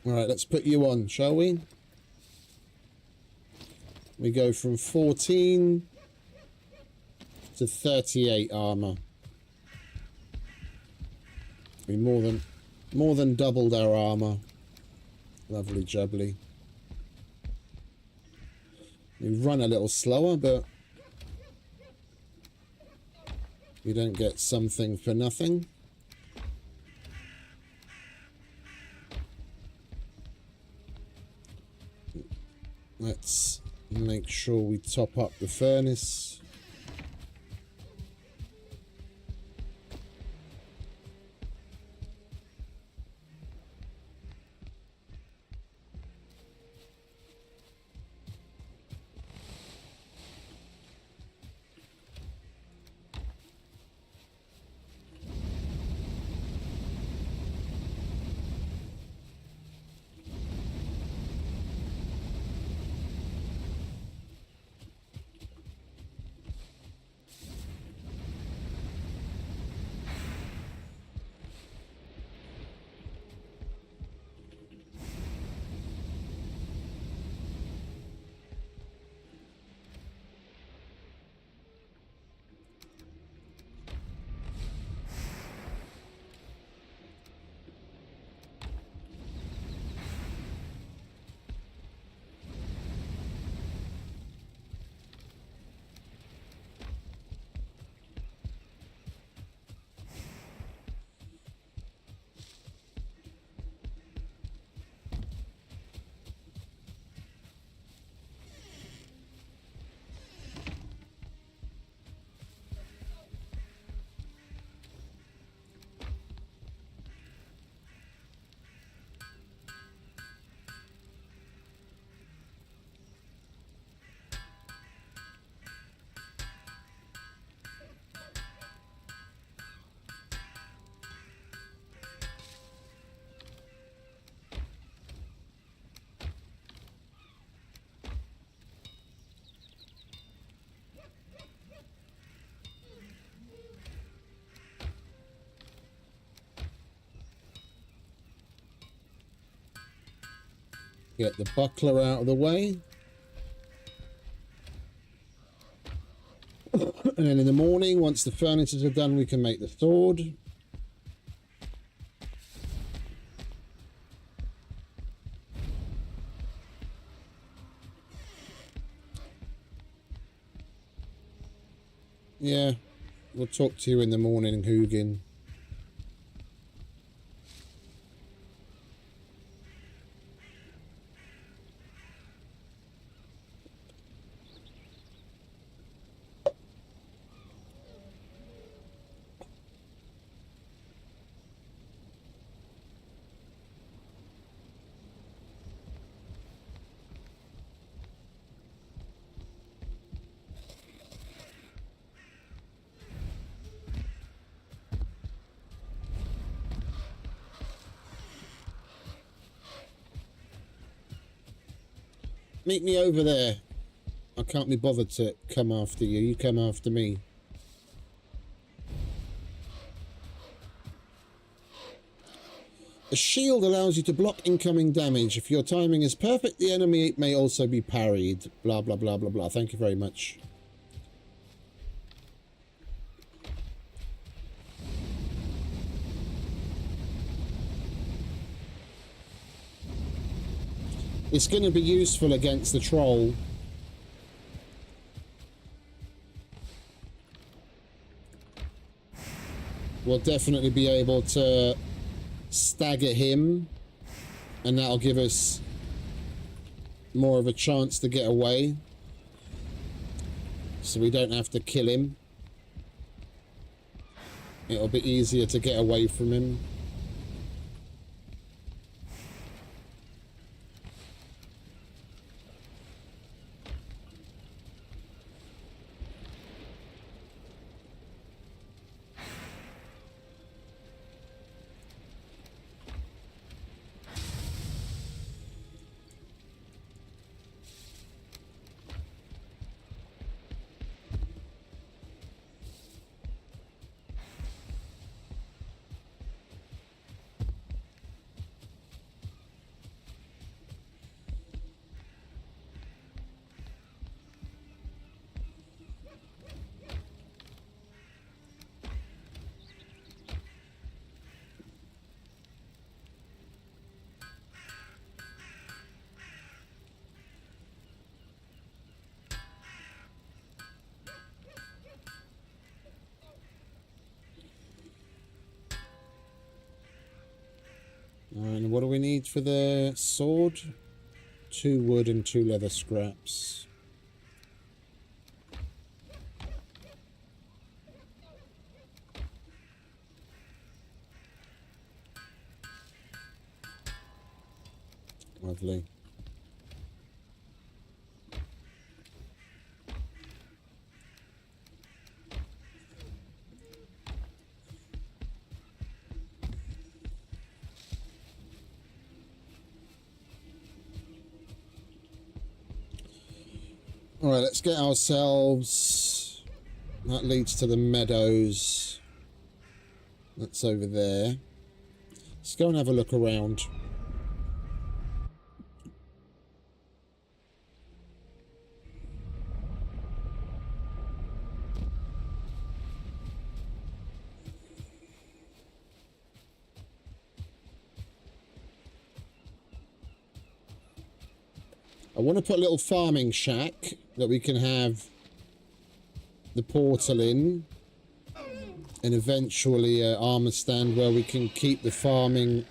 Alright, let's put you on, shall we? We go from 14 to 38 armor. We more than doubled our armor. Lovely jubbly. We run a little slower, but you don't get something for nothing. Let's make sure we top up the furnace. Get the buckler out of the way. And then in the morning, once the furnaces are done, we can make the sword. Yeah, we'll talk to you in the morning, Hugin. Meet me over there. I can't be bothered to come after you. You come after me. A shield allows you to block incoming damage. If your timing is perfect, the enemy may also be parried. Blah, blah, blah, blah, blah. Thank you very much. It's going to be useful against the troll. We'll definitely be able to stagger him, and that'll give us more of a chance to get away, so we don't have to kill him. It'll be easier to get away from him. what do we need for the sword? 2 wood and 2 leather scraps. Lovely. All right, let's get ourselves... That leads to the meadows. That's over there. Let's go and have a look around. I want to put a little farming shack that we can have the portal in, and eventually an armor stand where we can keep the farming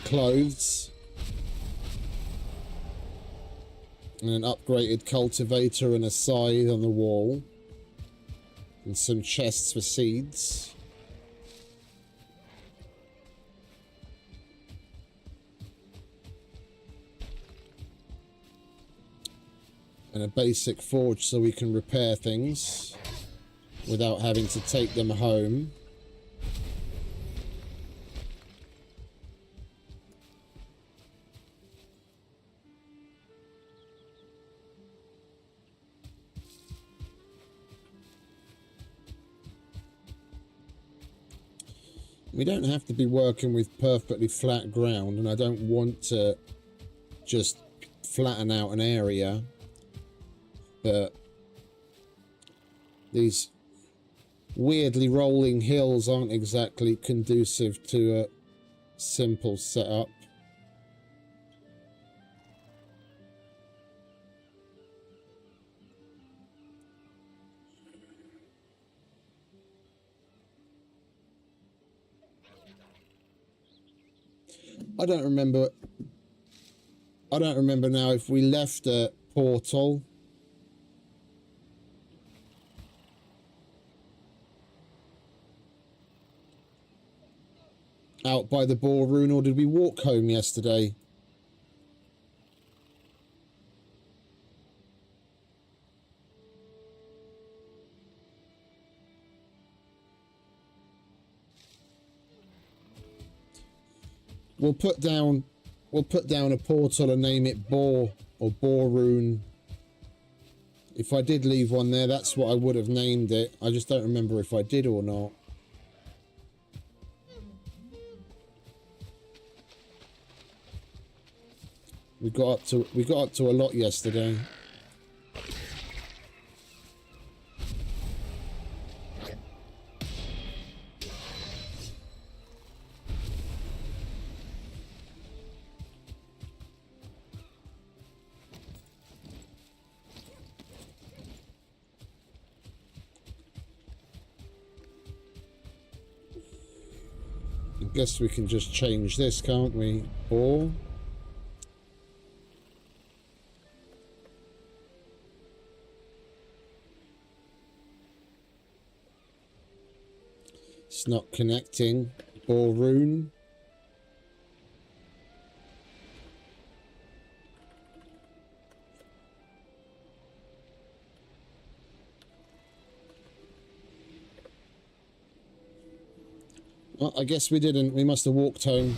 clothes, and an upgraded cultivator and a scythe on the wall, and some chests for seeds. And a basic forge so we can repair things without having to take them home. We don't have to be working with perfectly flat ground, and I don't want to just flatten out an area. But these weirdly rolling hills aren't exactly conducive to a simple setup. I don't remember now if we left a portal out by the ballroom, or did we walk home yesterday? We'll put down a portal and name it Boar or Ballroom. If I did leave one there, that's what I would have named it. I just don't remember if I did or not. We got up to a lot yesterday. I guess we can just change this, can't we? Or it's not connecting. Ballroom. Well, I guess we didn't. We must have walked home.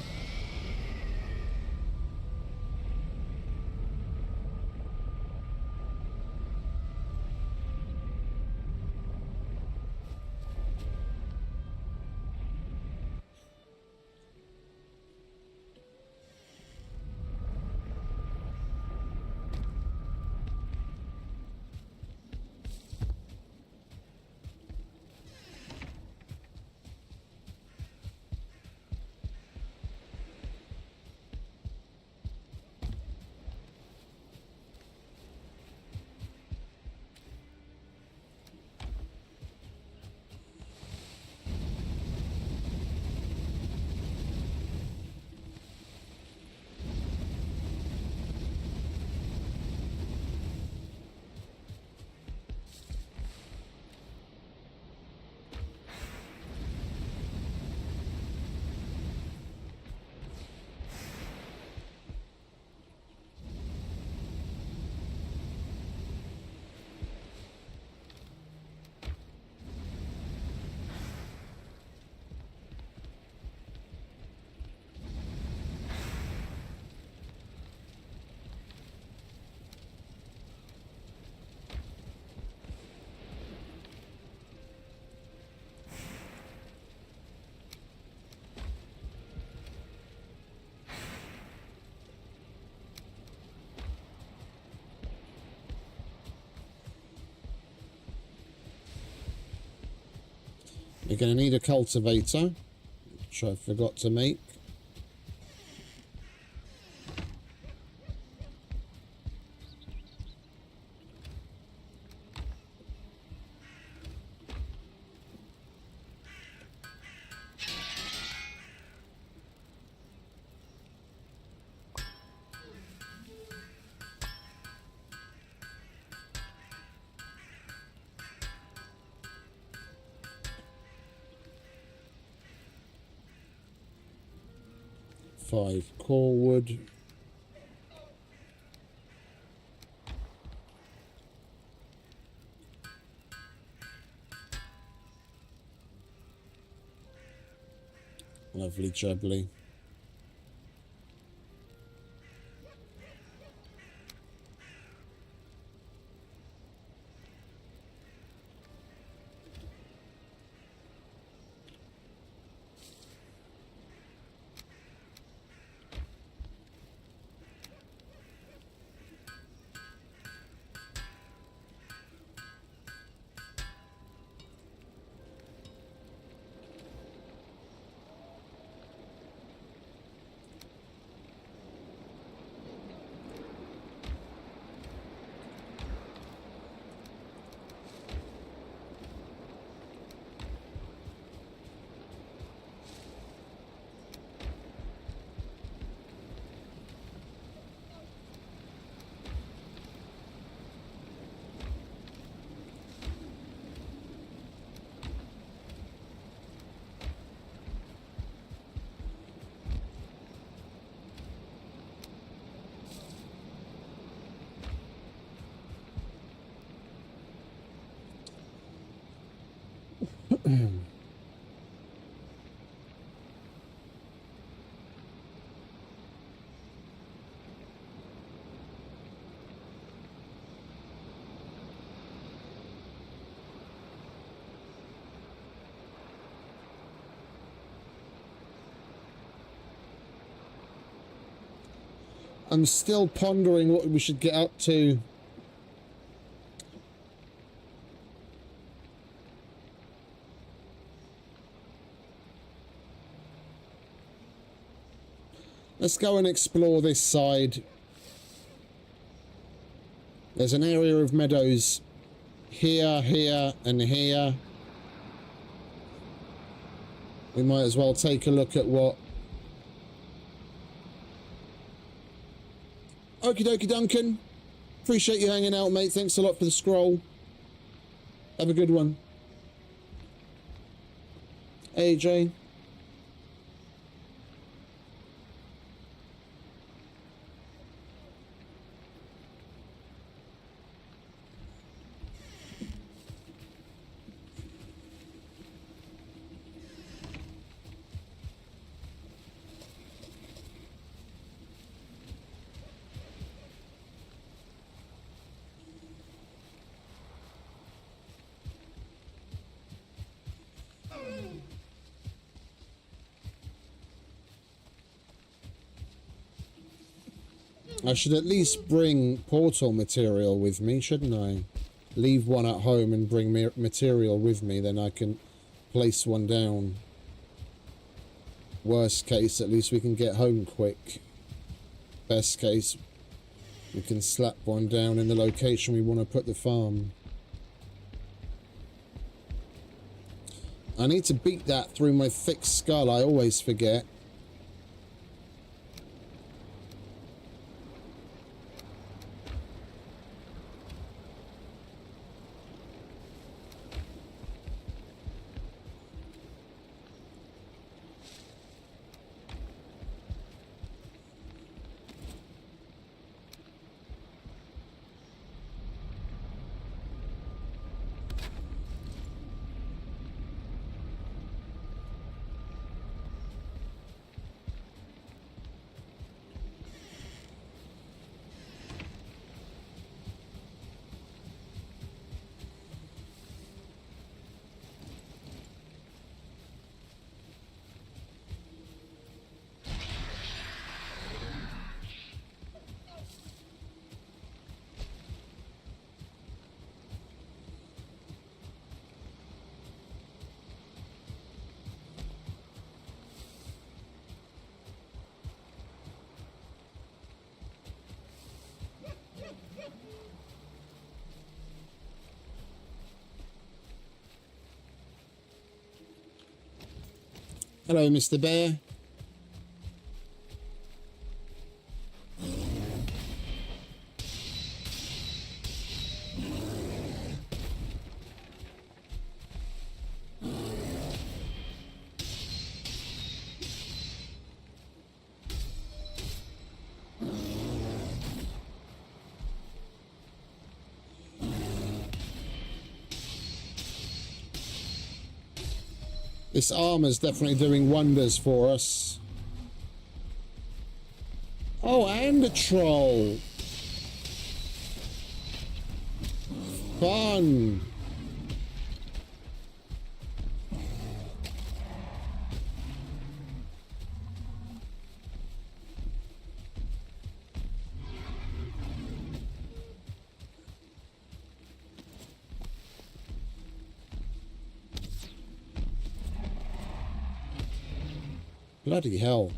You're going to need a cultivator, which I forgot to make. Five core wood. Lovely jubbly. I'm still pondering what we should get up to. Let's go and explore this side. There's an area of meadows here, here, and here. We might as well take a look at what... Okie dokie, Duncan. Appreciate you hanging out, mate. Thanks a lot for the scroll. Have a good one. AJ. I should at least bring portal material with me, shouldn't I? Leave one at home and bring material with me, then I can place one down. Worst case, at least we can get home quick. Best case, we can slap one down in the location we want to put the farm. I need to beat that through my thick skull, I always forget. Hello, Mr. Bear. This armor's definitely doing wonders for us. Oh, and a troll. Fun. Bloody hell.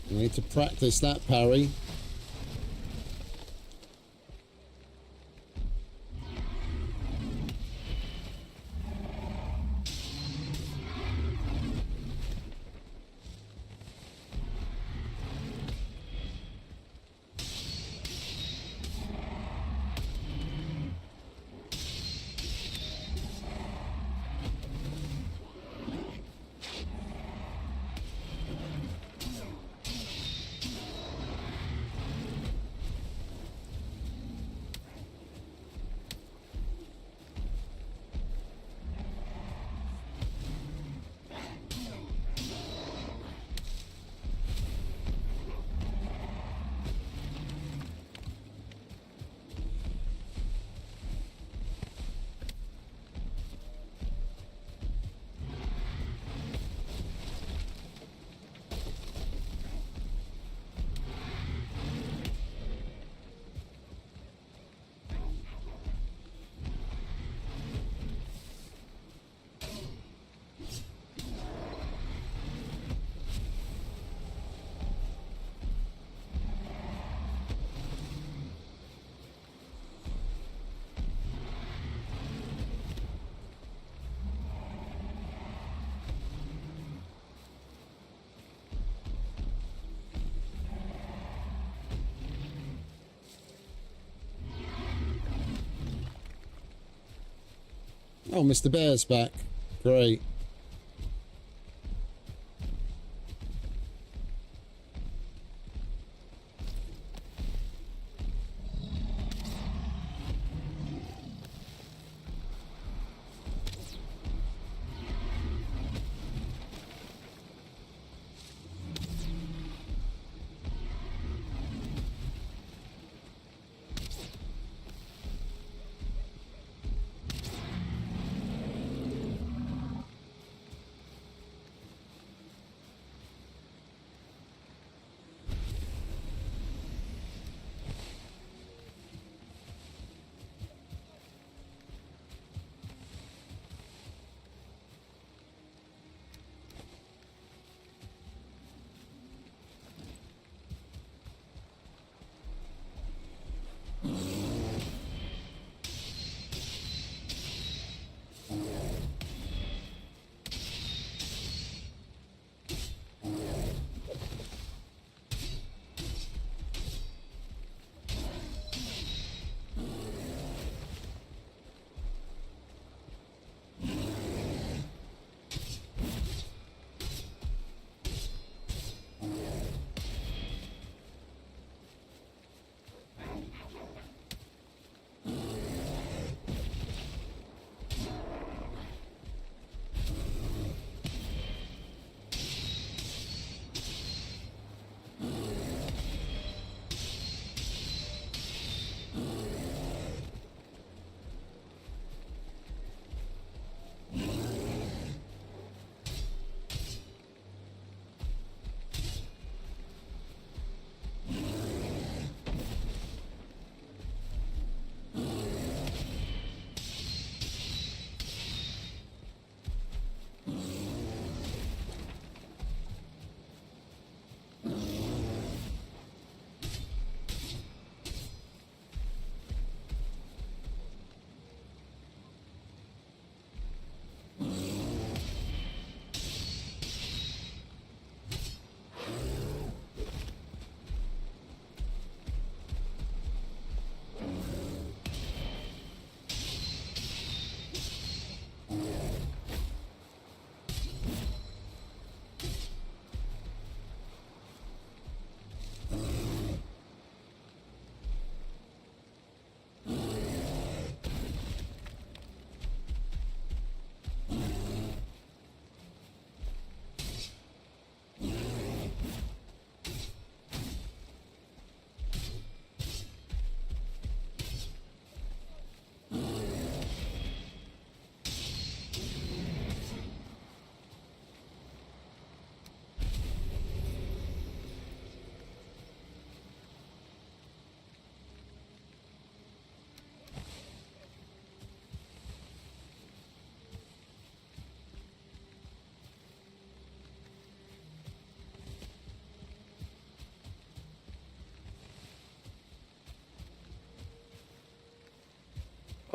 We need to practice that parry. Oh, Mr. Bear's back. Great.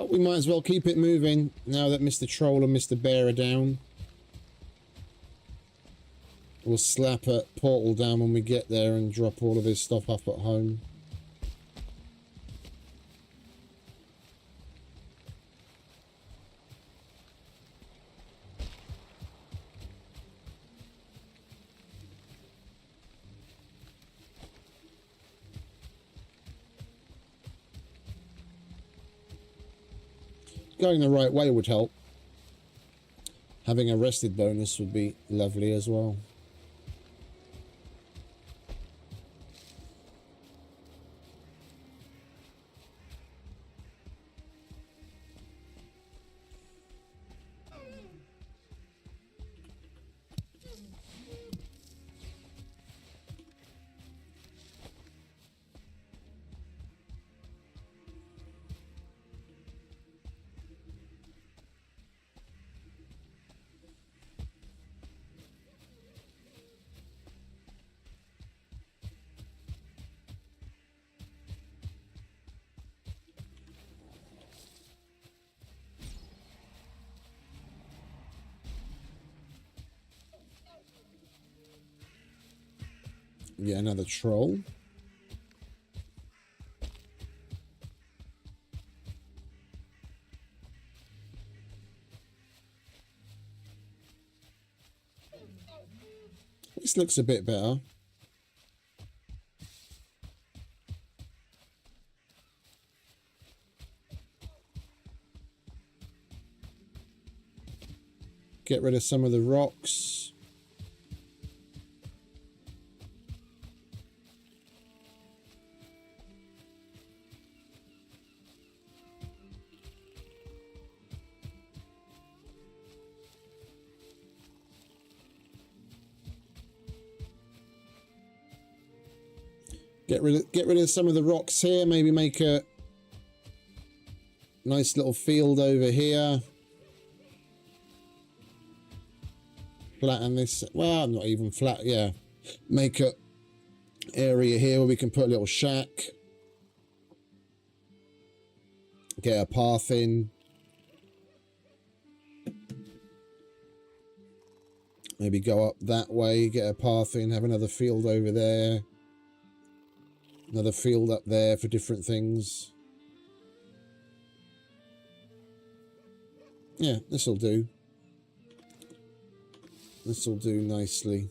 But we might as well keep it moving now that Mr. Troll and Mr. Bear are down. We'll slap a portal down when we get there and drop all of his stuff up at home. Going the right way would help. Having a rested bonus would be lovely as well. Yeah, another troll. This looks a bit better. Get rid of some of the rocks. Get rid of some of the rocks here. Maybe make a nice little field over here. Flatten this. Well, not even flat. Yeah. Make a area here where we can put a little shack. Get a path in. Maybe go up that way. Get a path in. Have another field over there. Another field up there for different things. Yeah, this'll do. This'll do nicely.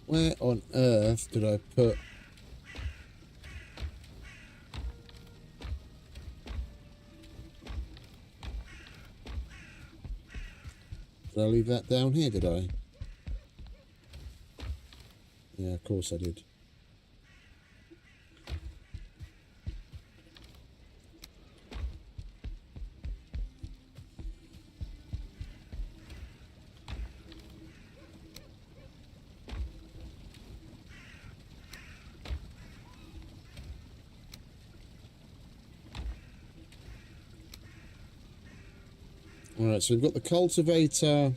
Where on earth did I put... Did I leave that down here, did I? Yeah, of course I did. Alright, so we've got the cultivator.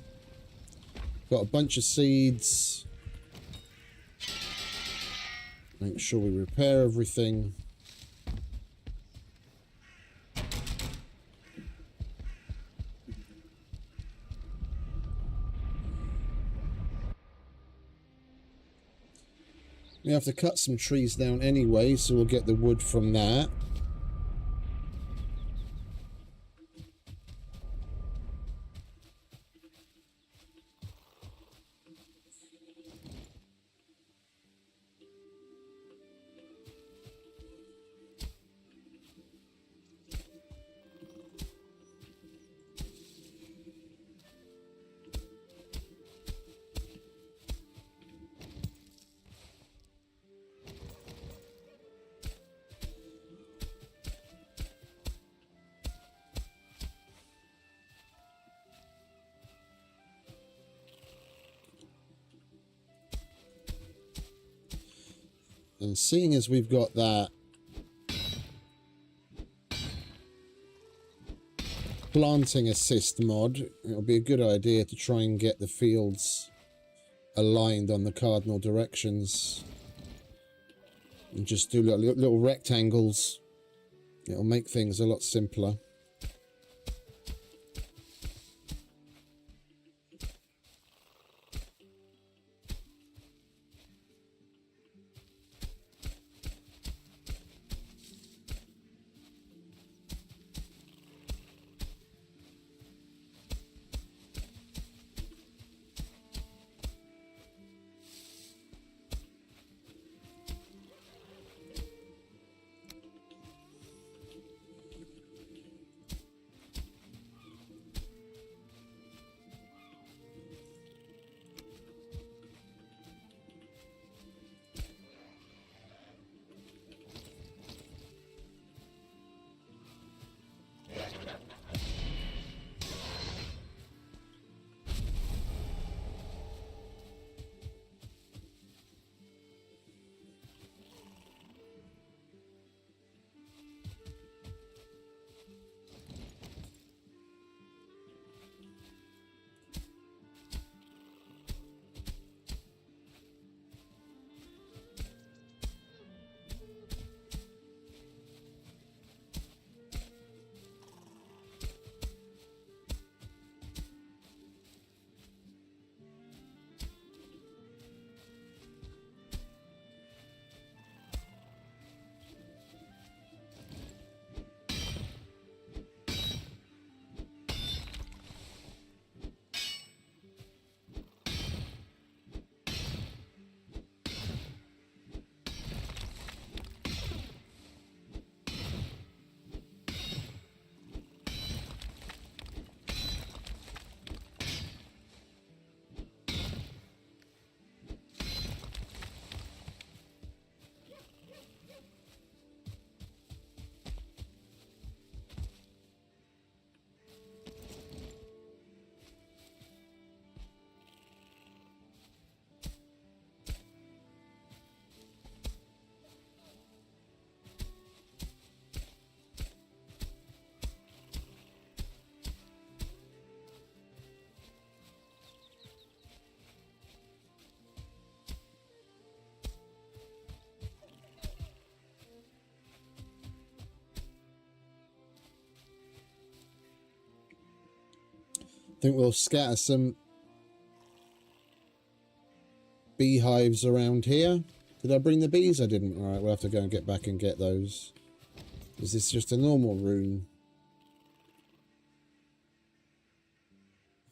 Got a bunch of seeds. Make sure we repair everything. We have to cut some trees down anyway, so we'll get the wood from that. And seeing as we've got that planting assist mod, it'll be a good idea to try and get the fields aligned on the cardinal directions. And just do little rectangles. It'll make things a lot simpler. I think we'll scatter some beehives around here. Did I bring the bees? I didn't. Alright, we'll have to go and get back and get those. Is this just a normal rune?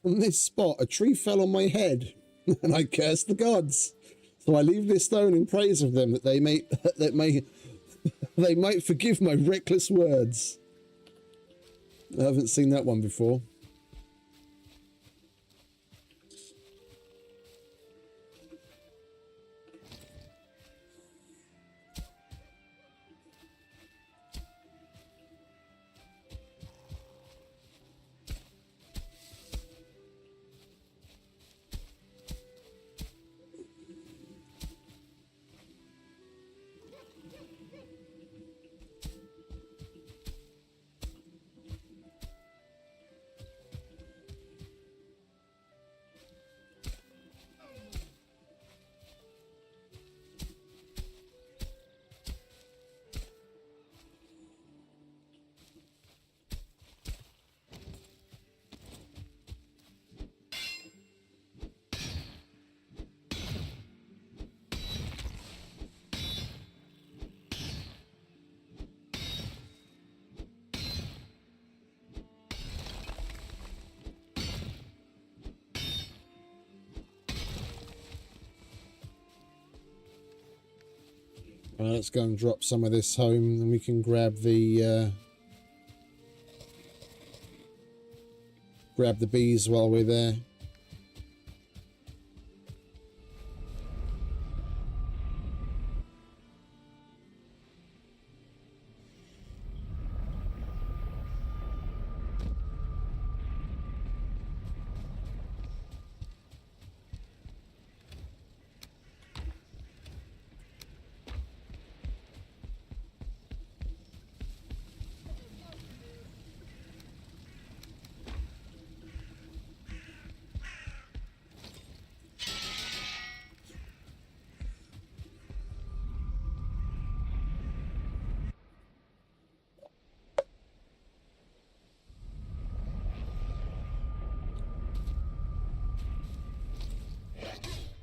On this spot, a tree fell on my head, and I cursed the gods. So I leave this stone in praise of them, that they they might forgive my reckless words. I haven't seen that one before. Right, let's go and drop some of this home, and we can grab the bees while we're there.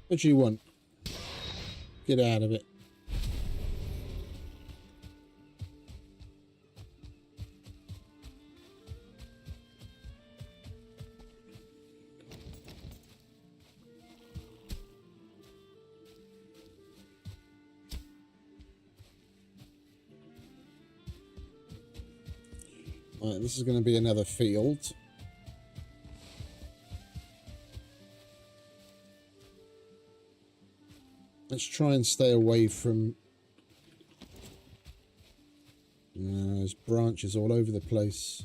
What do you want? Get out of it. Right, this is going to be another field. Let's try and stay away from... there's branches all over the place.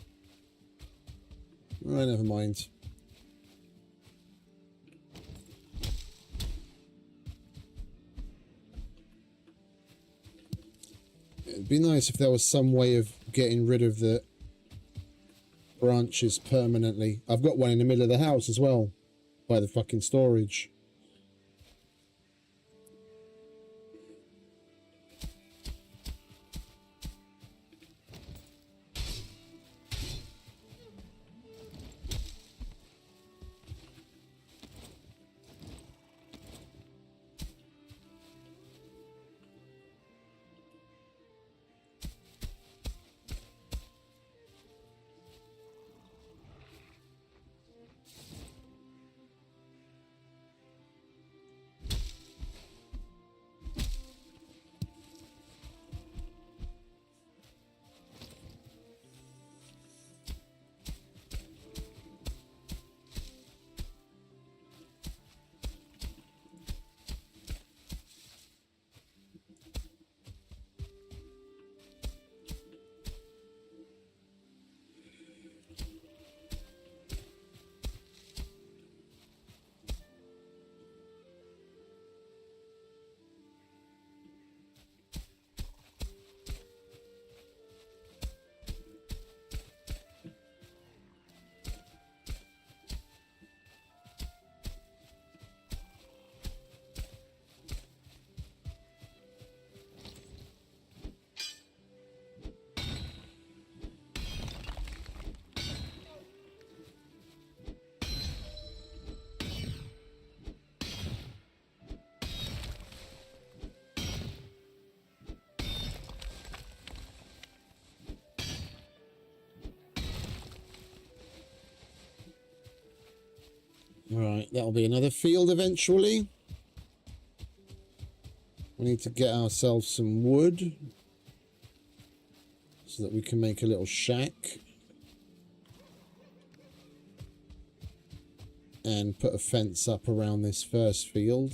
Right, never mind. It'd be nice if there was some way of getting rid of the branches permanently. I've got one in the middle of the house as well, by the fucking storage. Right, that'll be another field eventually. We need to get ourselves some wood so that we can make a little shack and put a fence up around this first field.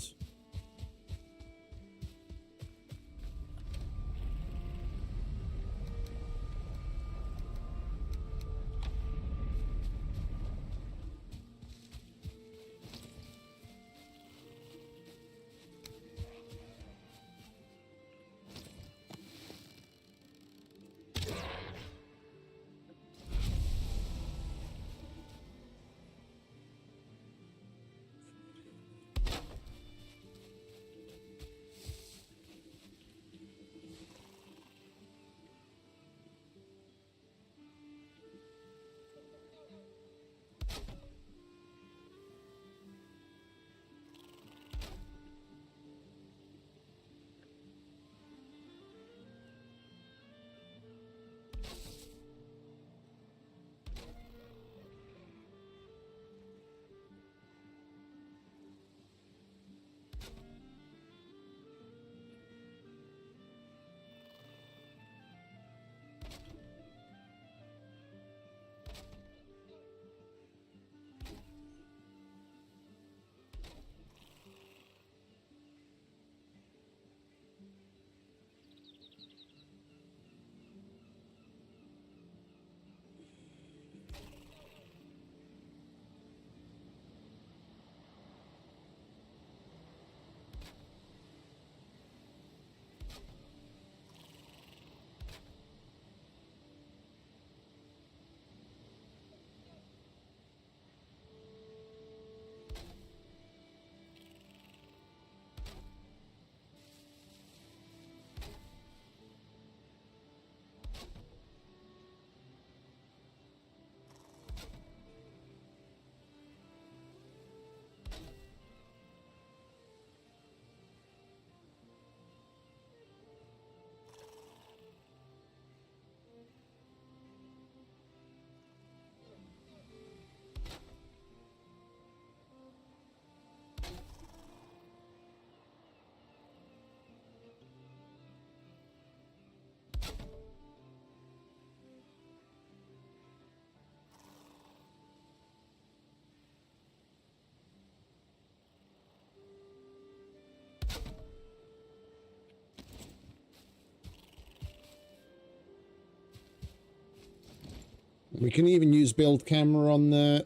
We can even use build camera on the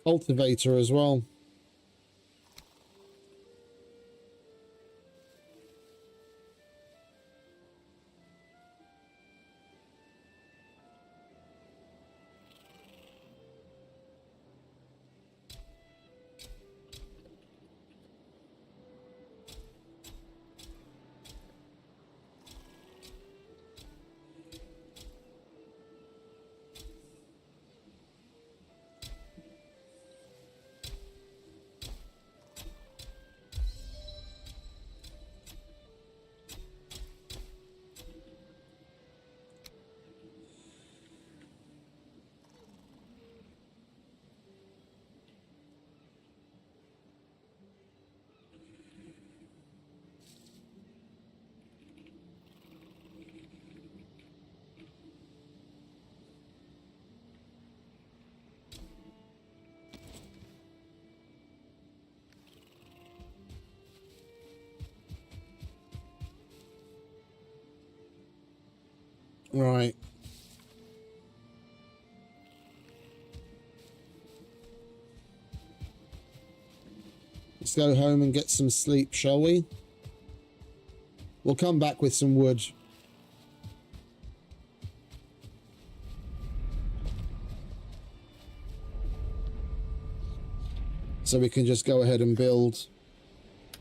cultivator as well. Right. Let's go home and get some sleep, shall we? We'll come back with some wood. So we can just go ahead and build.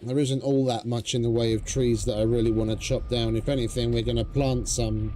There isn't all that much in the way of trees that I really want to chop down. If anything, we're going to plant some.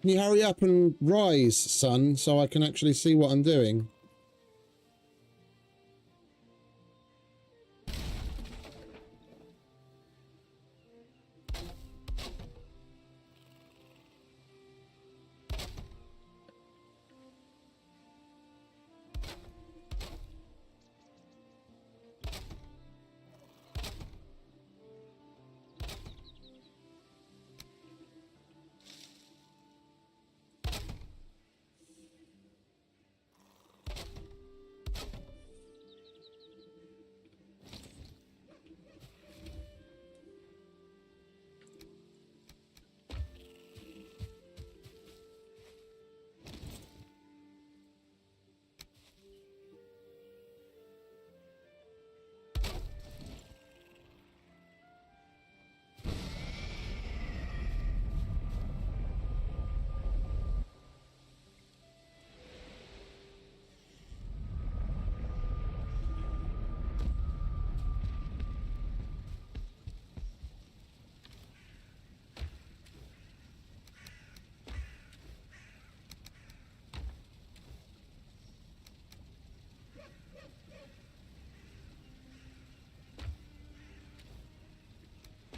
Can you hurry up and rise, son, so I can actually see what I'm doing?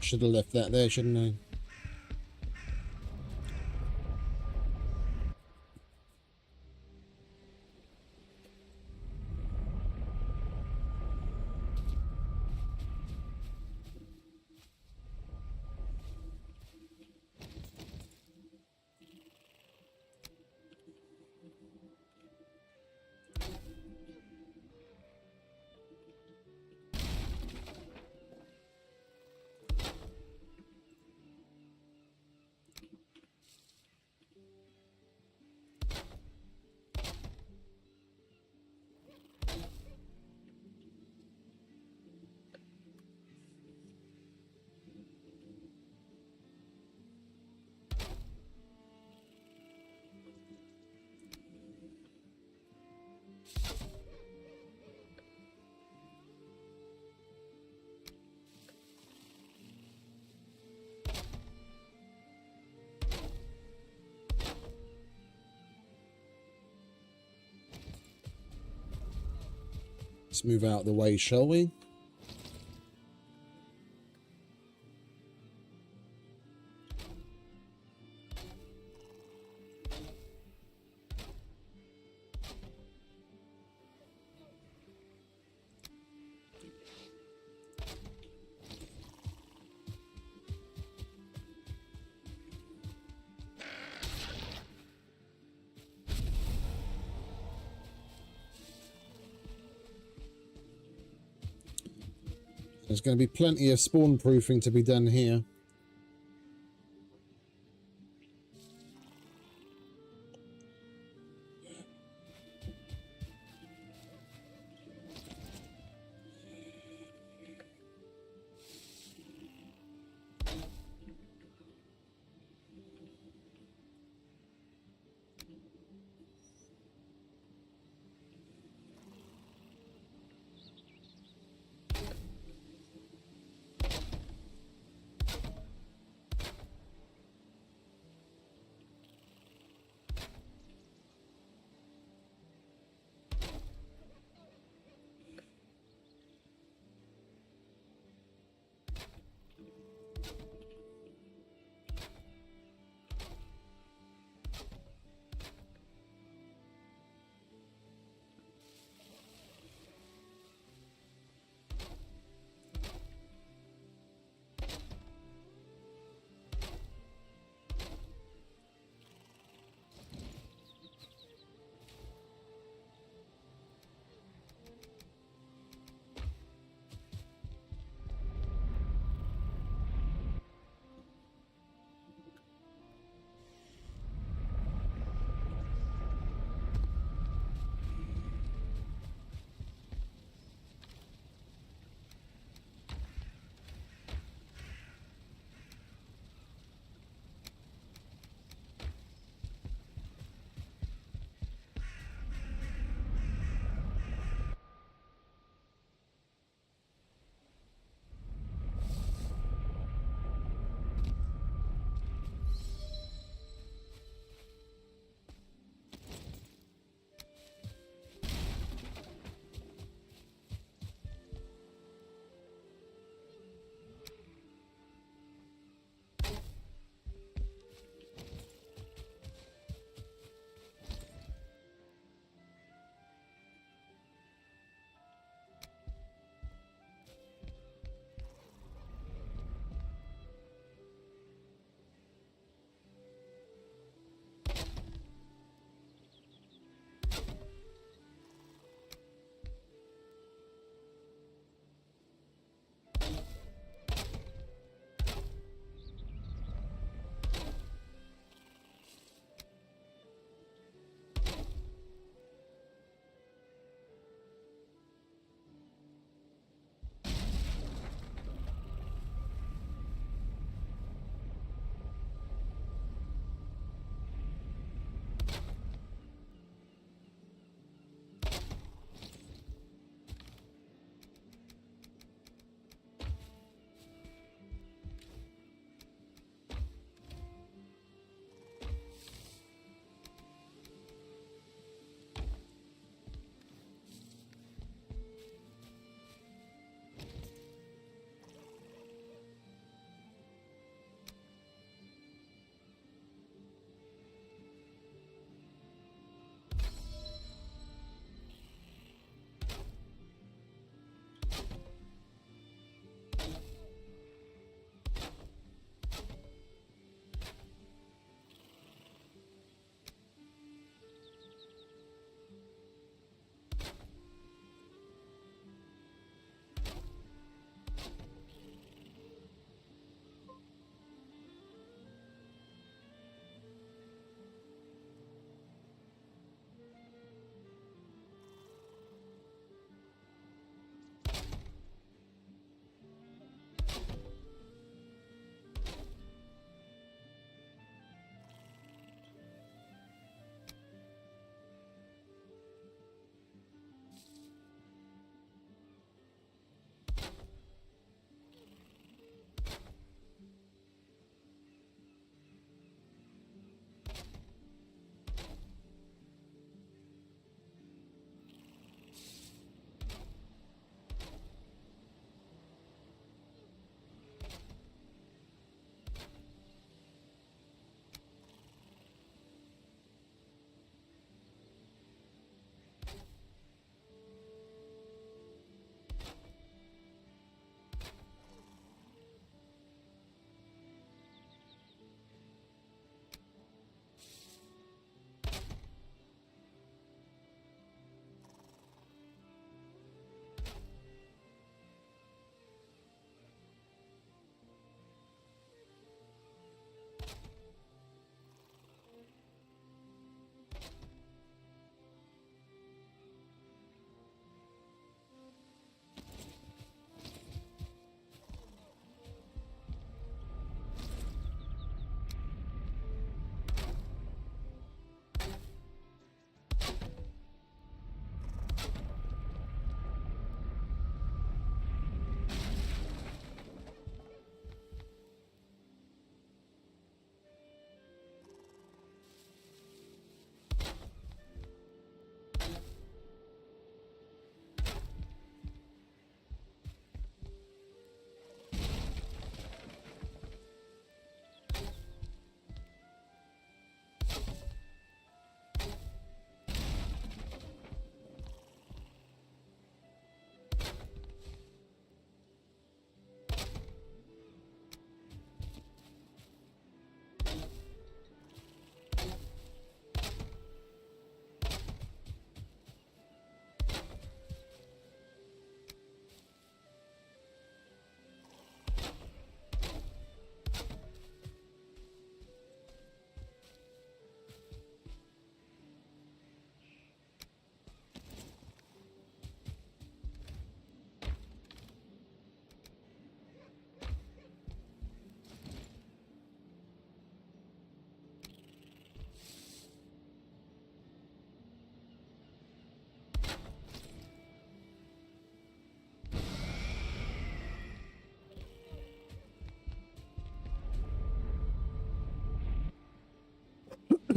Should have left that there, shouldn't I? Let's move out of the way, shall we? There's going to be plenty of spawn proofing to be done here.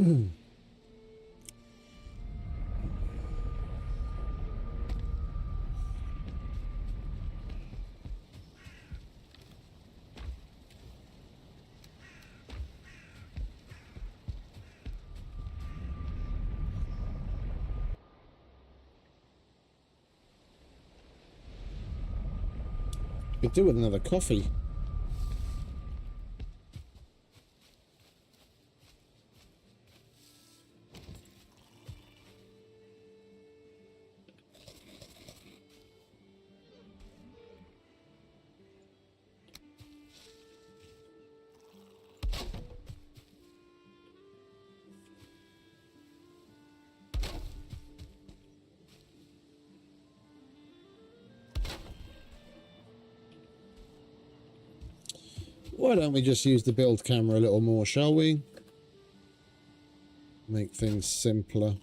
Could do with another coffee. Why don't we just use the build camera a little more, shall we? Make things simpler.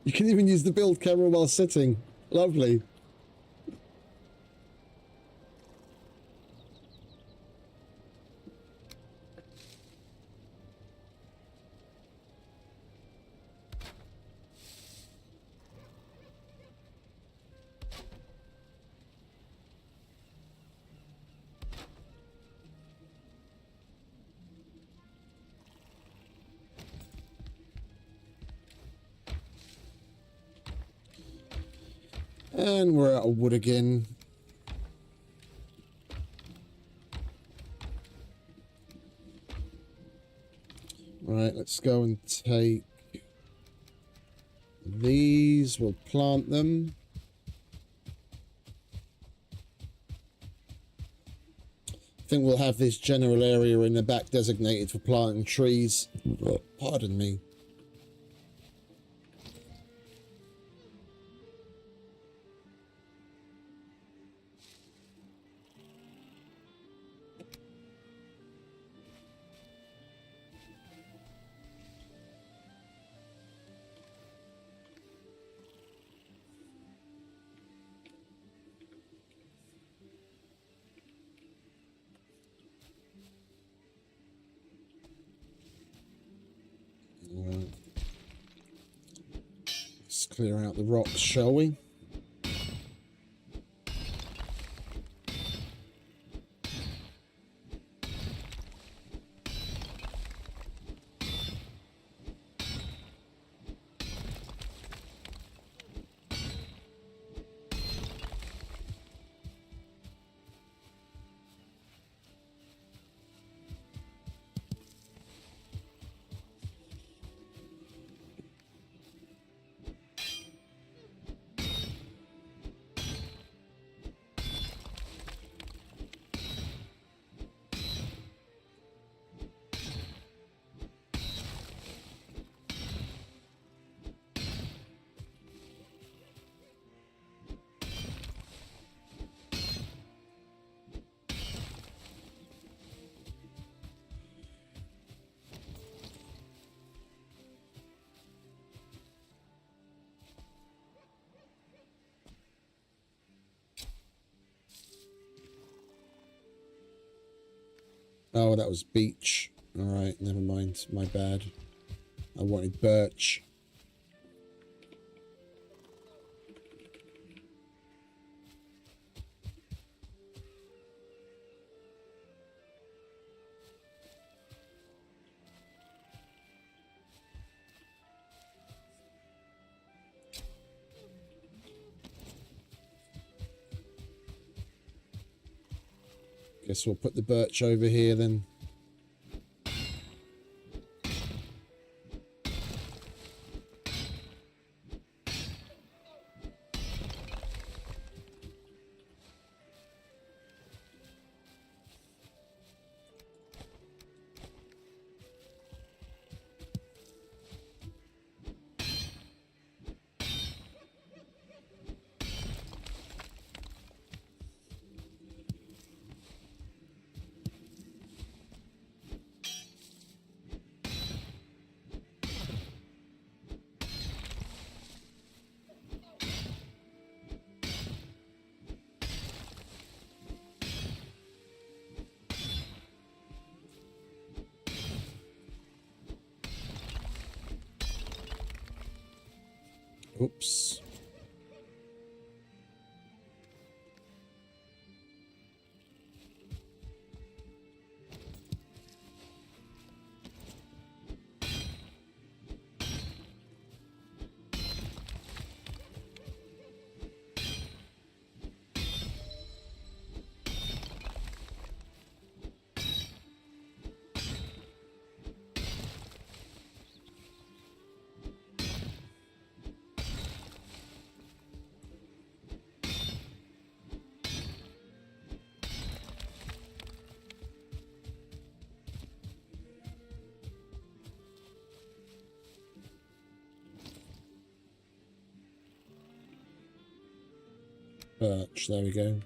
You can even use the build camera while sitting. Lovely. And we're out of wood again. Right, let's go and take these. We'll plant them. I think we'll have this general area in the back designated for planting trees. Pardon me. Let's clear out the rocks, shall we? Oh, that was beech. Alright, never mind. My bad. I wanted birch. Guess we'll put the birch over here then. Oops. Birch, there we go.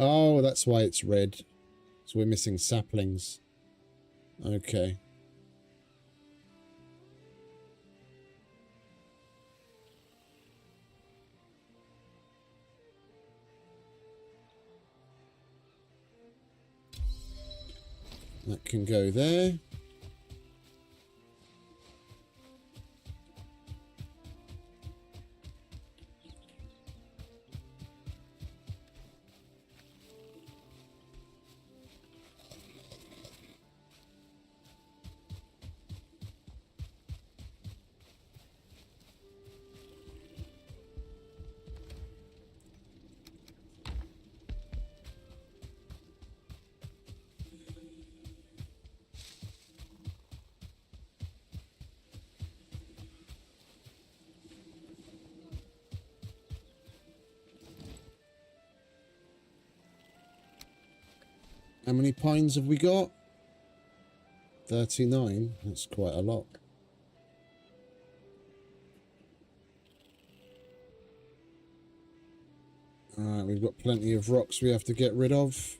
Oh, that's why it's red. So we're missing saplings. Okay. That can go there. How many pines have we got? 39. That's quite a lot. Alright, we've got plenty of rocks we have to get rid of.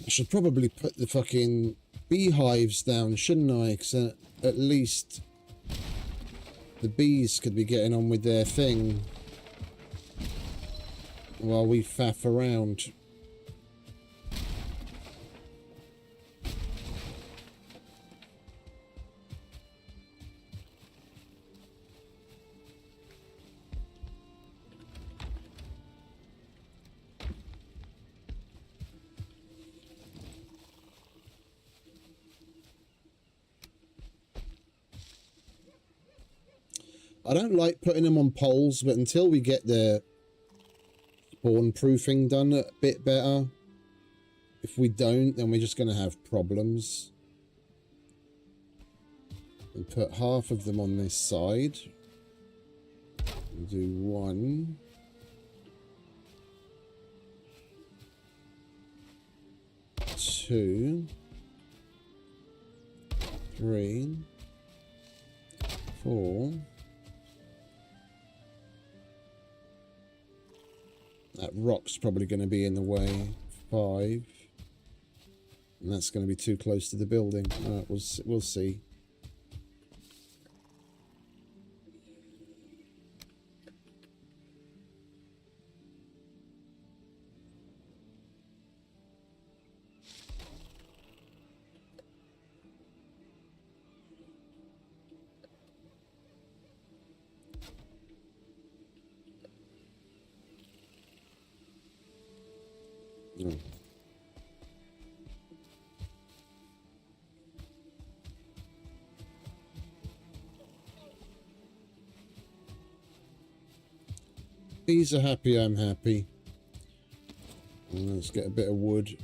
I should probably put the fucking beehives down, shouldn't I? Because at least the bees could be getting on with their thing while we faff around. I don't like putting them on poles, but until we get the spawn proofing done a bit better, if we don't, then we're just going to have problems. And put half of them on this side. We'll do 1. 2. 3. 4. That rock's probably going to be in the way. 5. And that's going to be too close to the building. We'll see. No. Bees are happy, I'm happy. And let's get a bit of wood.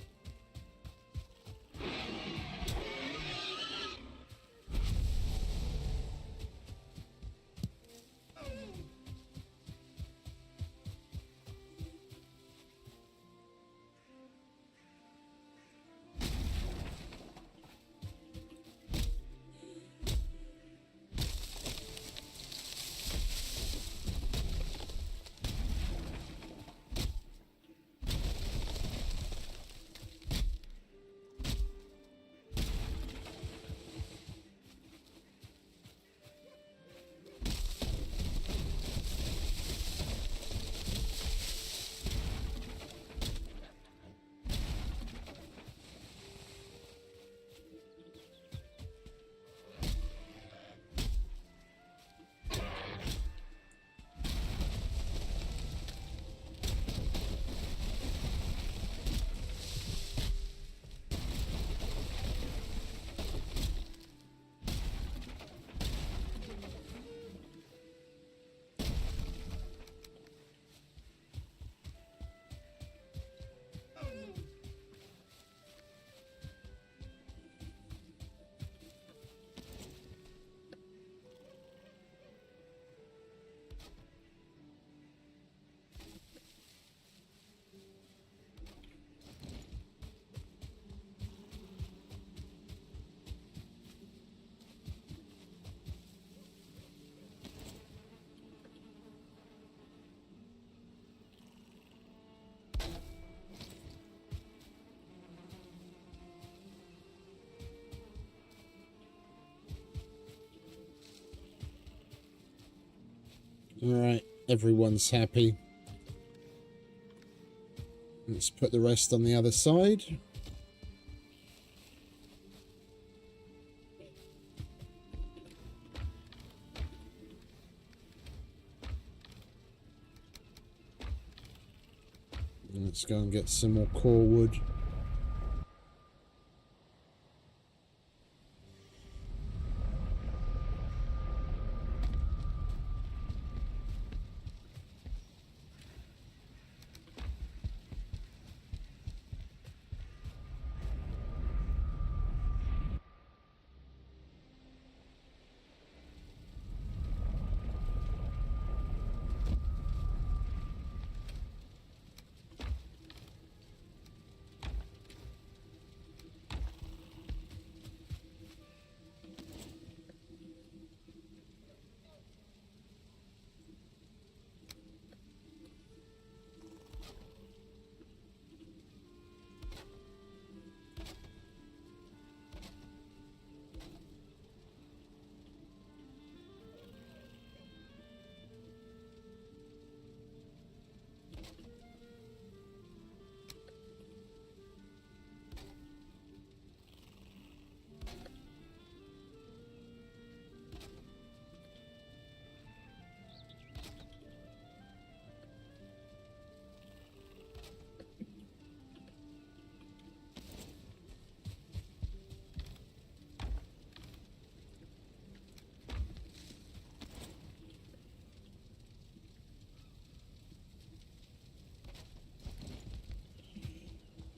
Alright, everyone's happy. Let's put the rest on the other side. Let's go and get some more core wood.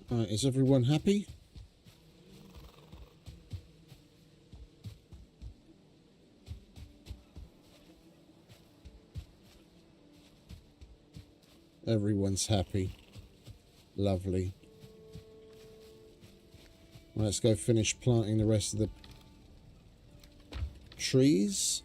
Alright, is everyone happy? Everyone's happy. Lovely. Let's go finish planting the rest of the trees.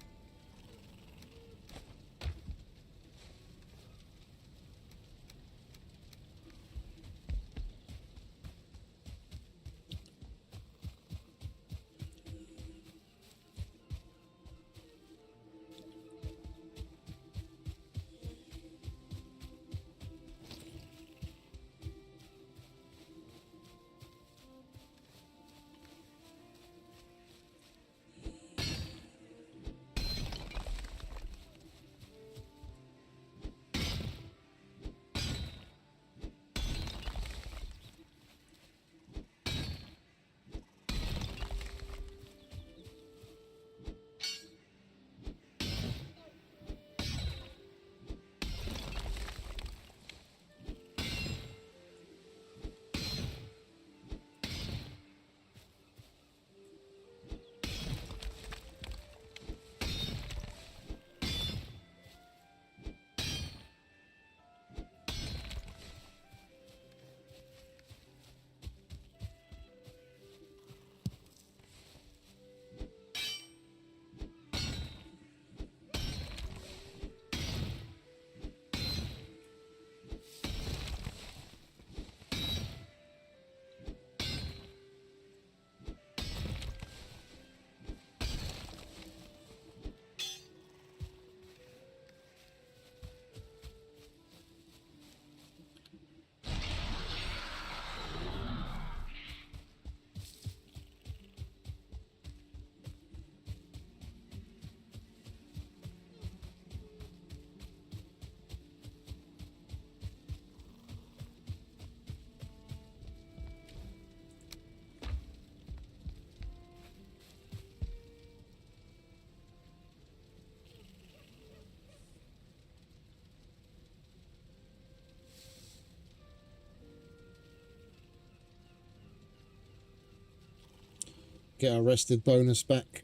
Get our rested bonus back.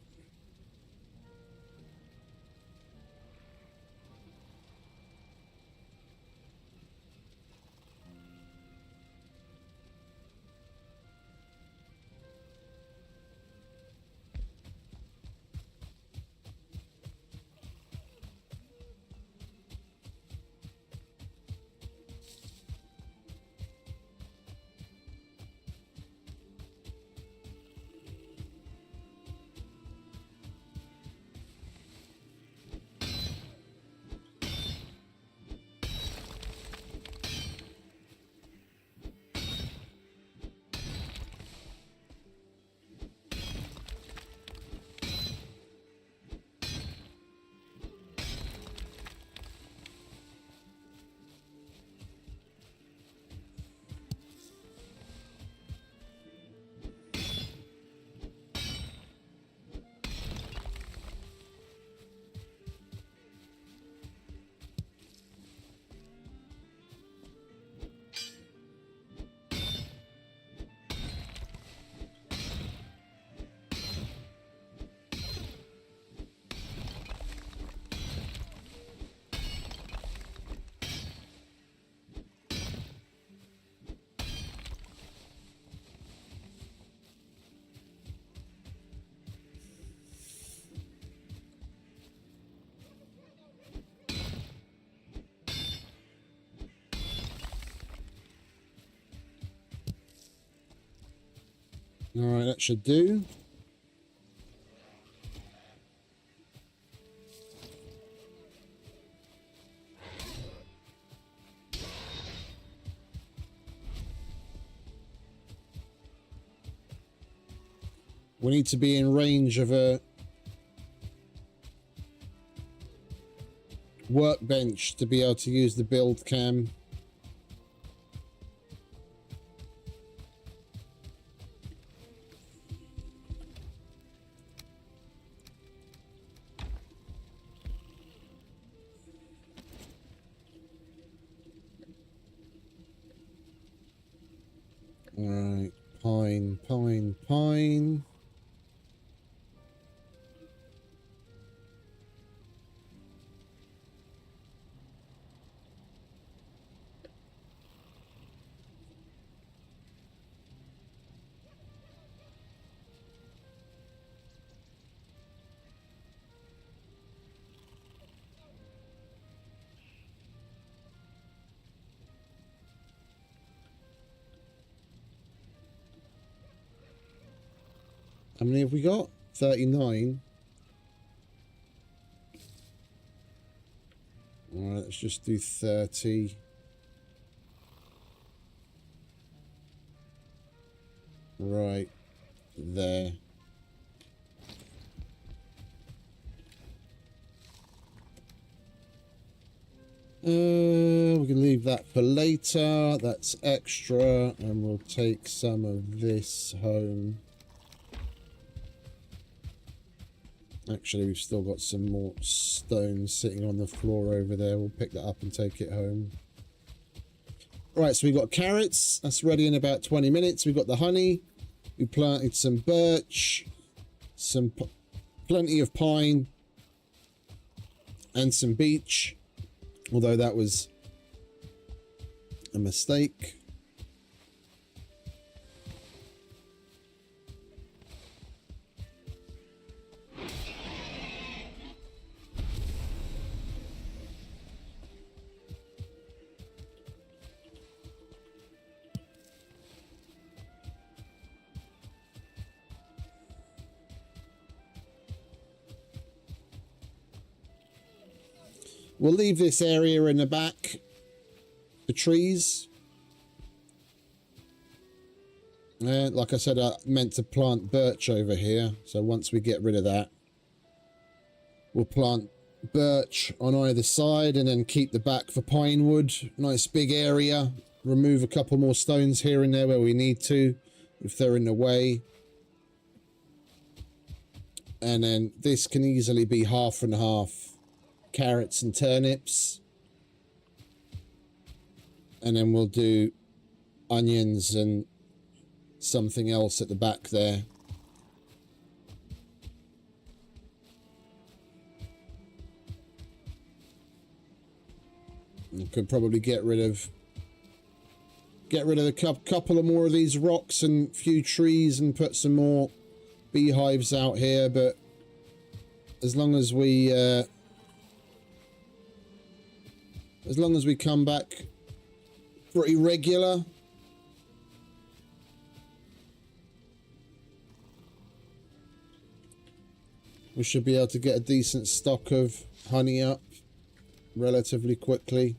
Alright, that should do. We need to be in range of a workbench to be able to use the build cam. Alright, pine, pine, pine. How many have we got? 39. Alright, let's just do 30. Right there. We can leave that for later. That's extra, and we'll take some of this home. Actually, we've still got some more stones sitting on the floor over there. We'll pick that up and take it home. Right, so we've got carrots. That's ready in about 20 minutes. We've got the honey. We planted some birch, plenty of pine, and some beech. Although that was a mistake. We'll leave this area in the back, the trees. And like I said, I meant to plant birch over here. So once we get rid of that, we'll plant birch on either side and then keep the back for pine wood. Nice big area. Remove a couple more stones here and there where we need to, if they're in the way. And then this can easily be half and half. Carrots and turnips, and then we'll do onions and something else at the back there. You could probably get rid of a couple of more of these rocks and few trees and put some more beehives out here, but as long as we come back pretty regular, we should be able to get a decent stock of honey up relatively quickly.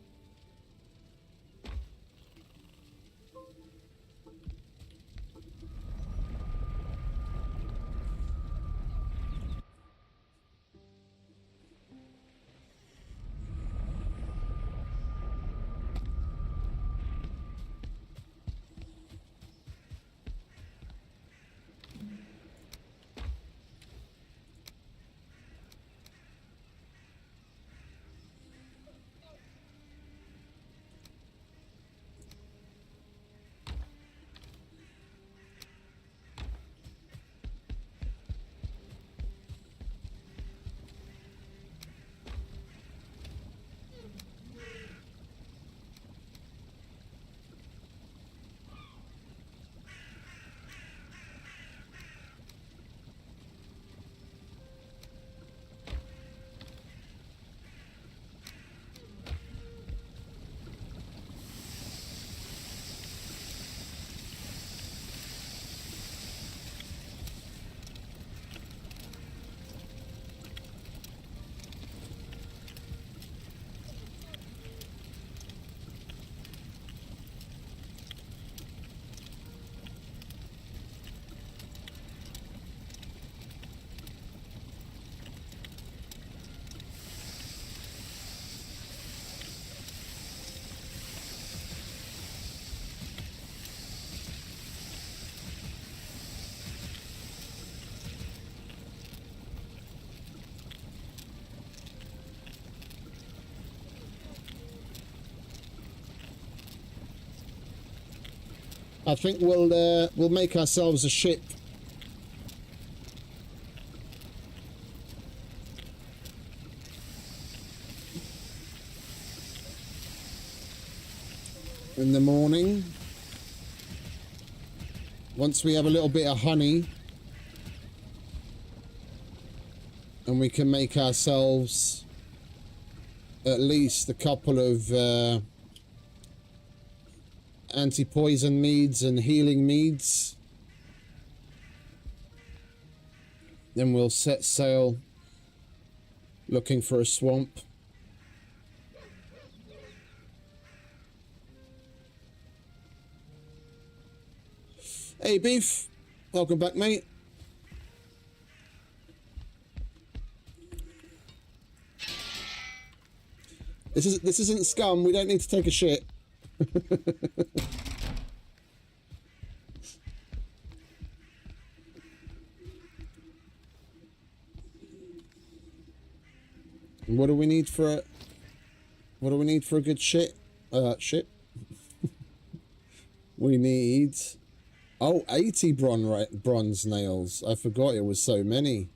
I think we'll make ourselves a ship. In the morning, once we have a little bit of honey, and we can make ourselves at least a couple of anti-poison meads and healing meads, then we'll set sail looking for a swamp. Hey Beef, welcome back, mate. This isn't scum. We don't need to take a shit. What do we need for a? What do we need for a good shit? Shit. We need. Oh, 80 bronze nails. I forgot it was so many.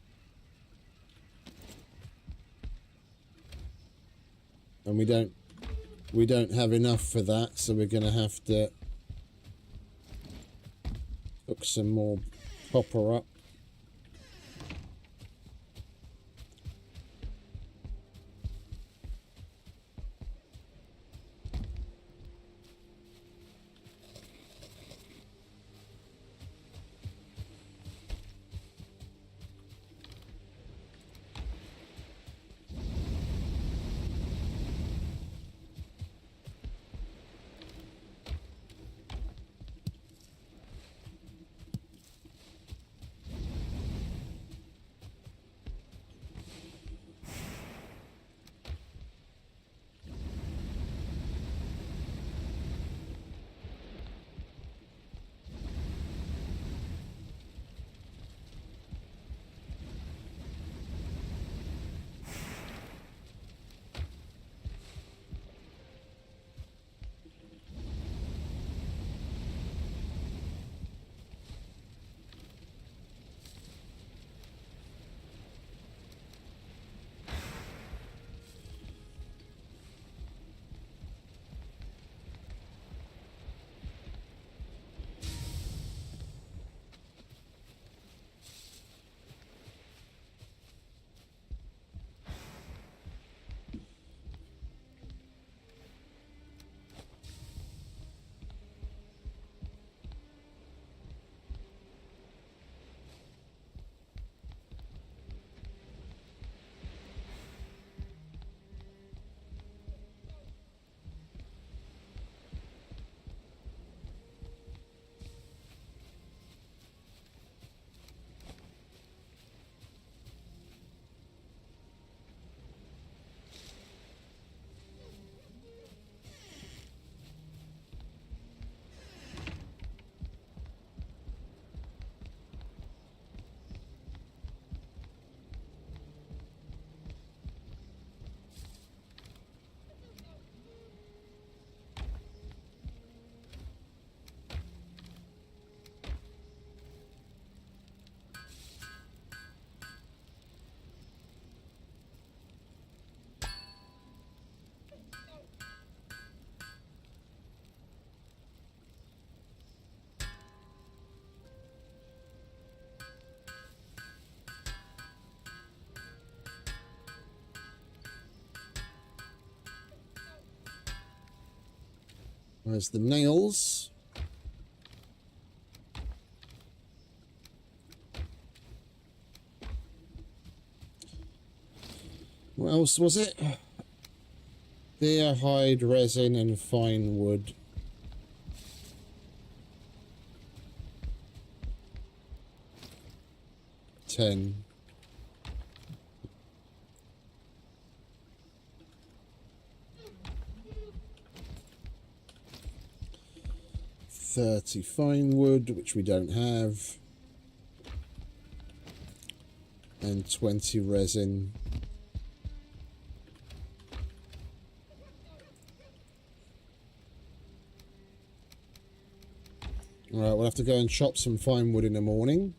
And we don't have enough for that, so we're gonna have to hook some more copper up. There's the nails. What else was it? Deer hide, resin, and fine wood. $10. 30 fine wood, which we don't have, and 20 resin. Alright, we'll have to go and chop some fine wood in the morning.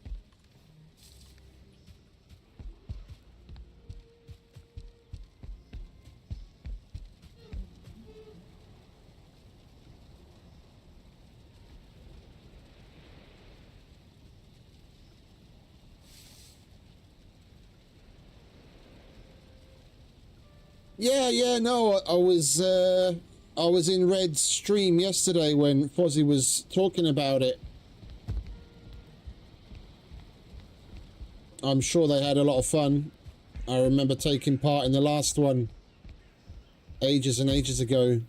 Yeah, no, I was in Red's stream yesterday when Fozzie was talking about it. I'm sure they had a lot of fun. I remember taking part in the last one ages and ages ago.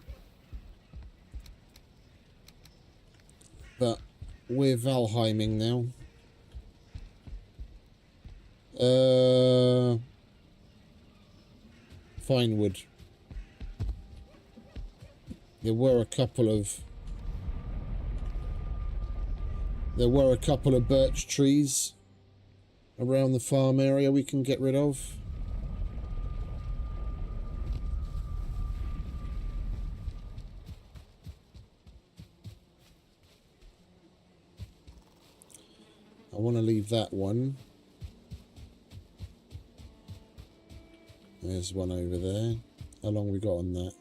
But we're Valheiming now. Fine wood. There were a couple of birch trees around the farm area we can get rid of. I want to leave that one. There's one over there. How long we got on that?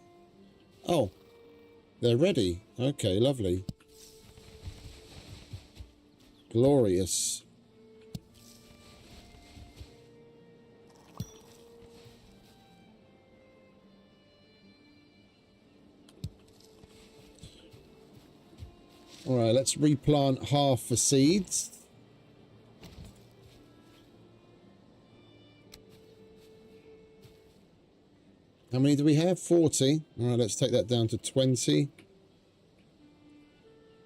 Oh, they're ready. Okay, lovely. Glorious. All right, let's replant half for seeds. How many do we have? 40. All right, let's take that down to 20.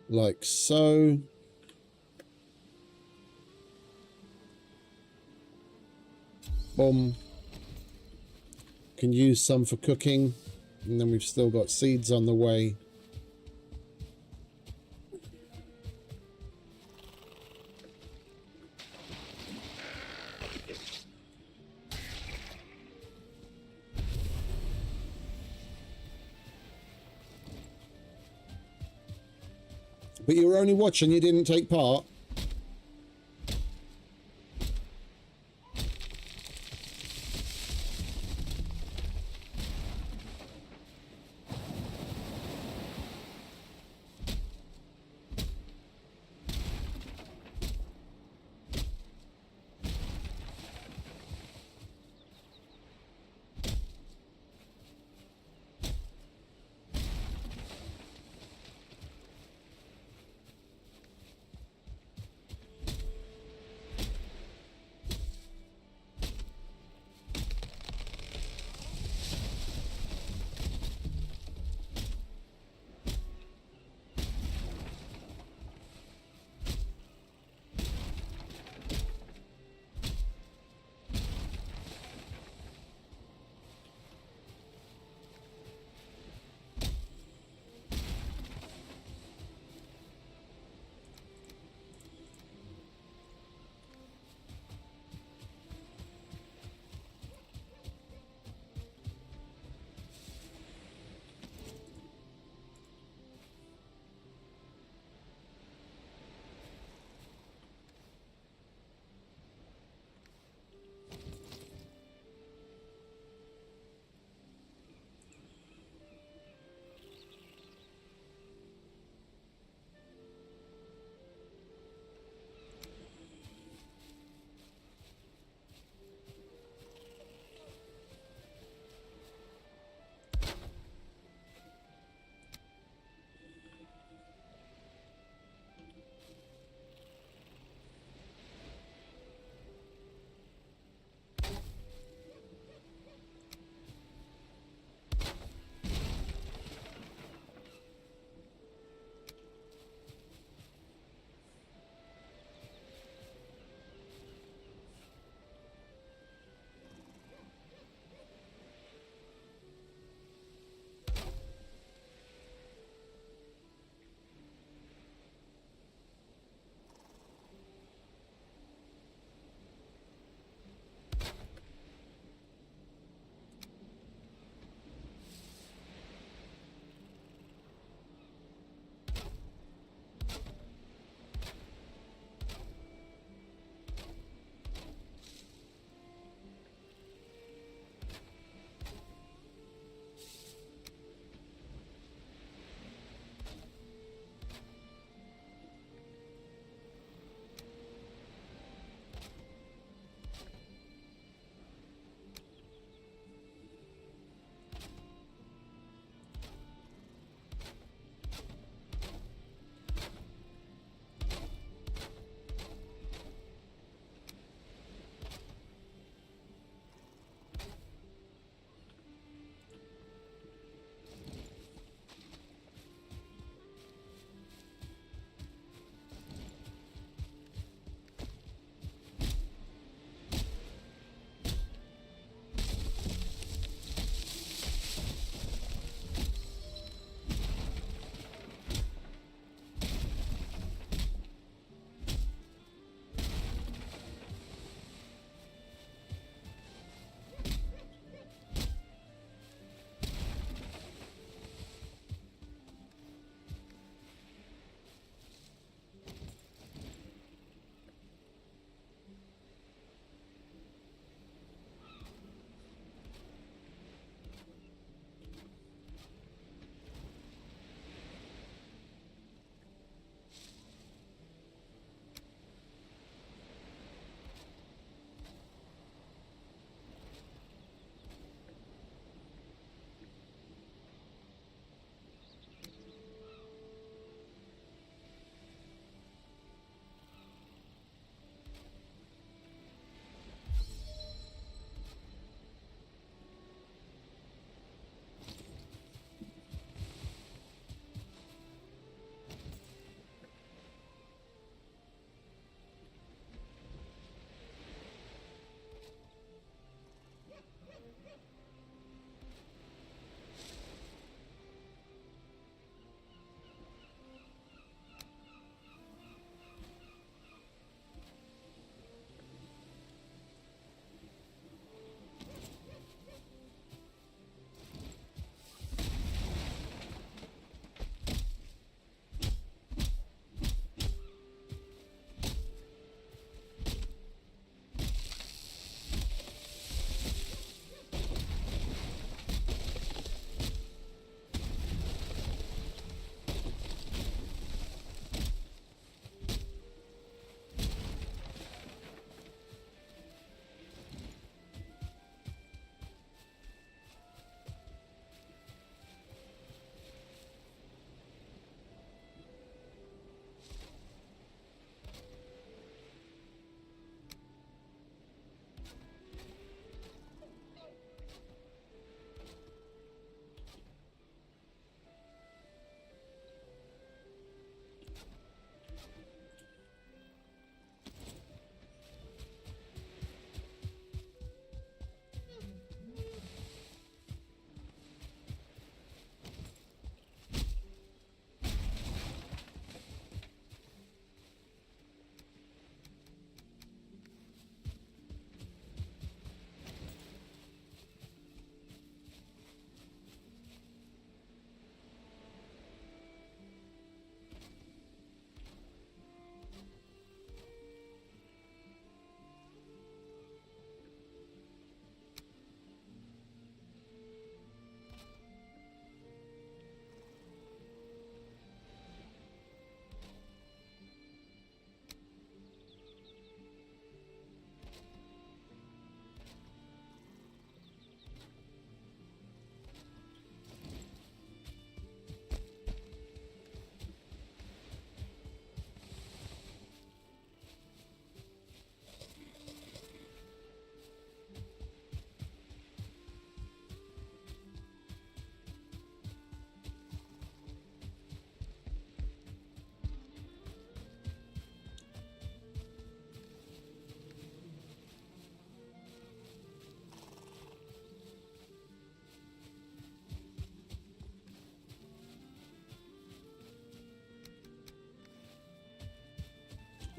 Like so. Boom. Can use some for cooking. And then we've still got seeds on the way. But you were only watching, you didn't take part.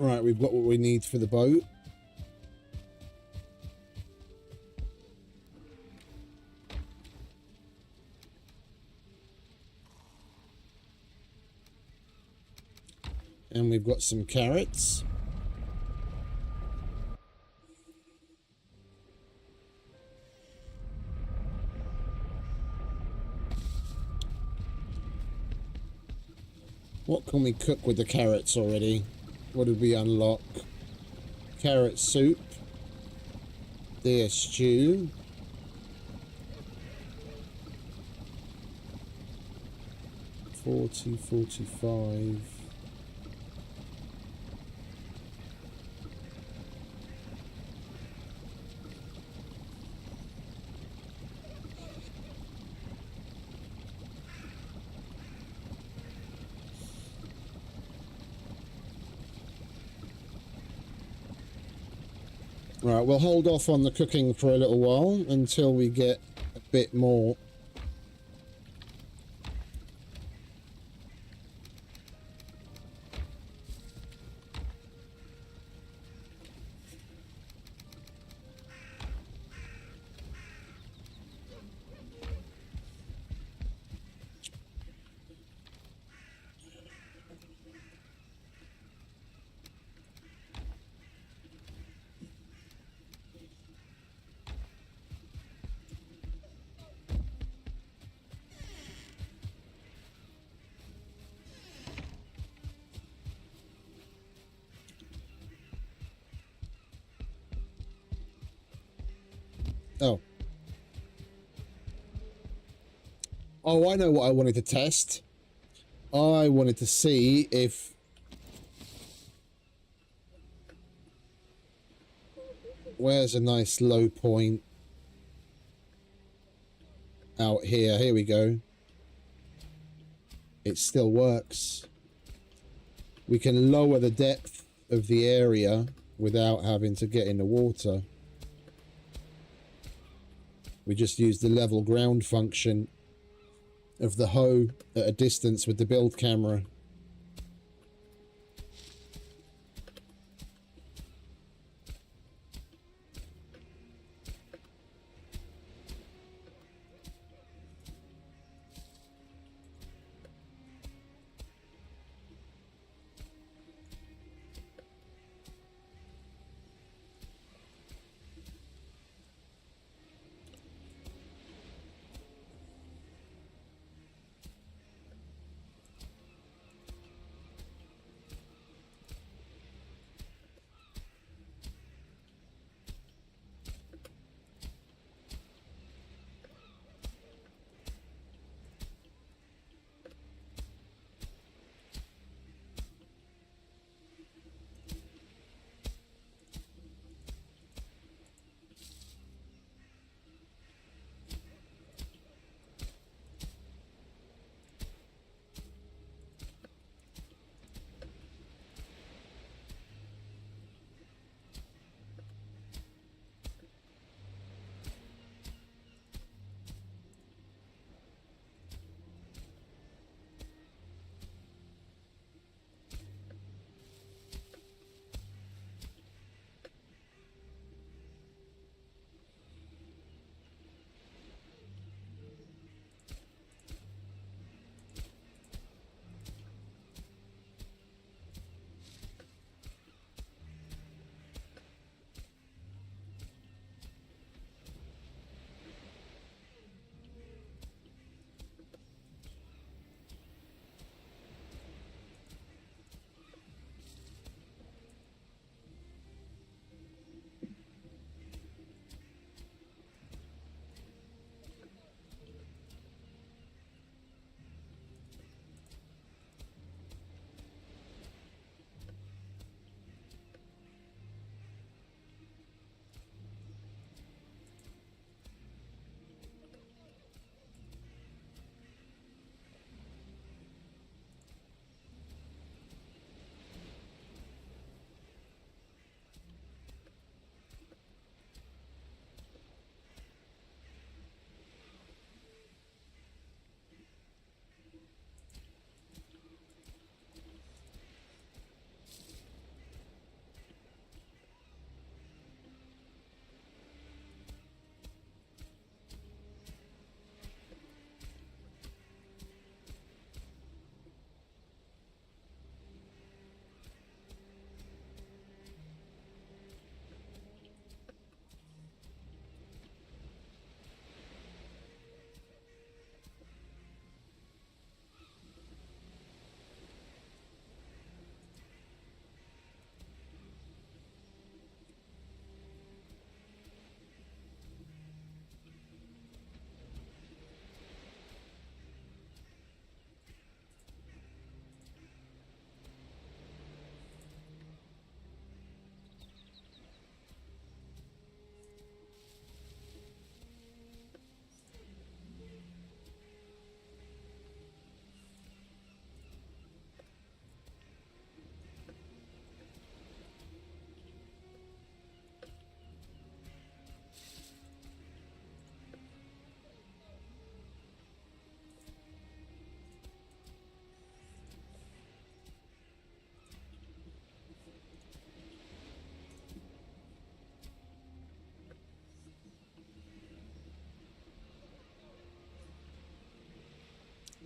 Right, we've got what we need for the boat. And we've got some carrots. What can we cook with the carrots already? What did we unlock? Carrot soup. Deer stew. $40.45. Right, we'll hold off on the cooking for a little while until we get a bit more. Oh. Oh, I know what I wanted to test. I wanted to see if where's a nice low point out here. Here we go. It still works. We can lower the depth of the area without having to get in the water. We just use the level ground function of the hoe at a distance with the build camera.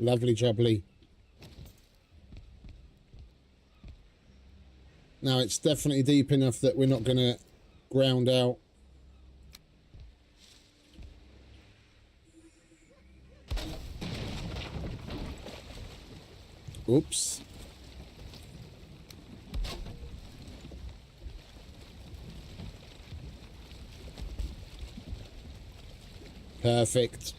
Lovely jubbly. Now it's definitely deep enough that we're not going to ground out. Oops. Perfect.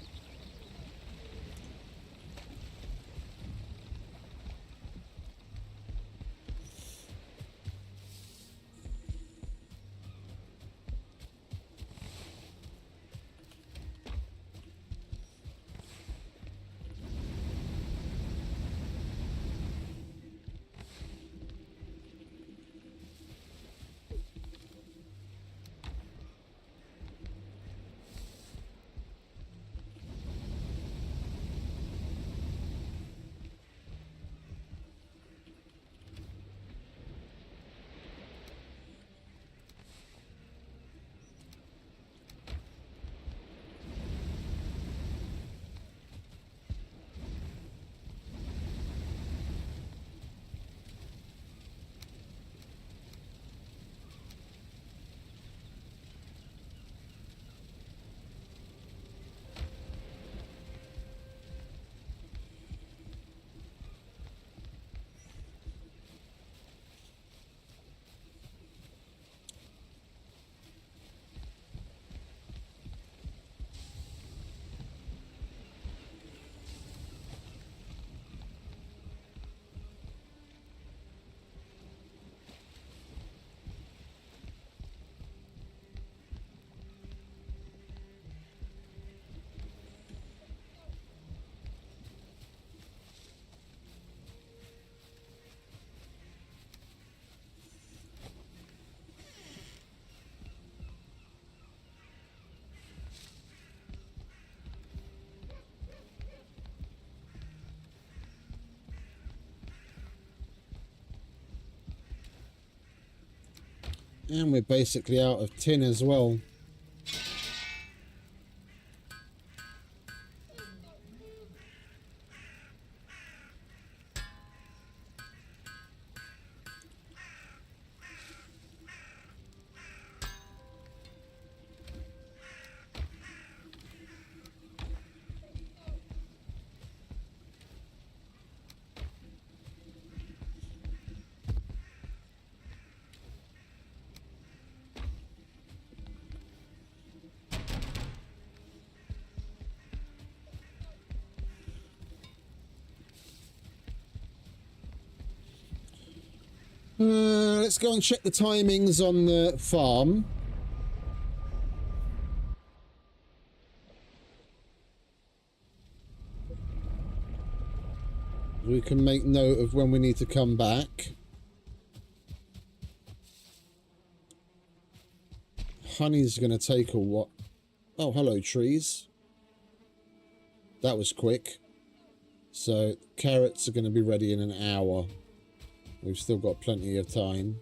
And we're basically out of tin as well. Let's go and check the timings on the farm. We can make note of when we need to come back. Honey's going to take a what? Oh, hello, trees. That was quick. So, carrots are going to be ready in an hour. We've still got plenty of time.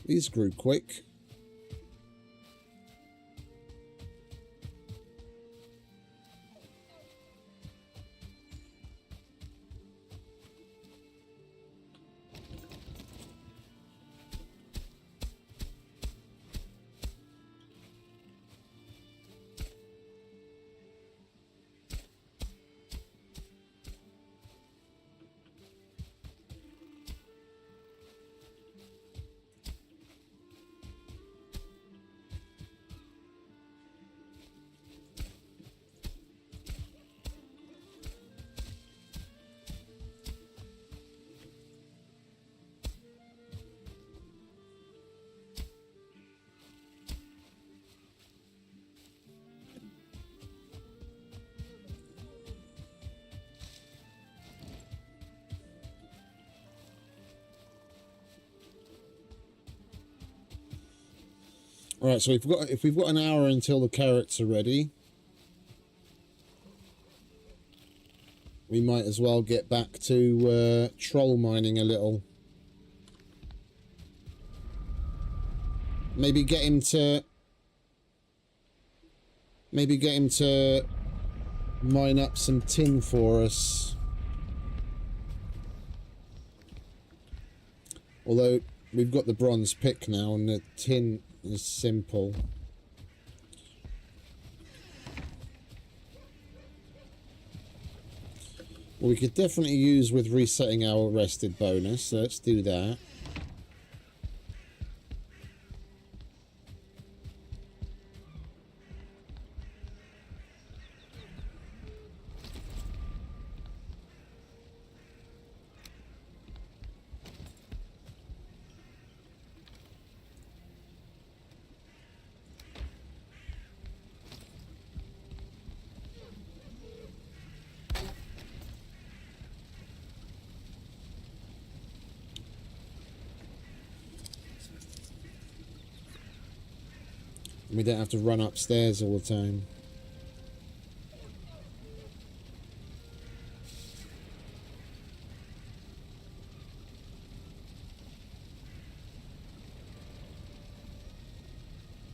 These grew quick. All right, so if we've got an hour until the carrots are ready, we might as well get back to troll mining a little. Maybe get him to mine up some tin for us. Although we've got the bronze pick now and the tin is simple. Well, we could definitely use with resetting our rested bonus, so let's do that. We don't have to run upstairs all the time.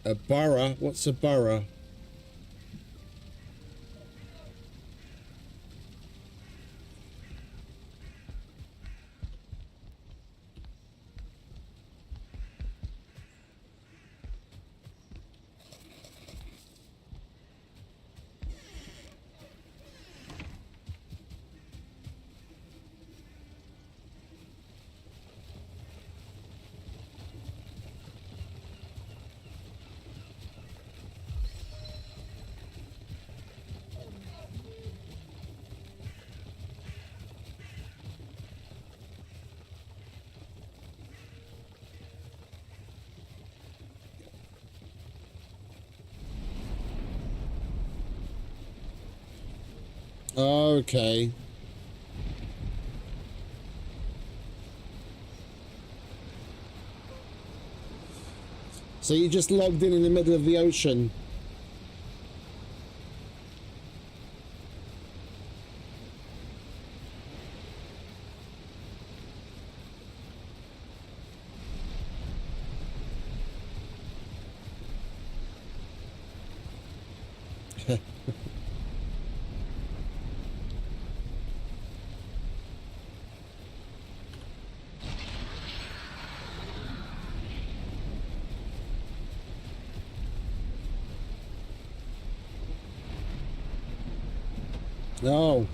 A borough? What's a borough? Okay. So you just logged in the middle of the ocean. No.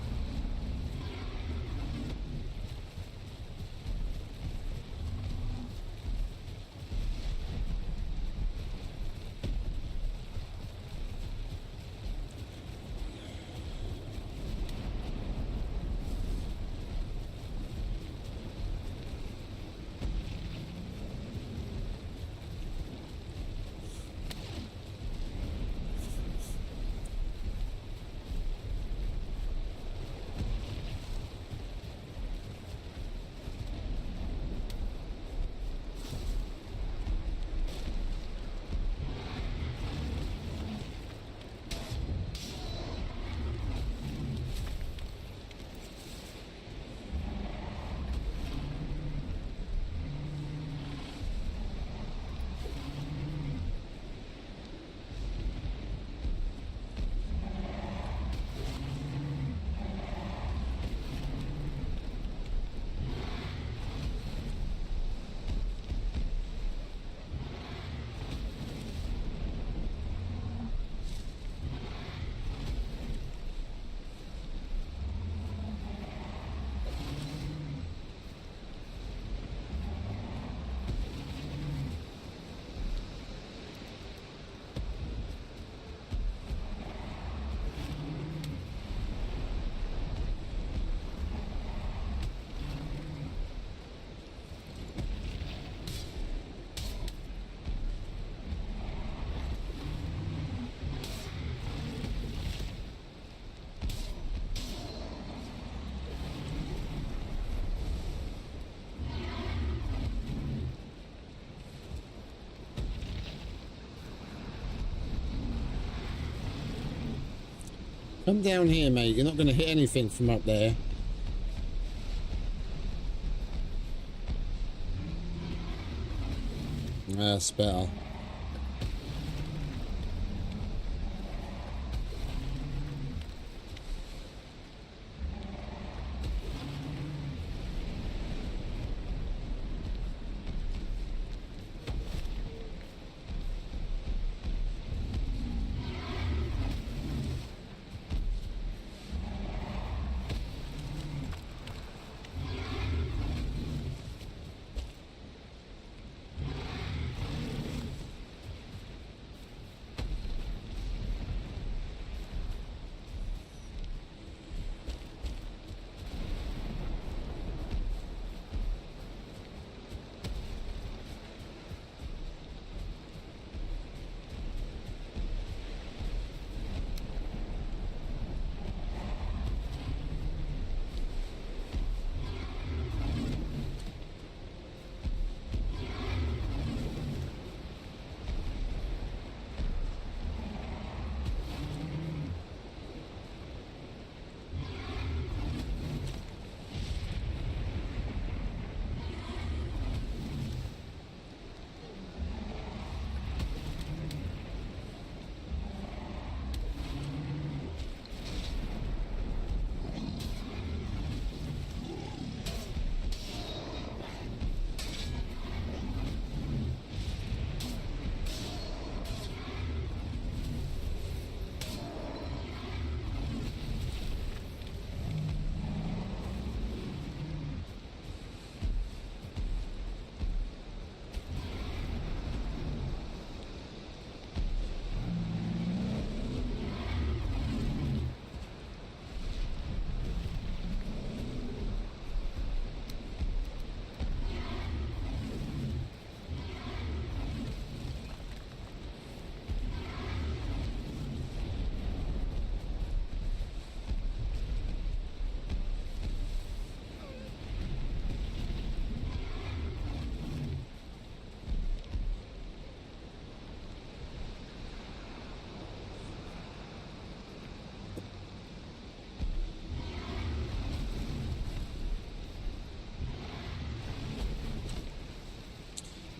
Come down here, mate. You're not going to hit anything from up there. That's better.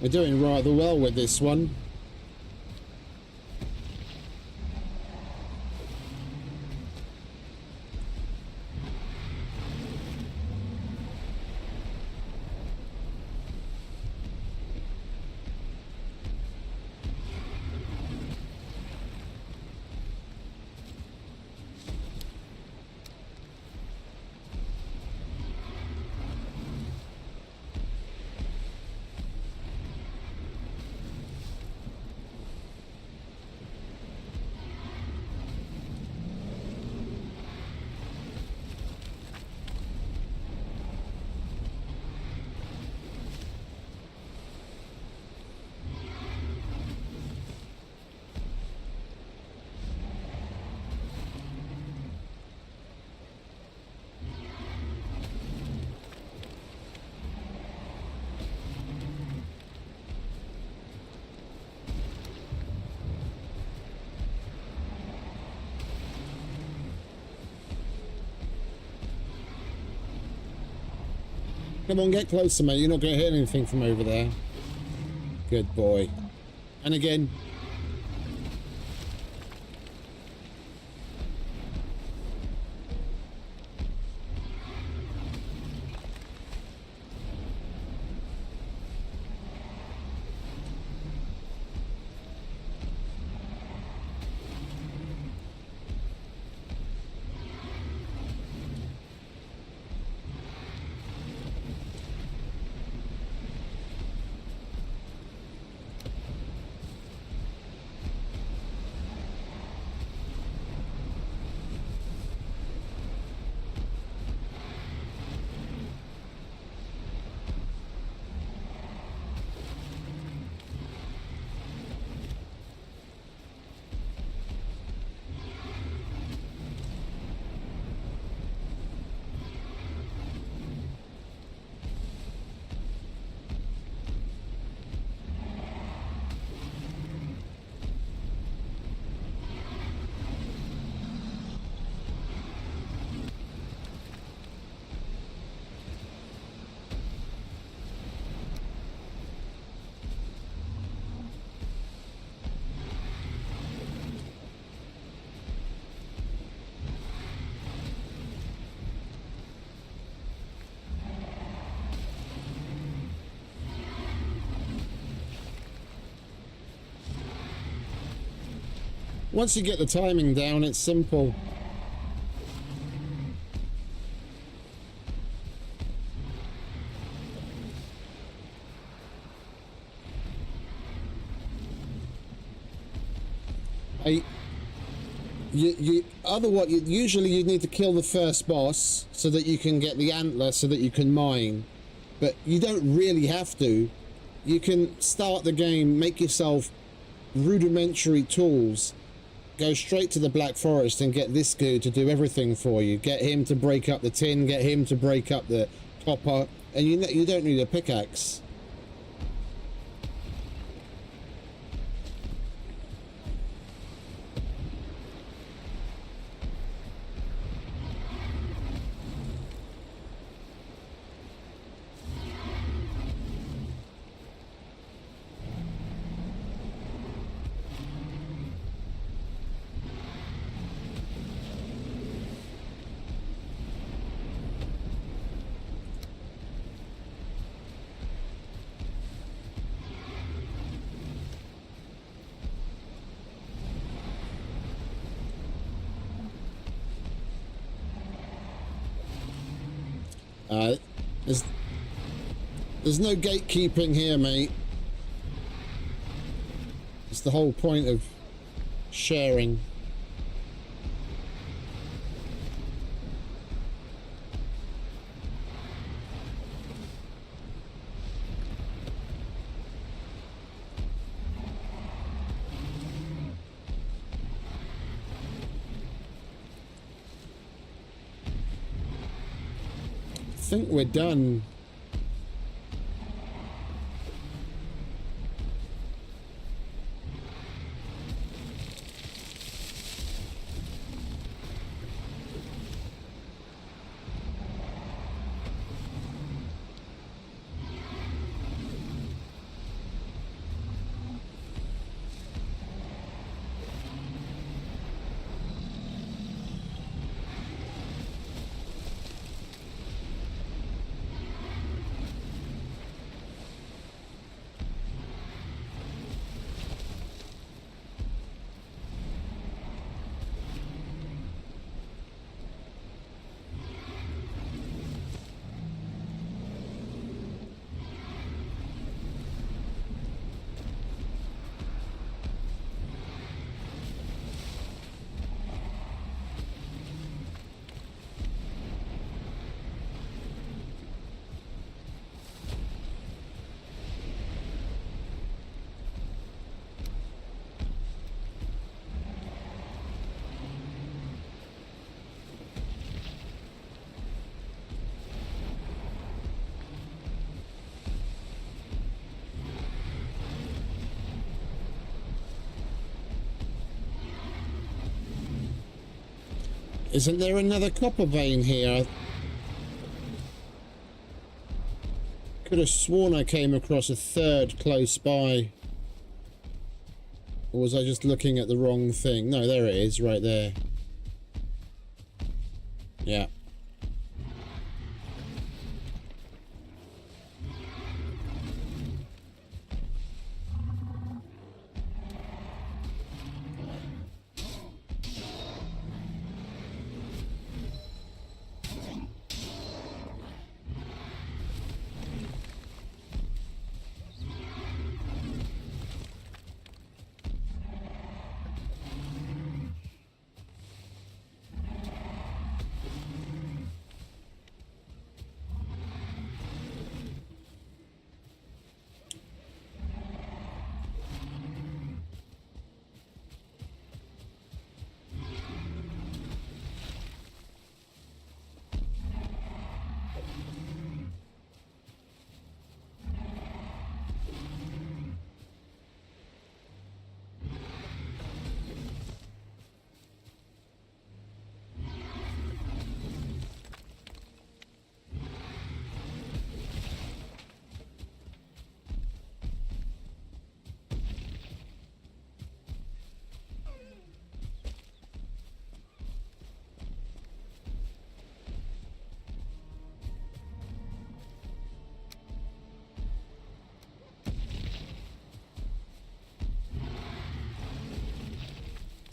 We're doing rather well with this one. Come on, get closer, mate. You're not going to hit anything from over there. Good boy. And again. Once you get the timing down, it's simple. Otherwise, usually you need to kill the first boss so that you can get the antler so that you can mine. But you don't really have to. You can start the game, make yourself rudimentary tools, go straight to the Black Forest and get this dude to do everything for you. Get him to break up the tin, get him to break up the copper, and you don't need a pickaxe. There's no gatekeeping here, mate. It's the whole point of sharing. I think we're done. Isn't there another copper vein here? I could have sworn I came across a third close by. Or was I just looking at the wrong thing? No, there it is, right there. Yeah.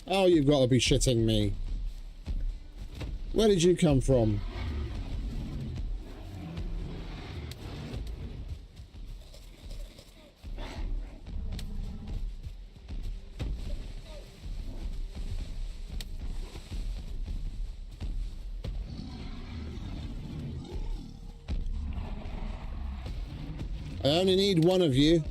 Oh, you've got to be shitting me. Where did you come from? I only need one of you.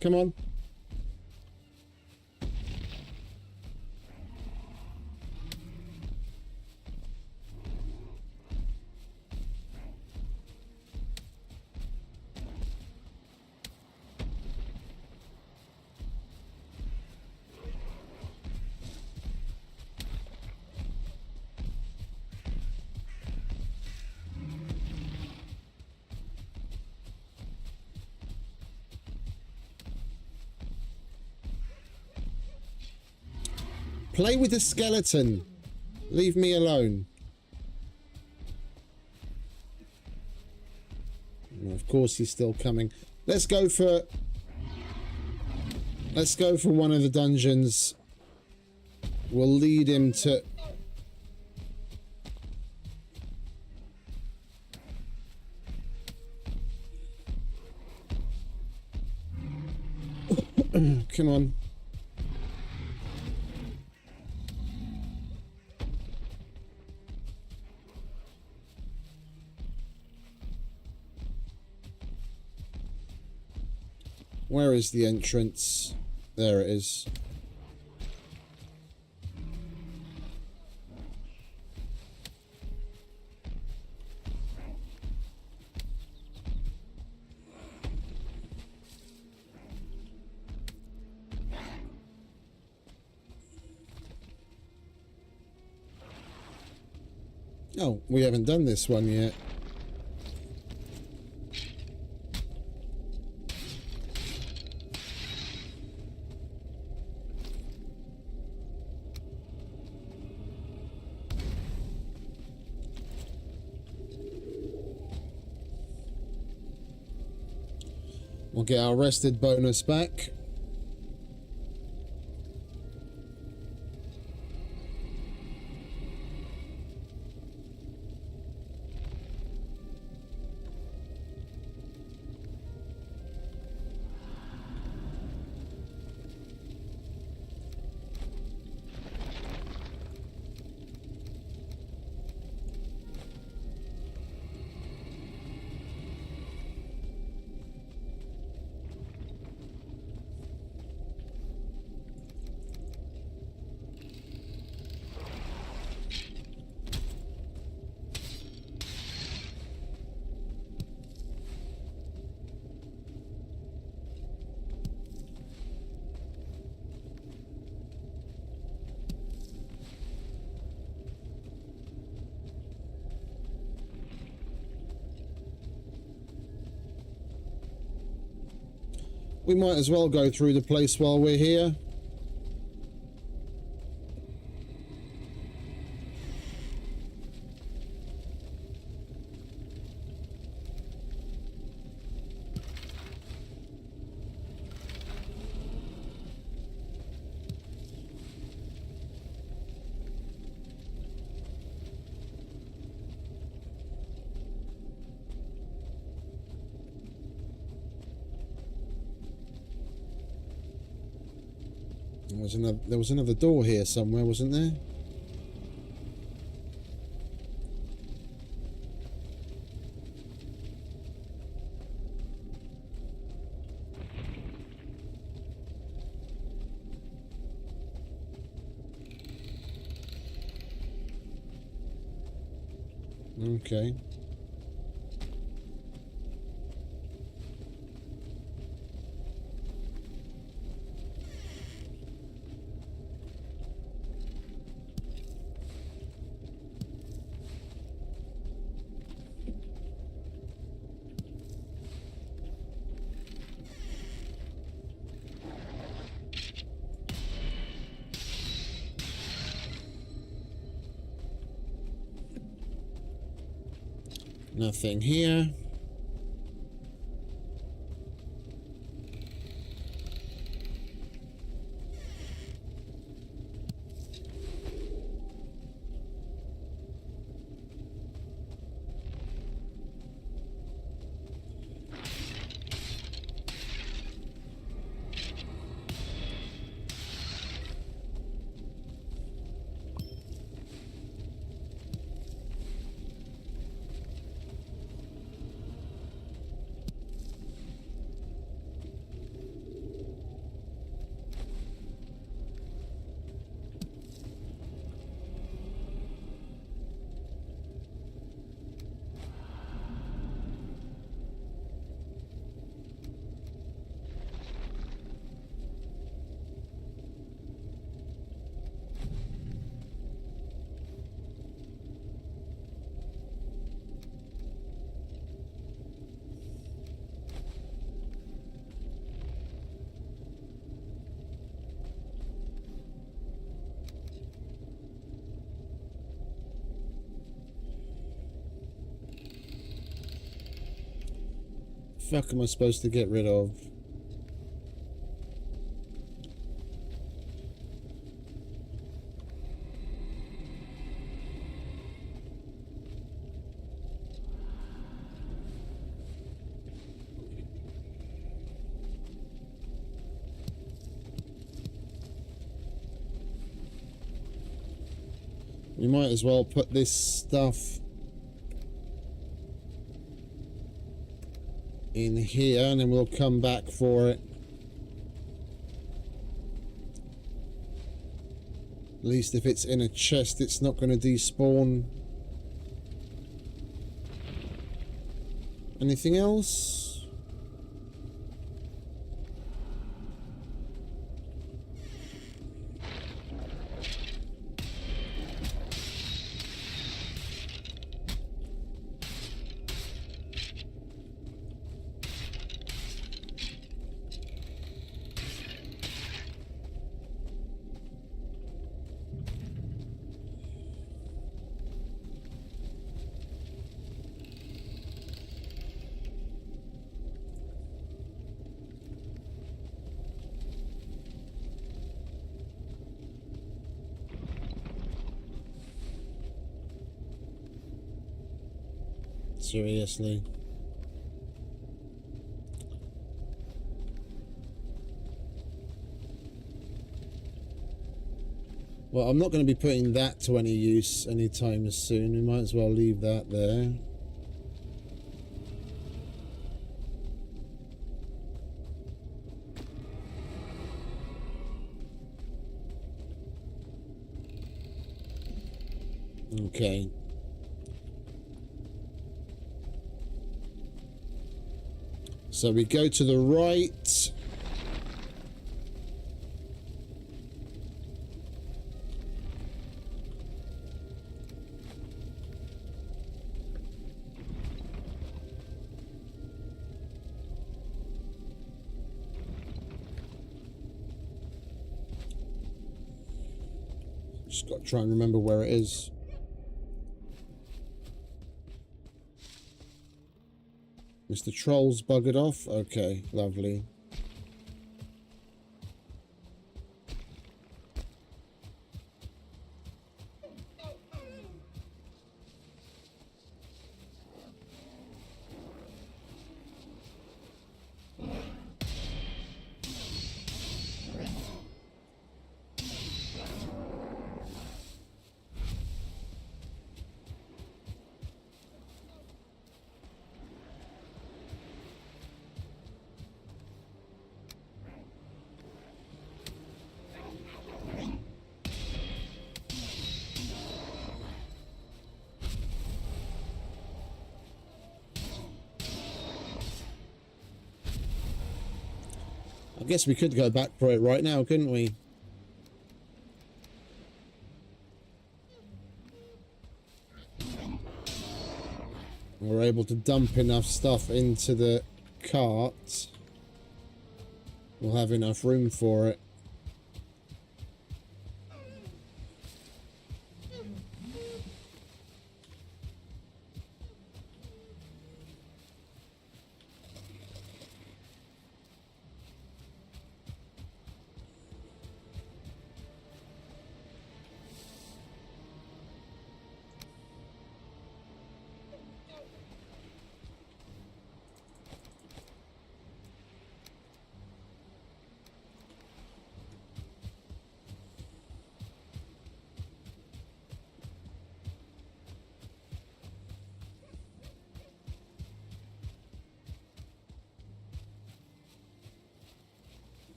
Come on. Play with the skeleton. Leave me alone. And of course, he's still coming. Let's go for one of the dungeons. We'll lead him to... Come on. Where is the entrance? There it is. Oh, we haven't done this one yet. We'll get our rested bonus back. We might as well go through the place while we're here. There was another door here somewhere, wasn't there? Okay. Nothing here. fuck am I supposed to get rid of? We might as well put this stuff in here and then we'll come back for it. At least if it's in a chest, it's not going to despawn. Anything else? Seriously. Well, I'm not going to be putting that to any use anytime soon. We might as well leave that there. Okay. So we go to the right. Just got to try and remember where it is. Mr. Troll's buggered off. Okay, lovely. I guess we could go back for it right now, couldn't we? We're able to dump enough stuff into the cart. We'll have enough room for it.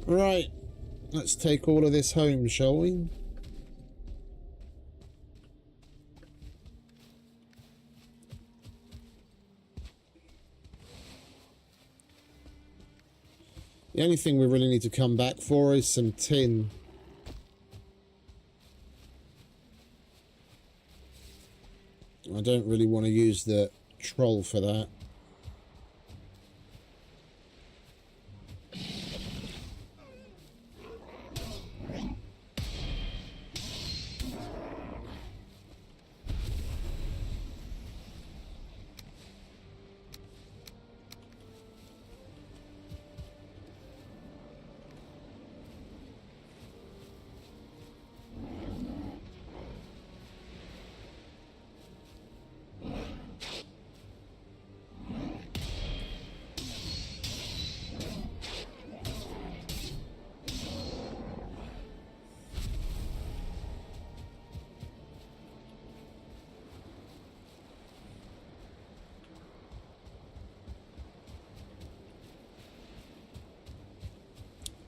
Right, let's take all of this home, shall we? The only thing we really need to come back for is some tin. I don't really want to use the troll for that.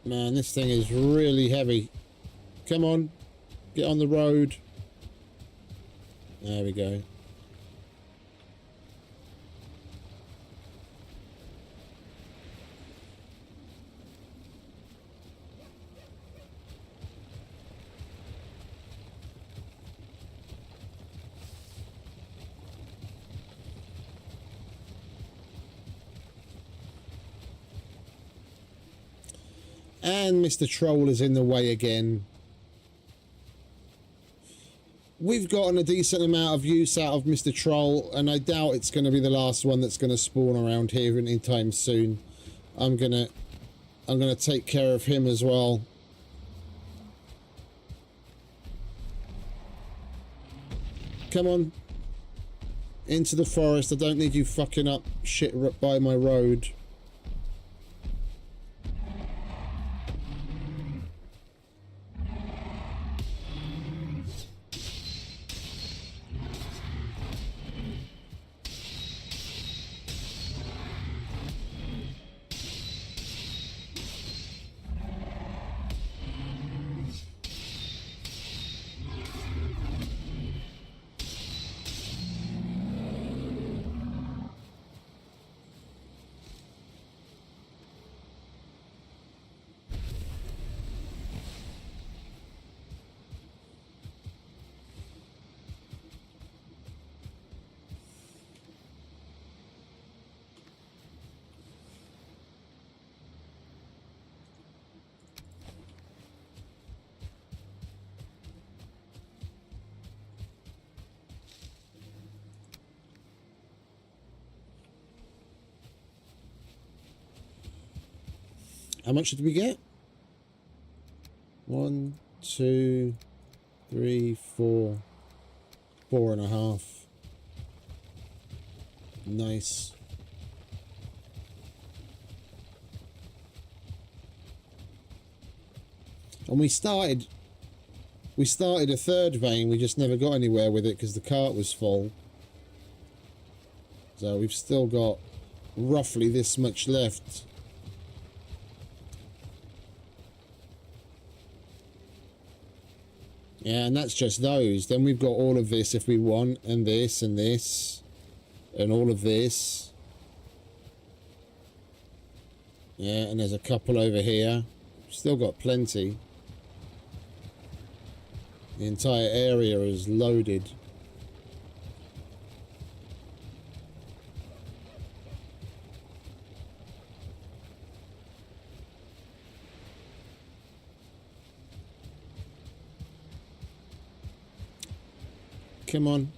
Man, this thing is really heavy. Come on, get on the road. There we go. And Mr. Troll is in the way again. We've gotten a decent amount of use out of Mr. Troll, and I doubt it's going to be the last one that's going to spawn around here in time soon. I'm gonna take care of him as well. Come on. Into the forest. I don't need you fucking up shit by my road. How much did we get? 1, 2, 3, 4. 4.5. Nice. And we started a third vein, we just never got anywhere with it because the cart was full. So we've still got roughly this much left. Yeah, and that's just those. Then we've got all of this if we want, and this, and this, and all of this. Yeah, and there's a couple over here. Still got plenty. The entire area is loaded. Come on.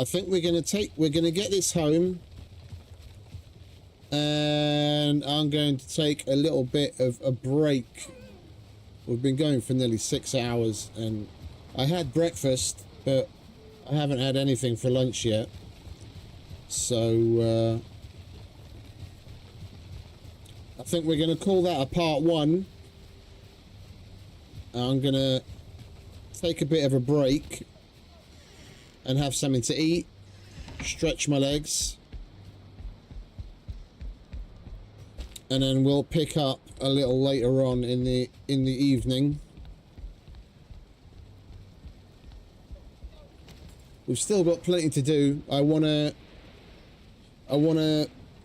I think we're gonna get this home, and I'm going to take a little bit of a break. We've been going for nearly 6 hours, and I had breakfast, but I haven't had anything for lunch yet. So I think we're going to call that a part 1. I'm going to take a bit of a break and have something to eat, stretch my legs, and then we'll pick up a little later on in the evening. We've still got plenty to do. I wanna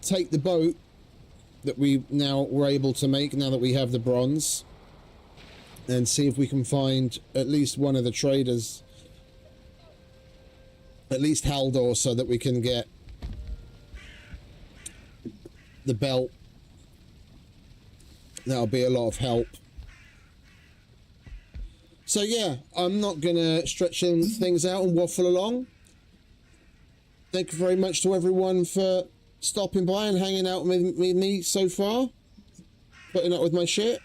take the boat that we're able to make now that we have the bronze, and see if we can find at least one of the traders, at least Haldor, so that we can get the belt. That'll be a lot of help. So yeah, I'm not gonna stretch things out and waffle along. Thank you very much to everyone for stopping by and hanging out with me so far, putting up with my shit.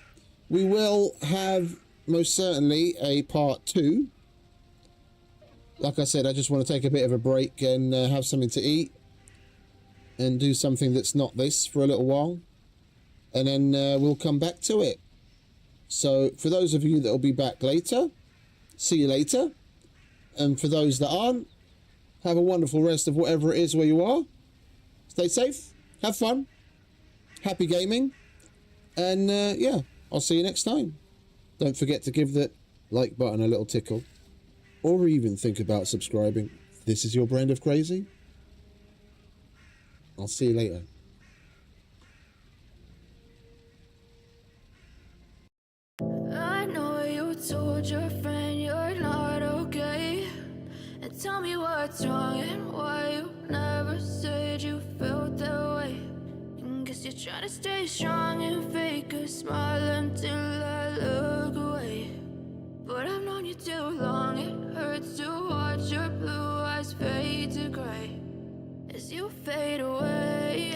We will have most certainly a part 2. Like I said, I just want to take a bit of a break and have something to eat and do something that's not this for a little while, and then we'll come back to it. So for those of you that will be back later, see you later. And for those that aren't, have a wonderful rest of whatever it is where you are. Stay safe, have fun, happy gaming, and yeah, I'll see you next time. Don't forget to give the like button a little tickle, or even think about subscribing. This is your brand of crazy. I'll see you later. I know you told your friend you're not okay, and tell me what's wrong and why you never said you felt that way. And guess you're trying to stay strong and fake a smile until I look away. But I've known you too long, it hurts to watch your blue eyes fade to gray as you fade away,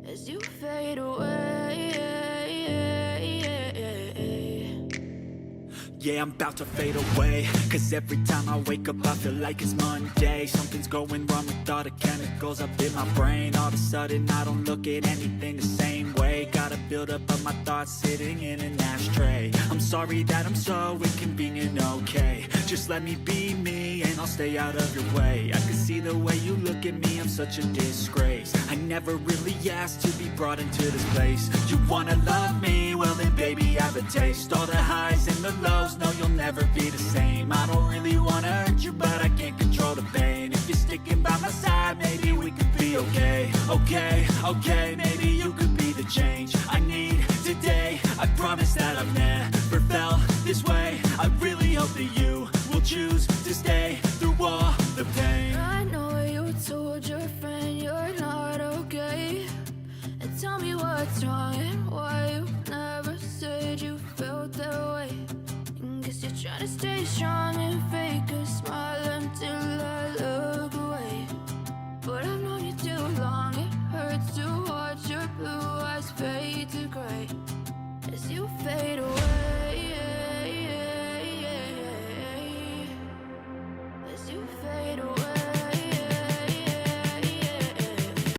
as you fade away. Yeah, I'm about to fade away, cause every time I wake up I feel like it's Monday. Something's going wrong with all the chemicals up in my brain. All of a sudden I don't look at anything the same way. Got a buildup of my thoughts sitting in an ashtray. I'm sorry that I'm so inconvenient, okay. Just let me be me and I'll stay out of your way. I can see the way you look at me, I'm such a disgrace. I never really asked to be brought into this place. You wanna love me? Well then baby I have a taste. All the highs and the lows, no you'll never be the same. I don't really wanna hurt you but I can't control the pain. If you're sticking by my side maybe we could be okay. Okay, maybe you could be the change I need today. I promise that I've never felt this way. I really hope that you will choose to stay through all the pain. I know you told your friend you're not okay, and tell me what's wrong and why you never said you felt that way. And guess you're trying to stay strong and fake a smile until I look away. But I've known you too long, it hurts to watch your blue eyes fade to gray as you fade